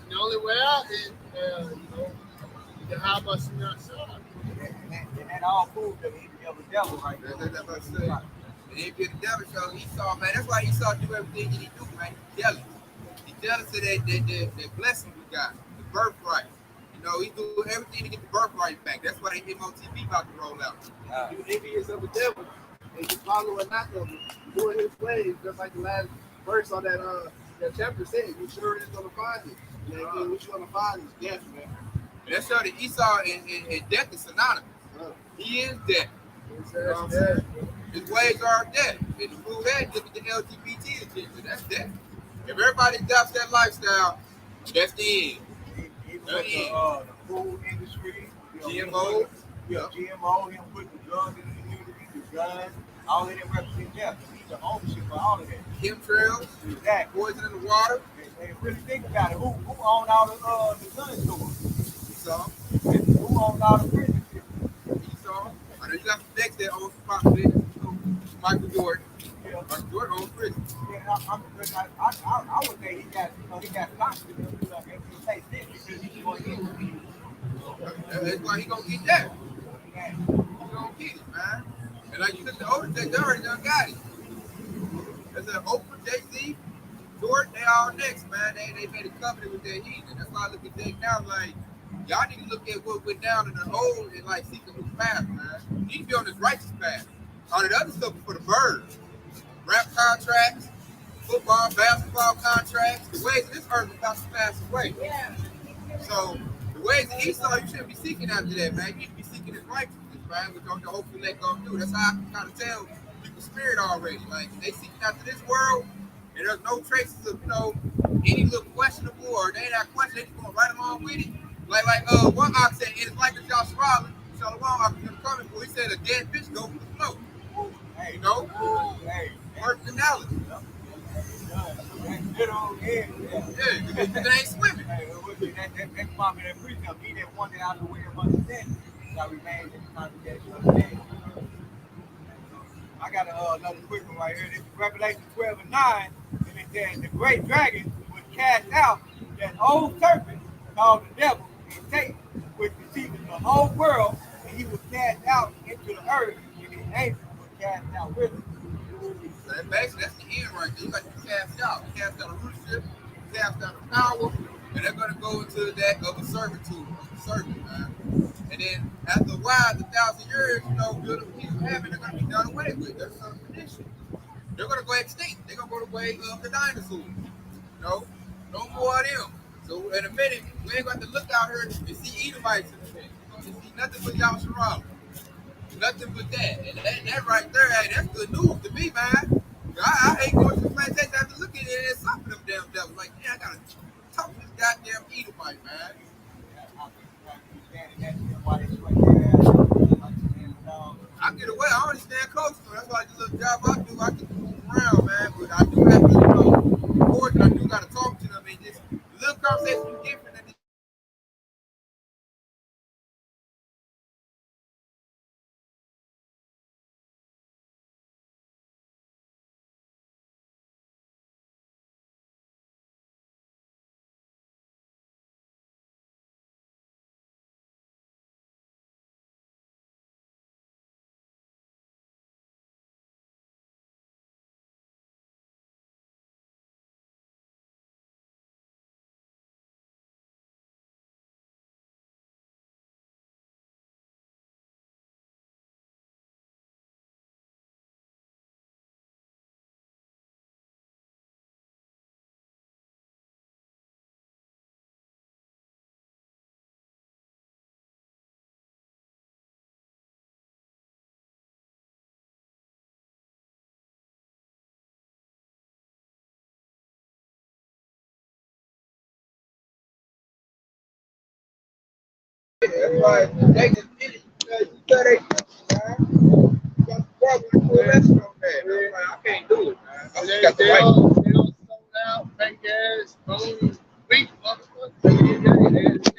The only way out is, to how much you outside. And that all proves that he's the devil right there. That's what I say. And he be the devil, so Esau, man. That's why Esau do everything that he do, man. He's jealous. He's jealous of that blessing we got, the birthright. He's doing everything to get the birthright back. That's why they MOTB about to roll out. You envious of the devil, and you following not of him, doing his ways, just like the last verse on that chapter said. You sure is gonna find it. And what you gonna find is death, man. And that's showed that Esau and death is synonymous. He is death. You know what I'm saying? His ways are death. And the fool head, look at the LGBT agenda. That's death. If everybody adopts that lifestyle, that's the end. The food industry, GMO, GMO, him putting the drugs in the community, the guns, all of them represent death. He's the ownership for all of that. Chemtrails, Exactly. poison in the water. And really think about it. Who owned all the gun stores? Esau. Who owned all the prison systems? Esau. I know you got some decks that own some property. Michael Jordan. Yeah. Michael Jordan owns prison. Yeah, I would say he got stocks to them. He takes this because he's going to get That's why he gonna get that. He gonna get it, man. And like you look at the older decks, they already done got it. There's an Oprah, Jay-Z, Jordan, they all next, man. They made a covenant with their heathen. That's why I look at that now like, y'all need to look at what went down in the old and like seek a new path, man. You need to be on this righteous path. All that other stuff is for the birds. Rap contracts, football, basketball contracts. The ways of this earth are about to pass away. Yeah. So the ways of Esau, you shouldn't be seeking after that, man. You need to be seeking his righteousness, man, which don't hopefully let go do. That's how I can kind of tell people's spirit already. Like they seeking after this world, and there's no traces of, any little questionable or they ain't that question, they just going right along with it. Like one ox said, it's like a Joshua Shalom ox is coming for. He said a dead fish go with the flow. Hey, Perfect analogy. Yeah, because it ain't swimming. That's probably that precept. He that wanted out of the way of understanding shall remain in the congregation of the day. I got another quick one right here. This is Revelation 12 and 9. And it says, the great dragon was cast out, that old serpent called the devil and Satan, which deceived the whole world, and he was cast out into the earth, and his angels were cast out with him. So basically, that's the end right there. You got to cast out. You cast out a rulership, cast out a power, and they're going to go into that of a servitude, of a servant, man. And then after a while, the 1,000 years, build up kingdom of heaven, they're going to be done away with. That's some tradition. They're going to go extinct. They're going to go the way of the dinosaurs. No more of them. So in a minute, we ain't going to look out here and see Edomites in a minute. We're going to see nothing but Yahshua. Nothing but that. And that right there, hey, that's good news to me, man. I hate going to the plantation after looking at it and something of them damn devils. Like, I got to talk to this goddamn Edomite, man. I get away. I only stand close to him. That's why the little job I do, I can move around, man. But I do have to, report, I do got to talk to them. And just little conversation different. That's why they just did it. You said they do, man. You got the brother and coalition on that. I'm like, I can't do it, man. I just got the right. They all sold out, fake ass, phony, weak motherfuckers.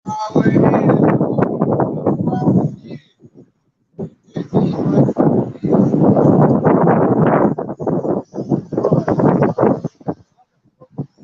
Highway